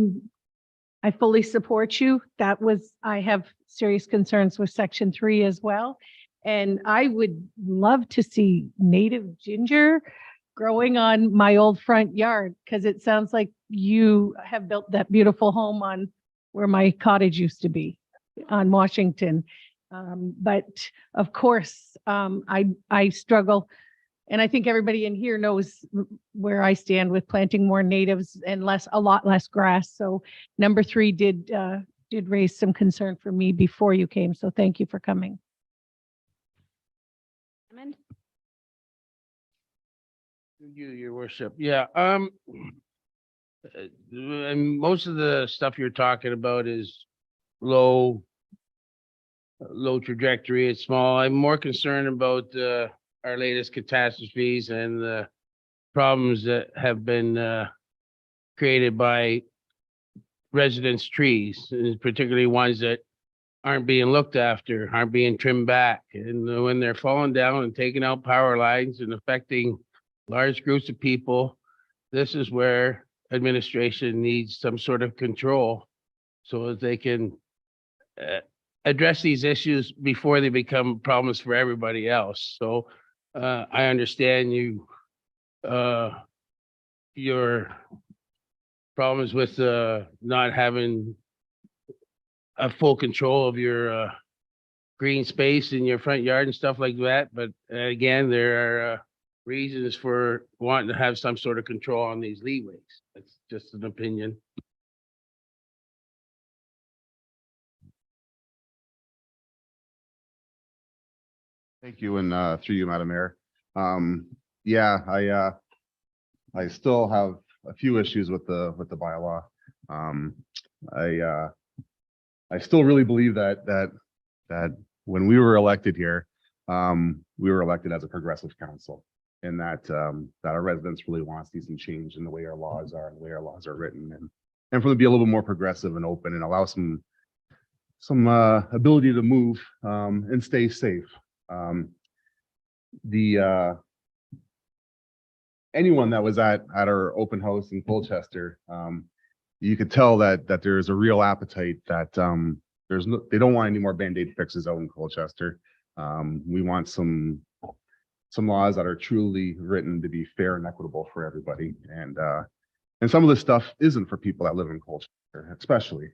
fully support you. I have serious concerns with section 3 as well. And I would love to see native ginger growing on my old front yard, because it sounds like you have built that beautiful home on where my cottage used to be on Washington. But of course, I struggle. And I think everybody in here knows where I stand with planting more natives and a lot less grass. So number 3 did raise some concern for me before you came. So thank you for coming. You, your worship. Yeah. And most of the stuff you're talking about is low trajectory. It's small. I'm more concerned about our latest catastrophes and the problems that have been created by residents' trees, and particularly ones that aren't being looked after, aren't being trimmed back. And when they're falling down and taking out power lines and affecting large groups of people. This is where administration needs some sort of control so that they can address these issues before they become problems for everybody else. So I understand your problems with not having a full control of your green space in your front yard and stuff like that. But again, there are reasons for wanting to have some sort of control on these leeways. That's just an opinion. Thank you, and through you, Madam Mayor. Yeah, I still have a few issues with the bylaw. I still really believe that when we were elected here, we were elected as a progressive council, and that our residents really want to see some change in the way our laws are and the way our laws are written, and for them to be a little bit more progressive and open and allow some ability to move and stay safe. Anyone that was at our open house in Colchester, you could tell that there's a real appetite that they don't want any more Band-Aid fixes out in Colchester. We want some laws that are truly written to be fair and equitable for everybody. And some of this stuff isn't for people that live in Colchester, especially.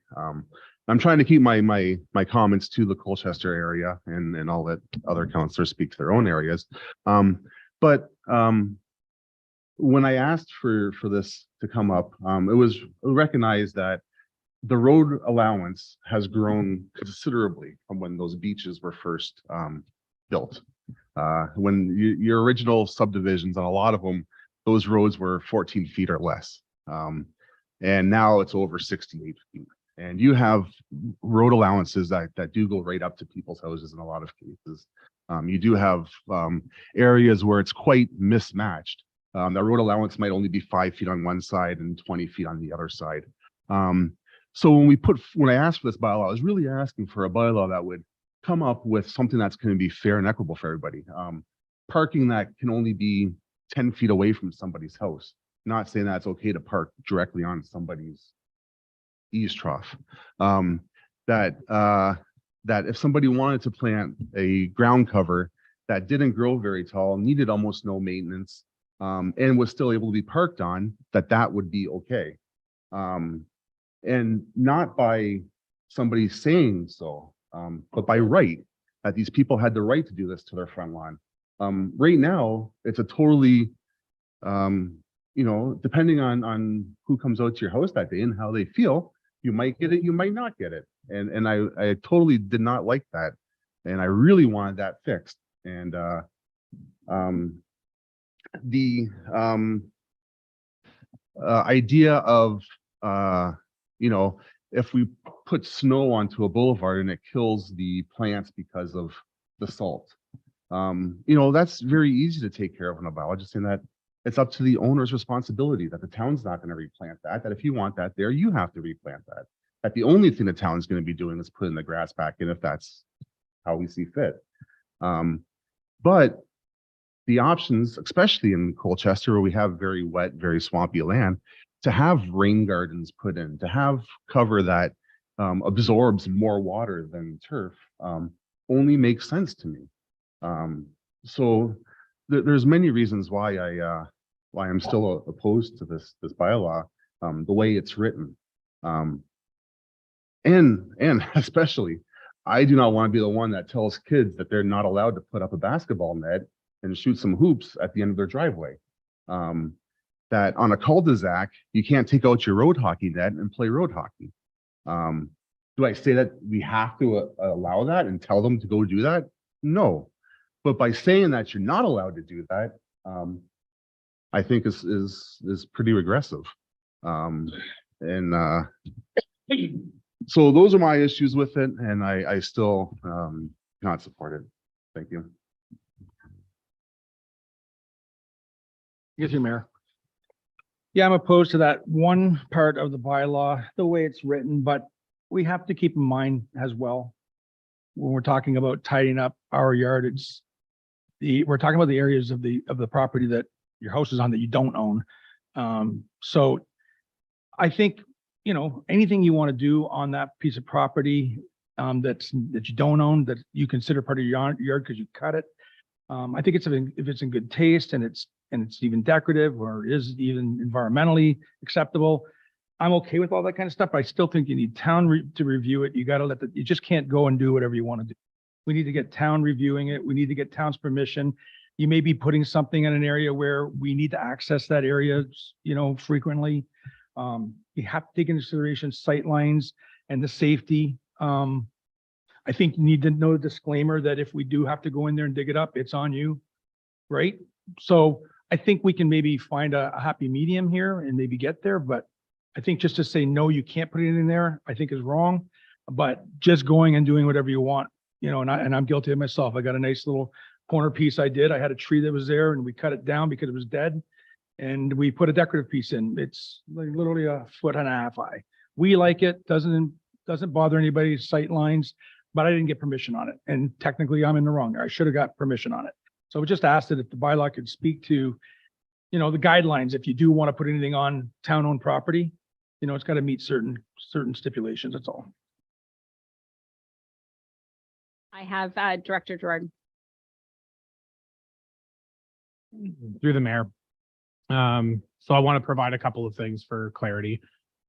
I'm trying to keep my comments to the Colchester area, and I'll let other councilors speak to their own areas. But when I asked for this to come up, it was recognized that the road allowance has grown considerably from when those beaches were first built. When your original subdivisions, on a lot of them, those roads were 14 feet or less. And now it's over 68 feet. And you have road allowances that do go right up to people's houses in a lot of cases. You do have areas where it's quite mismatched. That road allowance might only be 5 feet on one side and 20 feet on the other side. So when I asked for this bylaw, I was really asking for a bylaw that would come up with something that's going to be fair and equitable for everybody. Parking that can only be 10 feet away from somebody's house. Not saying that it's okay to park directly on somebody's eaves trough. That if somebody wanted to plant a ground cover that didn't grow very tall, needed almost no maintenance, and was still able to be parked on, that would be okay. And not by somebody saying so, but by right, that these people had the right to do this to their front lawn. Right now, it's a totally, depending on who comes out to your house that day and how they feel, you might get it, you might not get it. And I totally did not like that. And I really wanted that fixed. And the idea of, if we put snow onto a boulevard and it kills the plants because of the salt, that's very easy to take care of in a bylaw, just saying that it's up to the owner's responsibility, that the town's not going to replant that if you want that there, you have to replant that. That the only thing the town's going to be doing is putting the grass back in if that's how we see fit. But the options, especially in Colchester, where we have very wet, very swampy land, to have rain gardens put in, to have cover that absorbs more water than turf, only makes sense to me. So there's many reasons why I'm still opposed to this bylaw, the way it's written. And especially, I do not want to be the one that tells kids that they're not allowed to put up a basketball net and shoot some hoops at the end of their driveway. That on a cul-de-sac, you can't take out your road hockey net and play road hockey. Do I say that we have to allow that and tell them to go do that? No. But by saying that you're not allowed to do that, I think is pretty regressive. So those are my issues with it, and I still not support it. Thank you. Yes, Mayor. Yeah, I'm opposed to that one part of the bylaw, the way it's written, but we have to keep in mind as well, when we're talking about tidying up our yard, we're talking about the areas of the property that your house is on that you don't own. So I think, anything you want to do on that piece of property that you don't own, that you consider part of your yard because you cut it. I think if it's in good taste and it's even decorative or is even environmentally acceptable, I'm okay with all that kind of stuff. But I still think you need town to review it. You got to you just can't go and do whatever you want to do. We need to get town reviewing it. We need to get town's permission. You may be putting something in an area where we need to access that area, frequently. You have to take into consideration sight lines and the safety. I think you need to know the disclaimer that if we do have to go in there and dig it up, it's on you, right? So I think we can maybe find a happy medium here and maybe get there, but I think just to say, no, you can't put it in there, I think is wrong. But just going and doing whatever you want, and I'm guilty of myself. I got a nice little corner piece I did. I had a tree that was there and we cut it down because it was dead. And we put a decorative piece in. It's like literally 1.5 feet high. We like it, doesn't bother anybody's sight lines, but I didn't get permission on it. And technically I'm in the wrong. I should have got permission on it. So we just asked that if the bylaw could speak to, the guidelines, if you do want to put anything on town-owned property, it's got to meet certain stipulations. That's all. I have Director Jordan. Through the mayor. So I want to provide a couple of things for clarity.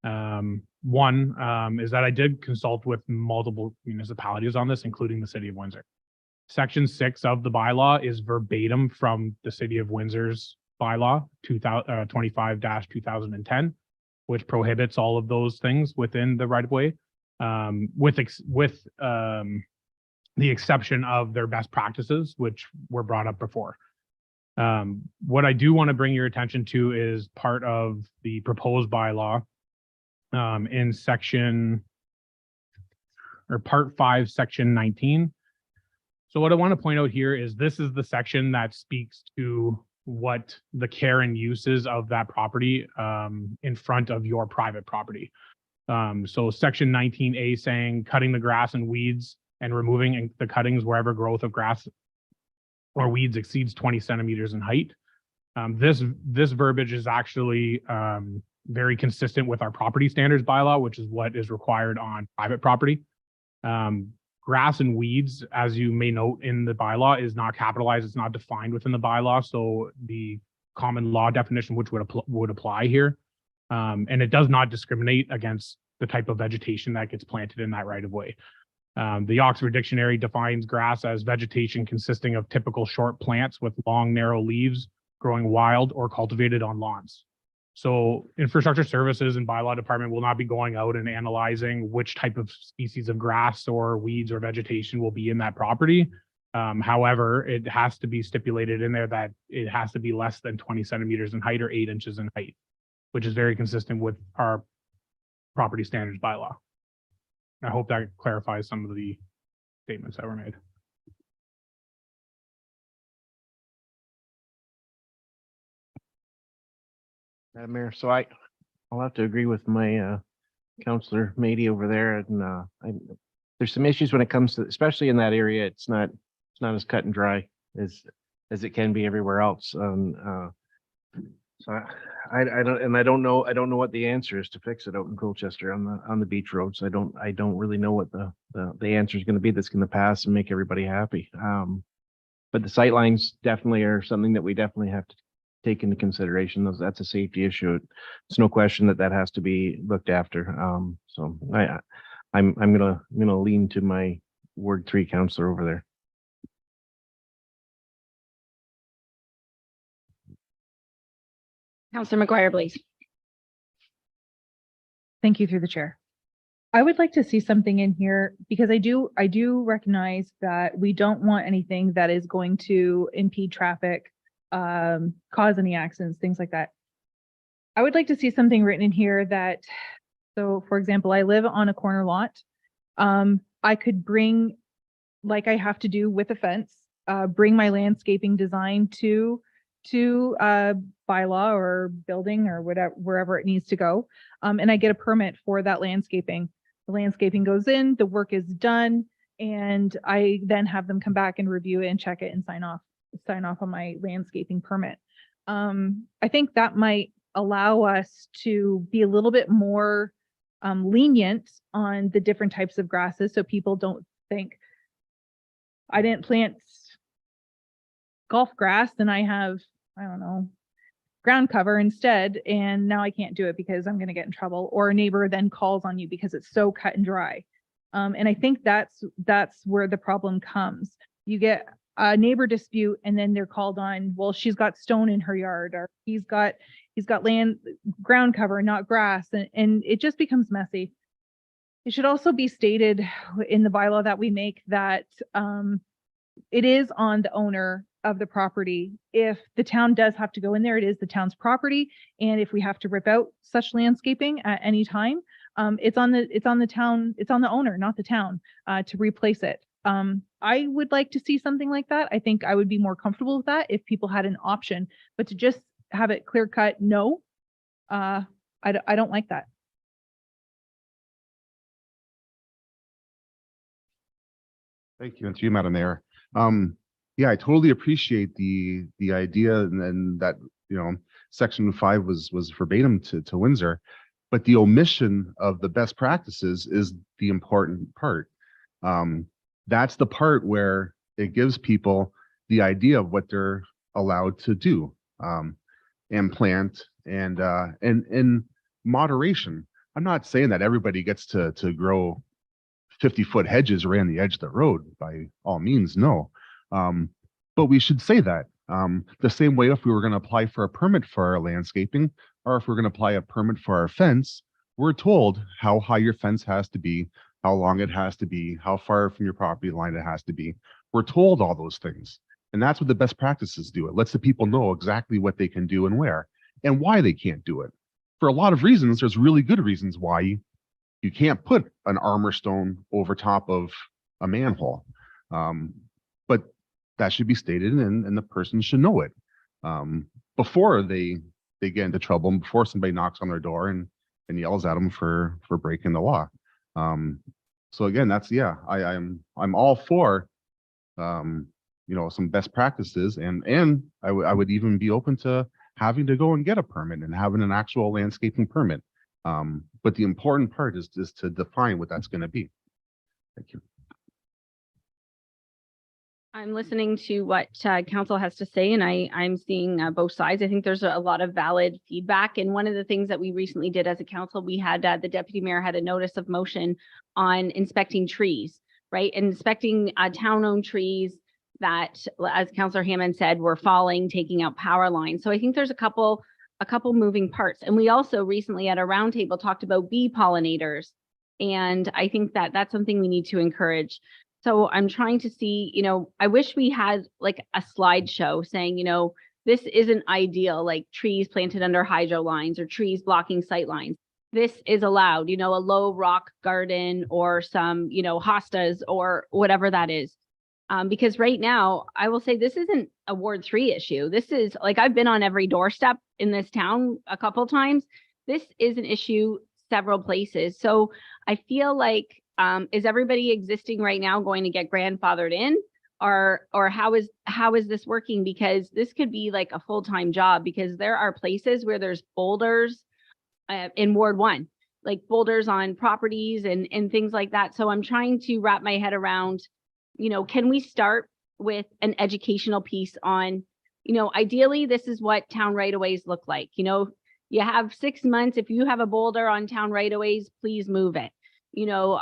One is that I did consult with multiple municipalities on this, including the city of Windsor. Section 6 of the bylaw is verbatim from the city of Windsor's bylaw 25-2010, which prohibits all of those things within the right of way, with the exception of their best practices, which were brought up before. What I do want to bring your attention to is part of the proposed bylaw in part 5, section 19. So what I want to point out here is this is the section that speaks to what the care and uses of that property in front of your private property. So section 19A saying cutting the grass and weeds and removing the cuttings wherever growth of grass or weeds exceeds 20 centimeters in height. This verbiage is actually very consistent with our property standards bylaw, which is what is required on private property. Grass and weeds, as you may note in the bylaw, is not capitalized. It's not defined within the bylaw. So the common law definition, which would apply here, and it does not discriminate against the type of vegetation that gets planted in that right of way. The Oxford Dictionary defines grass as vegetation consisting of typical short plants with long, narrow leaves growing wild or cultivated on lawns. So infrastructure services and bylaw department will not be going out and analyzing which type of species of grass or weeds or vegetation will be in that property. However, it has to be stipulated in there that it has to be less than 20 centimeters in height or 8 inches in height, which is very consistent with our property standards bylaw. I hope that clarifies some of the statements that were made. Madam Mayor, so I'll have to agree with my Councillor Mady over there, and there's some issues when it comes to, especially in that area. It's not as cut and dry as it can be everywhere else. So I don't know what the answer is to fix it out in Colchester on the beach roads. I don't really know what the answer is going to be that's going to pass and make everybody happy. But the sightlines definitely are something that we definitely have to take into consideration. That's a safety issue. It's no question that has to be looked after. So I'm gonna lean to my Ward 3 councillor over there. Councillor McGuire, please. Thank you through the chair. I would like to see something in here because I do recognize that we don't want anything that is going to impede traffic, cause any accidents, things like that. I would like to see something written in here that, so for example, I live on a corner lot. I could bring, like I have to do with a fence, bring my landscaping design to bylaw or building or whatever, wherever it needs to go. And I get a permit for that landscaping. The landscaping goes in, the work is done, and I then have them come back and review it and check it and sign off on my landscaping permit. I think that might allow us to be a little bit more lenient on the different types of grasses, so people don't think I didn't plant golf grass and I have, I don't know, ground cover instead, and now I can't do it because I'm going to get in trouble, or a neighbor then calls on you because it's so cut and dry. And I think that's where the problem comes. You get a neighbor dispute and then they're called on, well, she's got stone in her yard, or he's got land, ground cover, not grass, and it just becomes messy. It should also be stated in the bylaw that we make that it is on the owner of the property. If the town does have to go in there, it is the town's property. And if we have to rip out such landscaping at any time, it's on the town, it's on the owner, not the town, to replace it. I would like to see something like that. I think I would be more comfortable with that if people had an option, but to just have it clear cut, no, I don't like that. Thank you. And to you, Madam Mayor. Yeah, I totally appreciate the idea and that, you know, Section 5 was verbatim to Windsor, but the omission of the best practices is the important part. That's the part where it gives people the idea of what they're allowed to do, and plant and in moderation. I'm not saying that everybody gets to grow 50-foot hedges around the edge of the road, by all means, no. But we should say that the same way if we were going to apply for a permit for our landscaping, or if we're going to apply a permit for our fence, we're told how high your fence has to be, how long it has to be, how far from your property line it has to be. We're told all those things. And that's what the best practices do. It lets the people know exactly what they can do and where, and why they can't do it. For a lot of reasons, there's really good reasons why you can't put an armor stone over top of a manhole. But that should be stated, and the person should know it before they get into trouble, and before somebody knocks on their door and yells at them for breaking the law. So again, that's, yeah, I'm all for you know, some best practices, and I would even be open to having to go and get a permit and having an actual landscaping permit. But the important part is to define what that's going to be. Thank you. I'm listening to what council has to say, and I'm seeing both sides. I think there's a lot of valid feedback. And one of the things that we recently did as a council, we had the deputy mayor had a notice of motion on inspecting trees, right? Inspecting town-owned trees that, as Councillor Hammond said, were falling, taking out power lines. So I think there's a couple moving parts. And we also recently at a roundtable talked about bee pollinators. And I think that that's something we need to encourage. So I'm trying to see, you know, I wish we had like a slideshow saying, you know, this isn't ideal, like trees planted under hydro lines or trees blocking sight lines. This is allowed, you know, a low rock garden or some, you know, hostas or whatever that is. Because right now, I will say this isn't a Ward 3 issue. This is like, I've been on every doorstep in this town a couple times. This is an issue several places. So I feel like, is everybody existing right now going to get grandfathered in, or how is this working? Because this could be like a full-time job, because there are places where there's boulders in Ward 1, like boulders on properties and things like that. So I'm trying to wrap my head around, you know, can we start with an educational piece on, you know, ideally this is what town right-of-ways look like. You know, you have 6 months. If you have a boulder on town right-of-ways, please move it. You know,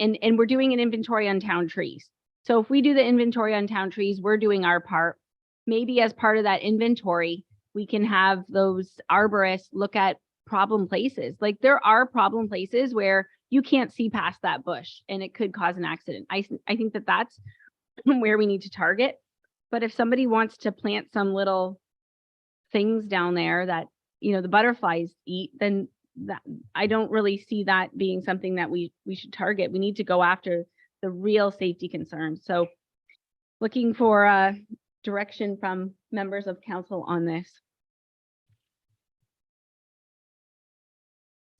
and we're doing an inventory on town trees. So if we do the inventory on town trees, we're doing our part. Maybe as part of that inventory, we can have those arborists look at problem places. Like there are problem places where you can't see past that bush and it could cause an accident. I think that that's where we need to target. But if somebody wants to plant some little things down there that, you know, the butterflies eat, then that I don't really see that being something that we should target. We need to go after the real safety concerns. So looking for direction from members of council on this.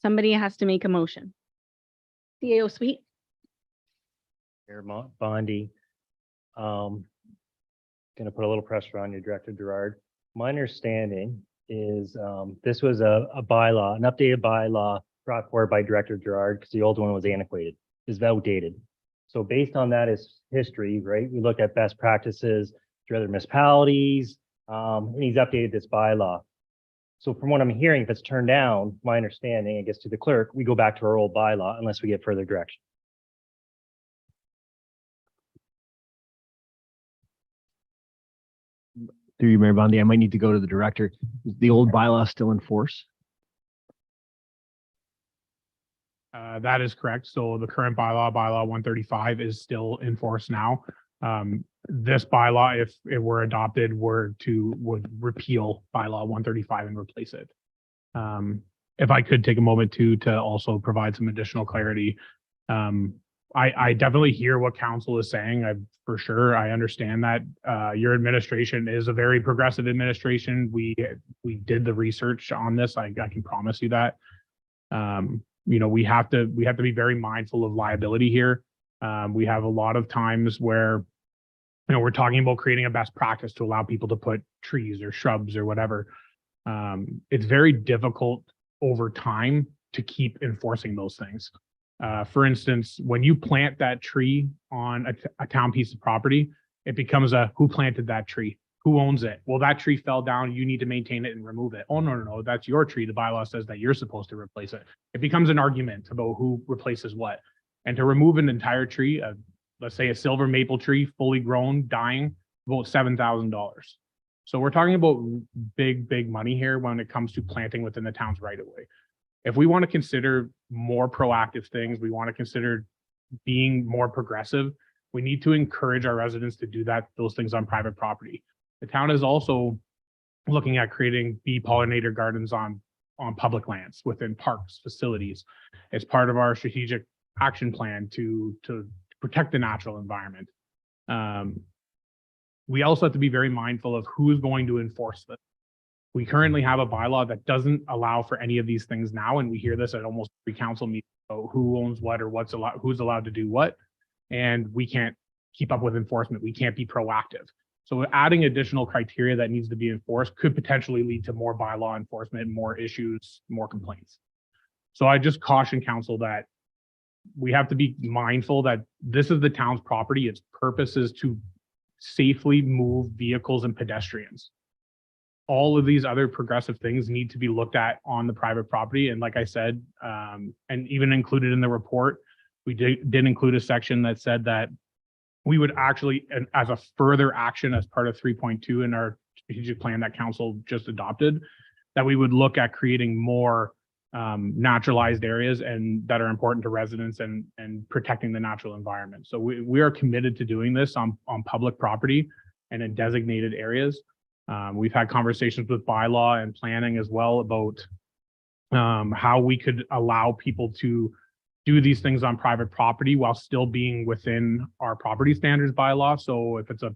Somebody has to make a motion. CAO Sweet. Mayor Bondi, going to put a little pressure on you, Director Gerard. My understanding is this was a bylaw, an updated bylaw brought forward by Director Gerard because the old one was antiquated, is outdated. So based on that is history, right? We look at best practices to other municipalities, and he's updated this bylaw. So from what I'm hearing, if it's turned down, my understanding, I guess to the clerk, we go back to our old bylaw unless we get further direction. Through you, Mayor Bondi, I might need to go to the director. Is the old bylaw still in force? That is correct. So the current bylaw 135 is still in force now. This bylaw, if it were adopted, would repeal bylaw 135 and replace it. If I could take a moment to also provide some additional clarity. I definitely hear what council is saying. For sure, I understand that your administration is a very progressive administration. We did the research on this. I can promise you that. We have to be very mindful of liability here. We have a lot of times where we're talking about creating a best practice to allow people to put trees or shrubs or whatever. It's very difficult over time to keep enforcing those things. For instance, when you plant that tree on a town piece of property, it becomes who planted that tree? Who owns it? Well, that tree fell down. You need to maintain it and remove it. Oh, no, that's your tree. The bylaw says that you're supposed to replace it. It becomes an argument about who replaces what. And to remove an entire tree, let's say a silver maple tree, fully grown, dying, about $7,000. So we're talking about big money here when it comes to planting within the town's right of way. If we want to consider more proactive things, we want to consider being more progressive, we need to encourage our residents to do those things on private property. The town is also looking at creating bee pollinator gardens on public lands within parks, facilities. It's part of our strategic action plan to protect the natural environment. We also have to be very mindful of who is going to enforce this. We currently have a bylaw that doesn't allow for any of these things now, and we hear this at almost every council meeting, about who owns what or who's allowed to do what, and we can't keep up with enforcement. We can't be proactive. So adding additional criteria that needs to be enforced could potentially lead to more bylaw enforcement, more issues, more complaints. So I just caution council that we have to be mindful that this is the town's property. Its purpose is to safely move vehicles and pedestrians. All of these other progressive things need to be looked at on the private property. And like I said, and even included in the report, we did include a section that said that we would actually, and as a further action as part of 3.2 in our strategic plan that council just adopted, that we would look at creating more naturalized areas and that are important to residents and protecting the natural environment. So we are committed to doing this on public property and in designated areas. We've had conversations with bylaw and planning as well about how we could allow people to do these things on private property while still being within our property standards bylaw. So if it's a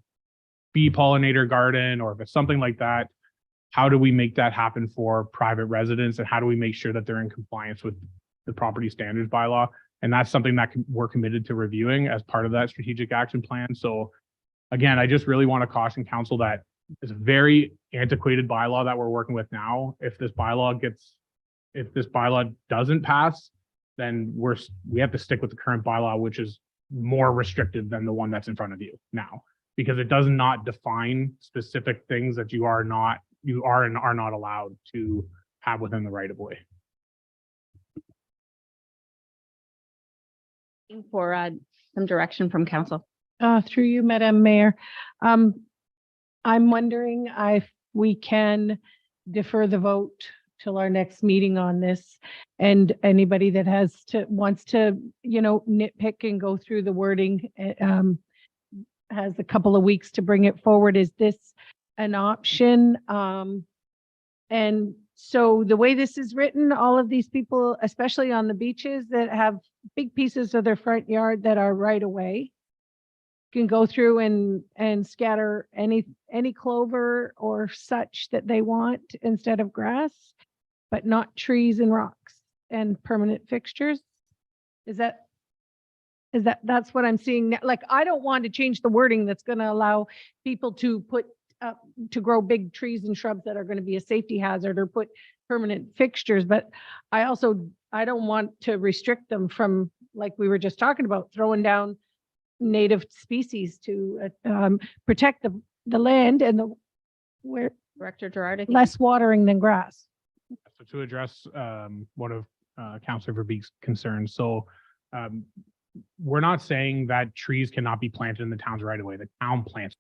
bee pollinator garden or if it's something like that, how do we make that happen for private residents, and how do we make sure that they're in compliance with the property standards bylaw? And that's something that we're committed to reviewing as part of that strategic action plan. So again, I just really want to caution council that it's a very antiquated bylaw that we're working with now. If this bylaw doesn't pass, then we have to stick with the current bylaw, which is more restrictive than the one that's in front of you now, because it does not define specific things that you are and are not allowed to have within the right of way. For some direction from council. Through you, Madam Mayor. I'm wondering if we can defer the vote till our next meeting on this, and anybody that wants to, nitpick and go through the wording, has a couple of weeks to bring it forward. Is this an option? And so the way this is written, all of these people, especially on the beaches that have big pieces of their front yard that are right away, can go through and scatter any clover or such that they want instead of grass, but not trees and rocks and permanent fixtures. That's what I'm seeing now. Like, I don't want to change the wording that's going to allow people to put to grow big trees and shrubs that are going to be a safety hazard or put permanent fixtures. But I don't want to restrict them from, like we were just talking about, throwing down native species to protect the land and the where Director Gerard. less watering than grass. So to address one of Councillor Verbeek's concerns, so we're not saying that trees cannot be planted in the town's right of way. The town plants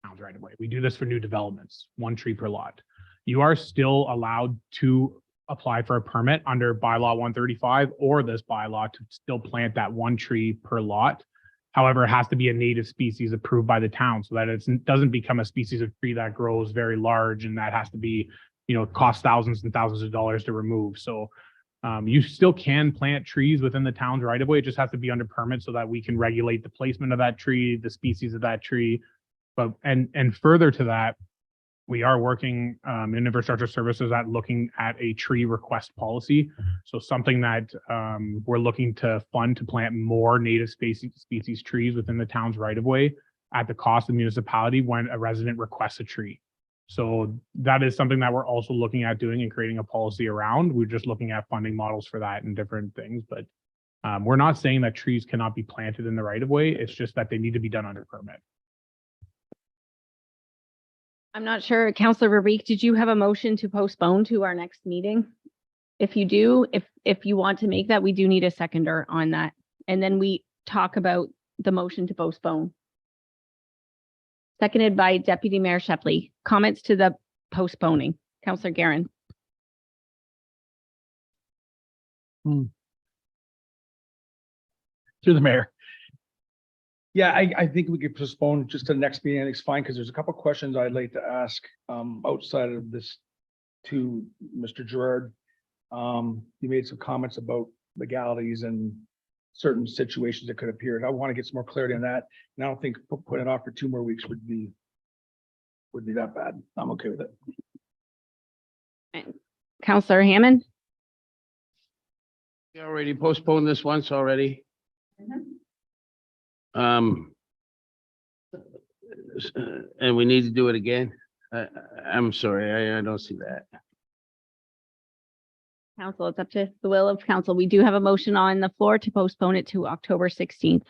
towns right of way. We do this for new developments, 1 tree per lot. You are still allowed to apply for a permit under bylaw 135 or this bylaw to still plant that 1 tree per lot. However, it has to be a native species approved by the town so that it doesn't become a species of tree that grows very large and that has to be, cost thousands and thousands of dollars to remove. So you still can plant trees within the town's right of way. It just has to be under permit so that we can regulate the placement of that tree, the species of that tree. But and further to that, we are working in infrastructure services at looking at a tree request policy. So something that we're looking to fund to plant more native species trees within the town's right of way at the cost of the municipality when a resident requests a tree. So that is something that we're also looking at doing and creating a policy around. We're just looking at funding models for that and different things, but we're not saying that trees cannot be planted in the right of way. It's just that they need to be done under permit. I'm not sure, Councillor Verbeek, did you have a motion to postpone to our next meeting? If you do, if you want to make that, we do need a seconder on that. And then we talk about the motion to postpone. Seconded by Deputy Mayor Shepley. Comments to the postponing. Councillor Guerin. Through the mayor. Yeah, I think we could postpone just to the next meeting. It's fine because there's a couple of questions I'd like to ask outside of this to Mr. Gerard. You made some comments about legalities and certain situations that could appear. I want to get some more clarity on that. And I don't think putting it off for 2 more weeks would be that bad. I'm okay with it. Councillor Hammond. We already postponed this once already. And we need to do it again. I'm sorry, I don't see that. Council, it's up to the will of council. We do have a motion on the floor to postpone it to October 16th.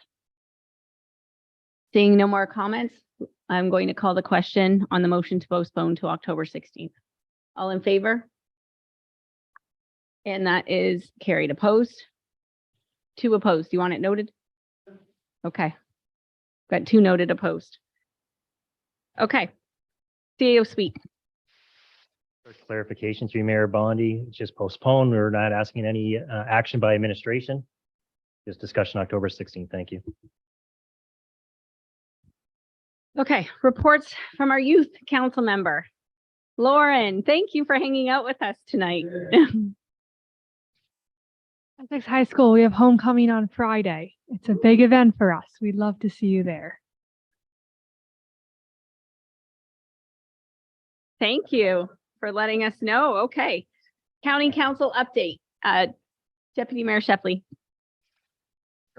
Seeing no more comments, I'm going to call the question on the motion to postpone to October 16th. All in favor? And that is carried. Opposed? 2 opposed. Do you want it noted? Okay. Got 2 noted opposed. Okay. CAO Suite. For clarification through Mayor Bondi, it's just postponed. We're not asking any action by administration. Just discussion October 16th. Thank you. Okay. Reports from our youth council member. Lauren, thank you for hanging out with us tonight. Essex High School, we have homecoming on Friday. It's a big event for us. We'd love to see you there. Thank you for letting us know. Okay. County Council update. Deputy Mayor Shepley.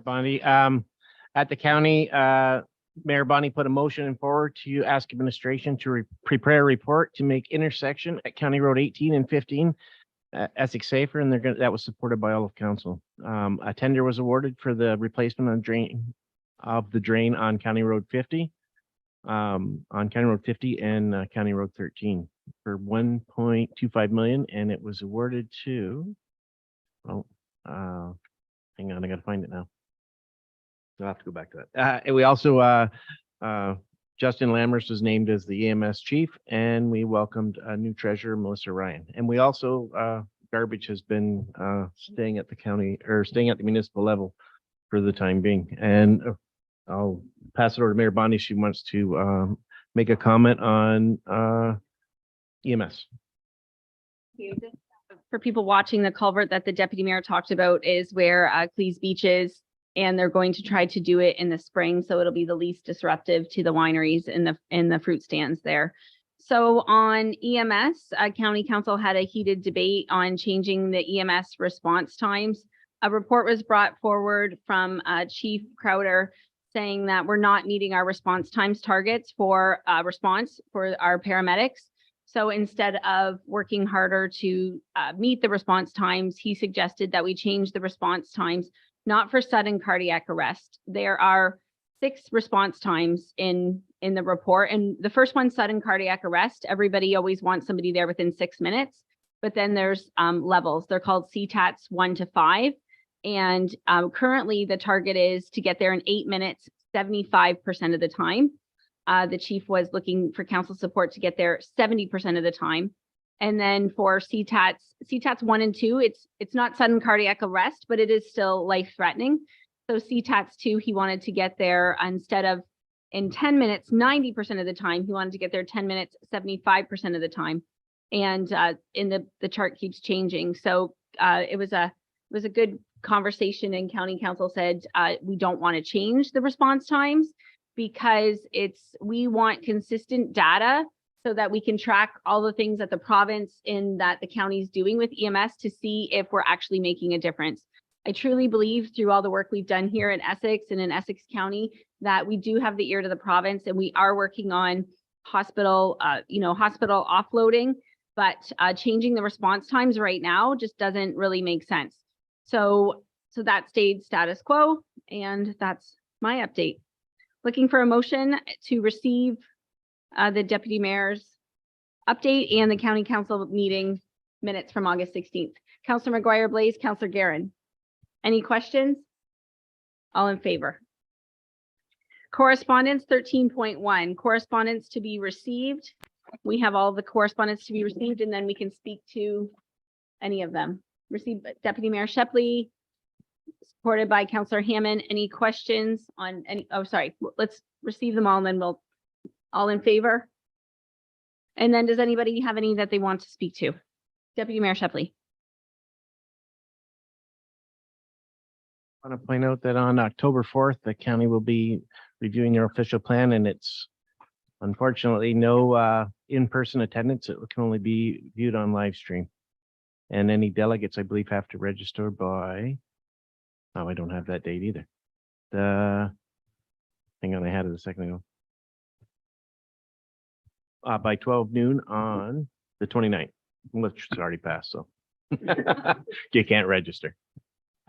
Bondi, at the county, Mayor Bondi put a motion forward to ask administration to prepare a report to make intersection at County Road 18 and 15 Essex safer, and that was supported by all of council. A tender was awarded for the replacement of the drain on County Road 50, and County Road 13 for 1.25 million, and it was awarded to, hang on, I gotta find it now. I'll have to go back to that. And we also, Justin Lammers was named as the EMS chief, and we welcomed a new treasurer, Melissa Ryan. And we also, garbage has been staying at the municipal level for the time being. And I'll pass it over to Mayor Bondi. She wants to make a comment on EMS. For people watching, the culvert that the deputy mayor talked about is where Cleese Beach is, and they're going to try to do it in the spring, so it'll be the least disruptive to the wineries in the fruit stands there. So on EMS, County Council had a heated debate on changing the EMS response times. A report was brought forward from Chief Crowder saying that we're not meeting our response times targets for response for our paramedics. So instead of working harder to meet the response times, he suggested that we change the response times, not for sudden cardiac arrest. There are 6 response times in the report. And the first one, sudden cardiac arrest, everybody always wants somebody there within 6 minutes. But then there's levels. They're called CTATs 1 to 5. And currently the target is to get there in 8 minutes, 75% of the time. The chief was looking for council support to get there 70% of the time. And then for CTATs 1 and 2, it's not sudden cardiac arrest, but it is still life-threatening. So CTATs 2, he wanted to get there instead of in 10 minutes, 90% of the time, he wanted to get there 10 minutes, 75% of the time. And in the chart keeps changing. So it was a good conversation, and county council said we don't want to change the response times because we want consistent data so that we can track all the things that the province and that the county is doing with EMS to see if we're actually making a difference. I truly believe through all the work we've done here in Essex and in Essex County that we do have the ear to the province, and we are working on hospital offloading, but changing the response times right now just doesn't really make sense. So that stayed status quo, and that's my update. Looking for a motion to receive the deputy mayor's update and the county council meeting minutes from August 16th. Councillor McGuire-Blaise, Councillor Guerin. Any questions? All in favor? Correspondence 13.1, correspondence to be received. We have all the correspondence to be received, and then we can speak to any of them. Received Deputy Mayor Shepley, supported by Councillor Hammond. Any questions on any? Oh, sorry. Let's receive them all, and then we'll all in favor. And then does anybody have any that they want to speak to? Deputy Mayor Shepley. I want to point out that on October 4th, the county will be reviewing their official plan, and it's unfortunately no in-person attendance. It can only be viewed on live stream. And any delegates, I believe, have to register by, oh, I don't have that date either. Hang on, I had it a second ago. By 12 noon on the 29th, which is already passed, so you can't register.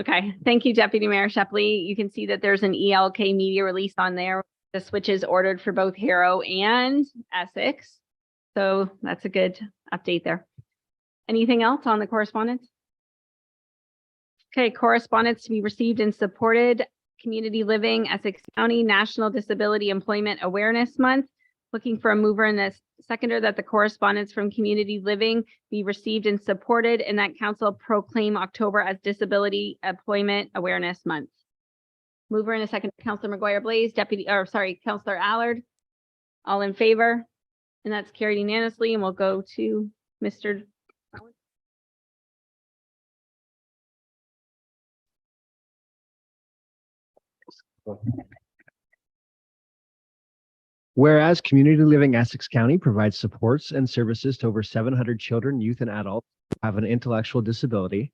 Okay, thank you, Deputy Mayor Shepley. You can see that there's an ELK media release on there. The switches ordered for both Harrow and Essex. So that's a good update there. Anything else on the correspondence? Okay, correspondence to be received and supported. Community Living, Essex County, National Disability Employment Awareness Month. Looking for a mover and a seconder that the correspondence from Community Living be received and supported, and that council proclaim October as Disability Employment Awareness Month. Mover and a second, Councillor McGuire-Blaise, Councillor Allard. All in favor? And that's carried unanimously, and we'll go to Mr. Whereas Community Living Essex County provides supports and services to over 700 children, youth, and adults who have an intellectual disability,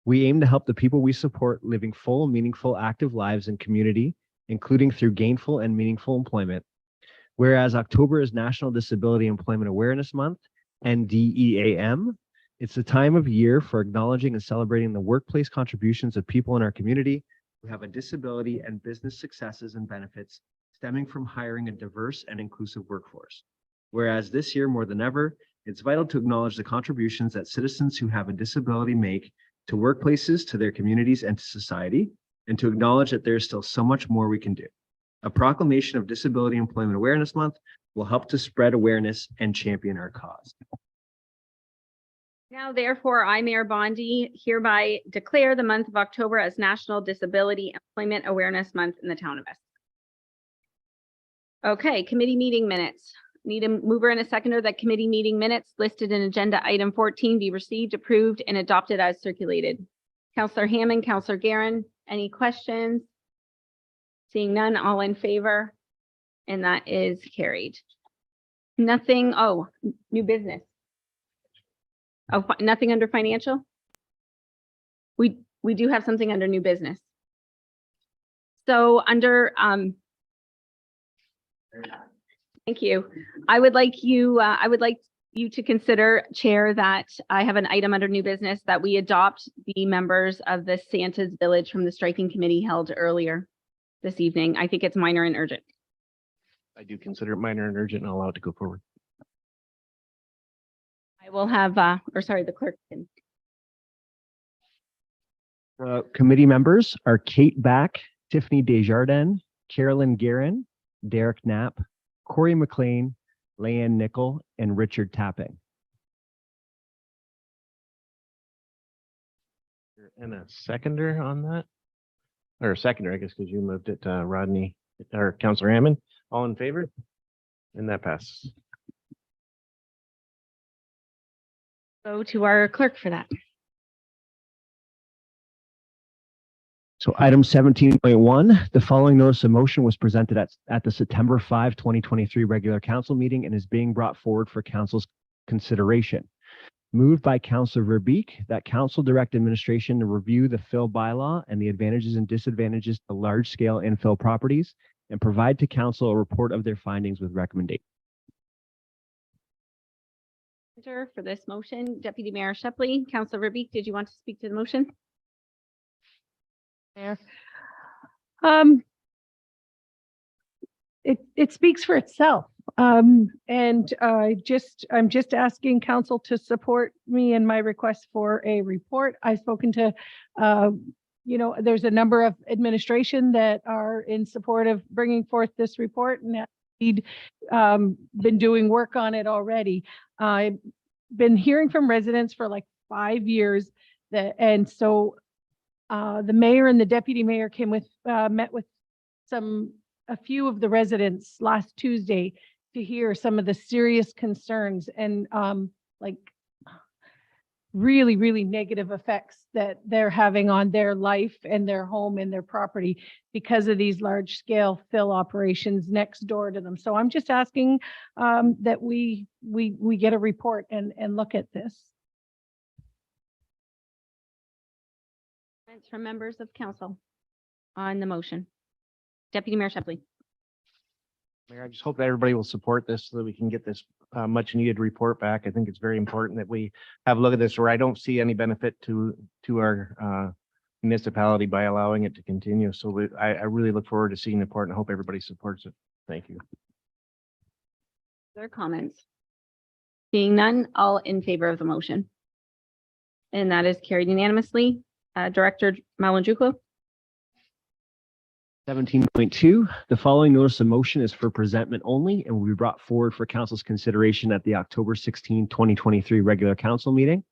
we aim to help the people we support living full, meaningful, active lives in community, including through gainful and meaningful employment. Whereas October is National Disability Employment Awareness Month, NDEAM, it's a time of year for acknowledging and celebrating the workplace contributions of people in our community who have a disability and business successes and benefits stemming from hiring a diverse and inclusive workforce. Whereas this year, more than ever, it's vital to acknowledge the contributions that citizens who have a disability make to workplaces, to their communities, and to society, and to acknowledge that there is still so much more we can do. A proclamation of Disability Employment Awareness Month will help to spread awareness and champion our cause. Now, therefore, I, Mayor Bondi, hereby declare the month of October as National Disability Employment Awareness Month in the town of Essex. Okay, committee meeting minutes. Need a mover and a seconder that committee meeting minutes listed in agenda item 14 be received, approved, and adopted as circulated. Councillor Hammond, Councillor Guerin, any questions? Seeing none, all in favor, and that is carried. Nothing, oh, new business. Oh, nothing under financial? We do have something under new business. So under Thank you. I would like you to consider, Chair, that I have an item under new business that we adopt the members of the Santa's Village from the Striping Committee held earlier this evening. I think it's minor and urgent. I do consider it minor and urgent and allow it to go forward. I will have, the clerk can. Committee members are Kate Back, Tiffany Desjardins, Carolyn Guerin, Derek Knapp, Corey McLean, Leanne Nickel, and Richard Tapping. And a seconder on that? Or a seconder, I guess, because you moved it, Rodney, or Councillor Hammond. All in favor? And that passes. Go to our clerk for that. So item 17.1, the following notice of motion was presented at the September 5, 2023 regular council meeting and is being brought forward for council's consideration. Moved by Councillor Verbeek that council direct administration to review the fill bylaw and the advantages and disadvantages to large scale infill properties and provide to council a report of their findings with recommendation. For this motion, Deputy Mayor Shepley, Councillor Verbeek, did you want to speak to the motion? Mayor. It speaks for itself. And I'm just asking council to support me in my request for a report. I've spoken to, there's a number of administration that are in support of bringing forth this report and we'd been doing work on it already. I've been hearing from residents for like 5 years and so the mayor and the deputy mayor met with a few of the residents last Tuesday to hear some of the serious concerns and really, really negative effects that they're having on their life and their home and their property because of these large scale fill operations next door to them. So I'm just asking that we get a report and look at this. Comments from members of council on the motion. Deputy Mayor Shepley. Mayor, I just hope that everybody will support this so that we can get this much needed report back. I think it's very important that we have a look at this where I don't see any benefit to our municipality by allowing it to continue. So I really look forward to seeing the report and I hope everybody supports it. Thank you. Other comments? Seeing none, all in favor of the motion. And that is carried unanimously. Director Malonjukuo. 17.2, the following notice of motion is for presentment only and will be brought forward for council's consideration at the October 16, 2023 regular council meeting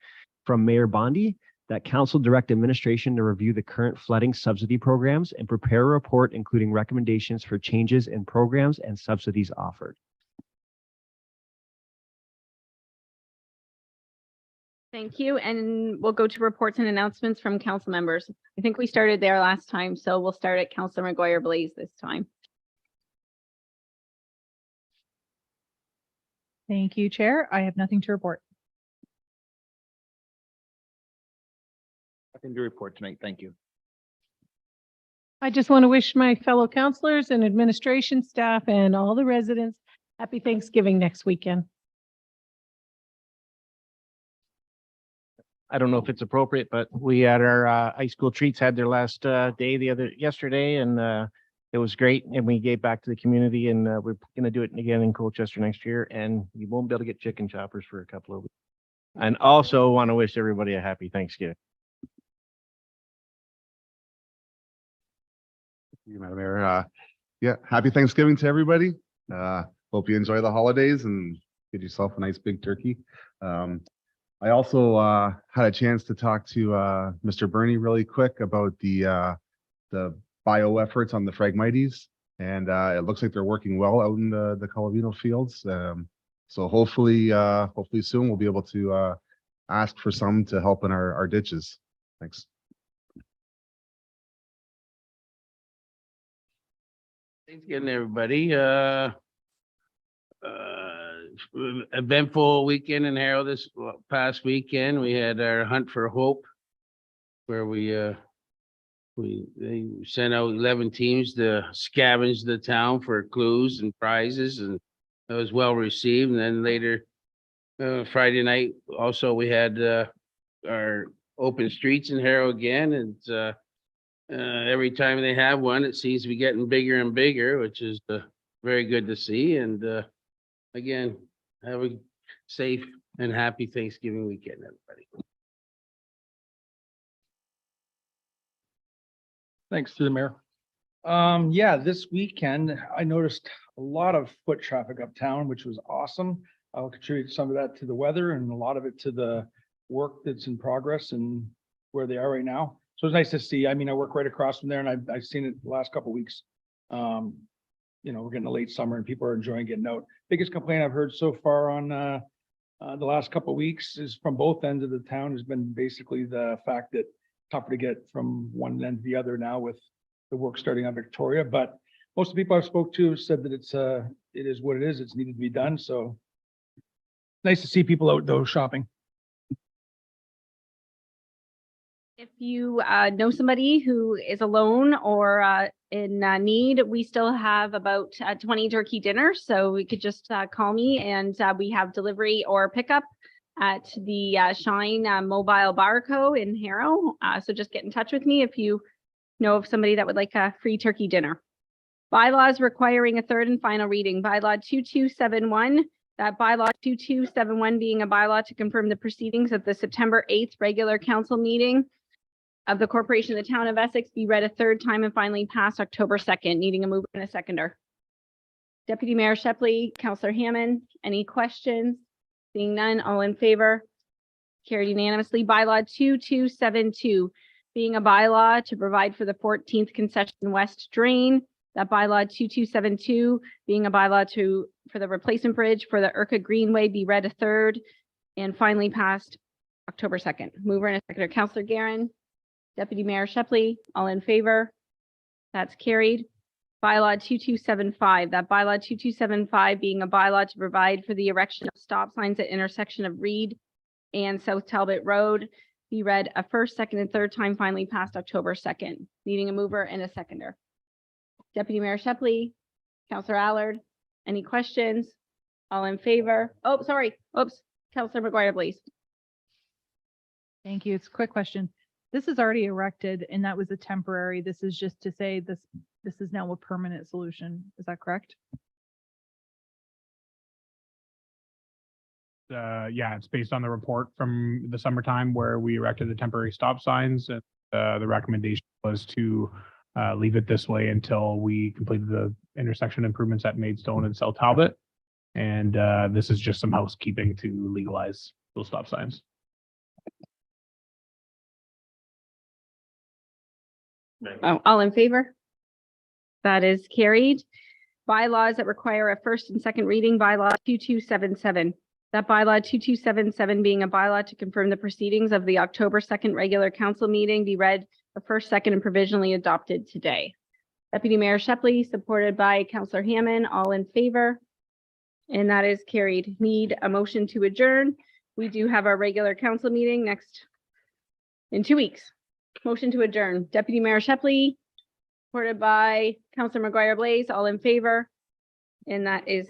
from Mayor Bondi that council direct administration to review the current flooding subsidy programs and prepare a report including recommendations for changes in programs and subsidies offered. Thank you. And we'll go to reports and announcements from council members. I think we started there last time, so we'll start at Councillor McGuire Blaze this time. Thank you, Chair. I have nothing to report. Nothing to report tonight. Thank you. I just want to wish my fellow councilors and administration staff and all the residents happy Thanksgiving next weekend. I don't know if it's appropriate, but we had our high school treats had their last day yesterday and it was great. And we gave back to the community and we're going to do it again in Colchester next year. And you won't be able to get chicken choppers for a couple of weeks. And also want to wish everybody a happy Thanksgiving. Thank you, Madam Mayor. Yeah, happy Thanksgiving to everybody. Hope you enjoy the holidays and get yourself a nice big turkey. I also had a chance to talk to Mr. Bernie really quick about the bio efforts on the Phragmites, and it looks like they're working well out in the Colavino fields. So hopefully soon we'll be able to ask for some to help in our ditches. Thanks. Thanks again, everybody. Eventful weekend in Harrow this past weekend. We had our Hunt for Hope, where we They sent out 11 teams to scavenge the town for clues and prizes, and it was well received. And then later, Friday night, also we had our open streets in Harrow again, and every time they have one, it seems to be getting bigger and bigger, which is very good to see. And again, have a safe and happy Thanksgiving weekend, everybody. Thanks through the mayor. Yeah, this weekend I noticed a lot of foot traffic uptown, which was awesome. I'll contribute some of that to the weather and a lot of it to the work that's in progress and where they are right now. So it's nice to see. I mean, I work right across from there, and I've seen it the last couple of weeks. We're getting a late summer and people are enjoying getting out. Biggest complaint I've heard so far on the last couple of weeks is from both ends of the town has been basically the fact that tougher to get from one end to the other now with the work starting on Victoria. But most of the people I've spoke to have said that it is what it is. It's needed to be done. So nice to see people out though shopping. If you know somebody who is alone or in need, we still have about 20 turkey dinners. So we could just call me, and we have delivery or pickup at the Shine Mobile Bar Co. in Harrow. So just get in touch with me if you know of somebody that would like a free turkey dinner. Bylaws requiring a third and final reading. Bylaw 2271. That bylaw 2271 being a bylaw to confirm the proceedings of the September 8th regular council meeting of the Corporation of the Town of Essex be read a third time and finally passed October 2nd, needing a mover and a seconder. Deputy Mayor Shepley, Councillor Hammond, any questions? Seeing none, all in favor? Carried unanimously. Bylaw 2272 being a bylaw to provide for the 14th concession west drain. That bylaw 2272 being a bylaw for the replacement bridge for the Urca Greenway be read a third and finally passed October 2nd. Mover and a seconder. Councillor Guerin, Deputy Mayor Shepley, all in favor? That's carried. Bylaw 2275, that bylaw 2275 being a bylaw to provide for the erection of stop signs at intersection of Reed and South Talbot Road be read a first, second, and third time, finally passed October 2nd, needing a mover and a seconder. Deputy Mayor Shepley, Councillor Allard, any questions? All in favor? Oh, sorry. Oops. Councillor McGuire, please. Thank you. It's a quick question. This is already erected and that was a temporary. This is just to say this is now a permanent solution. Is that correct? Yeah, it's based on the report from the summertime where we erected the temporary stop signs, and the recommendation was to leave it this way until we completed the intersection improvements at Maidstone and South Talbot. And this is just some housekeeping to legalize those stop signs. Oh, all in favor? That is carried. Bylaws that require a first and second reading. Bylaw 2277. That bylaw 2277 being a bylaw to confirm the proceedings of the October 2nd regular council meeting be read the first, second, and provisionally adopted today. Deputy Mayor Shepley, supported by Councillor Hammond, all in favor? And that is carried. Need a motion to adjourn. We do have our regular council meeting next in 2 weeks. Motion to adjourn. Deputy Mayor Shepley, supported by Councillor McGuire Blaze, all in favor? And that is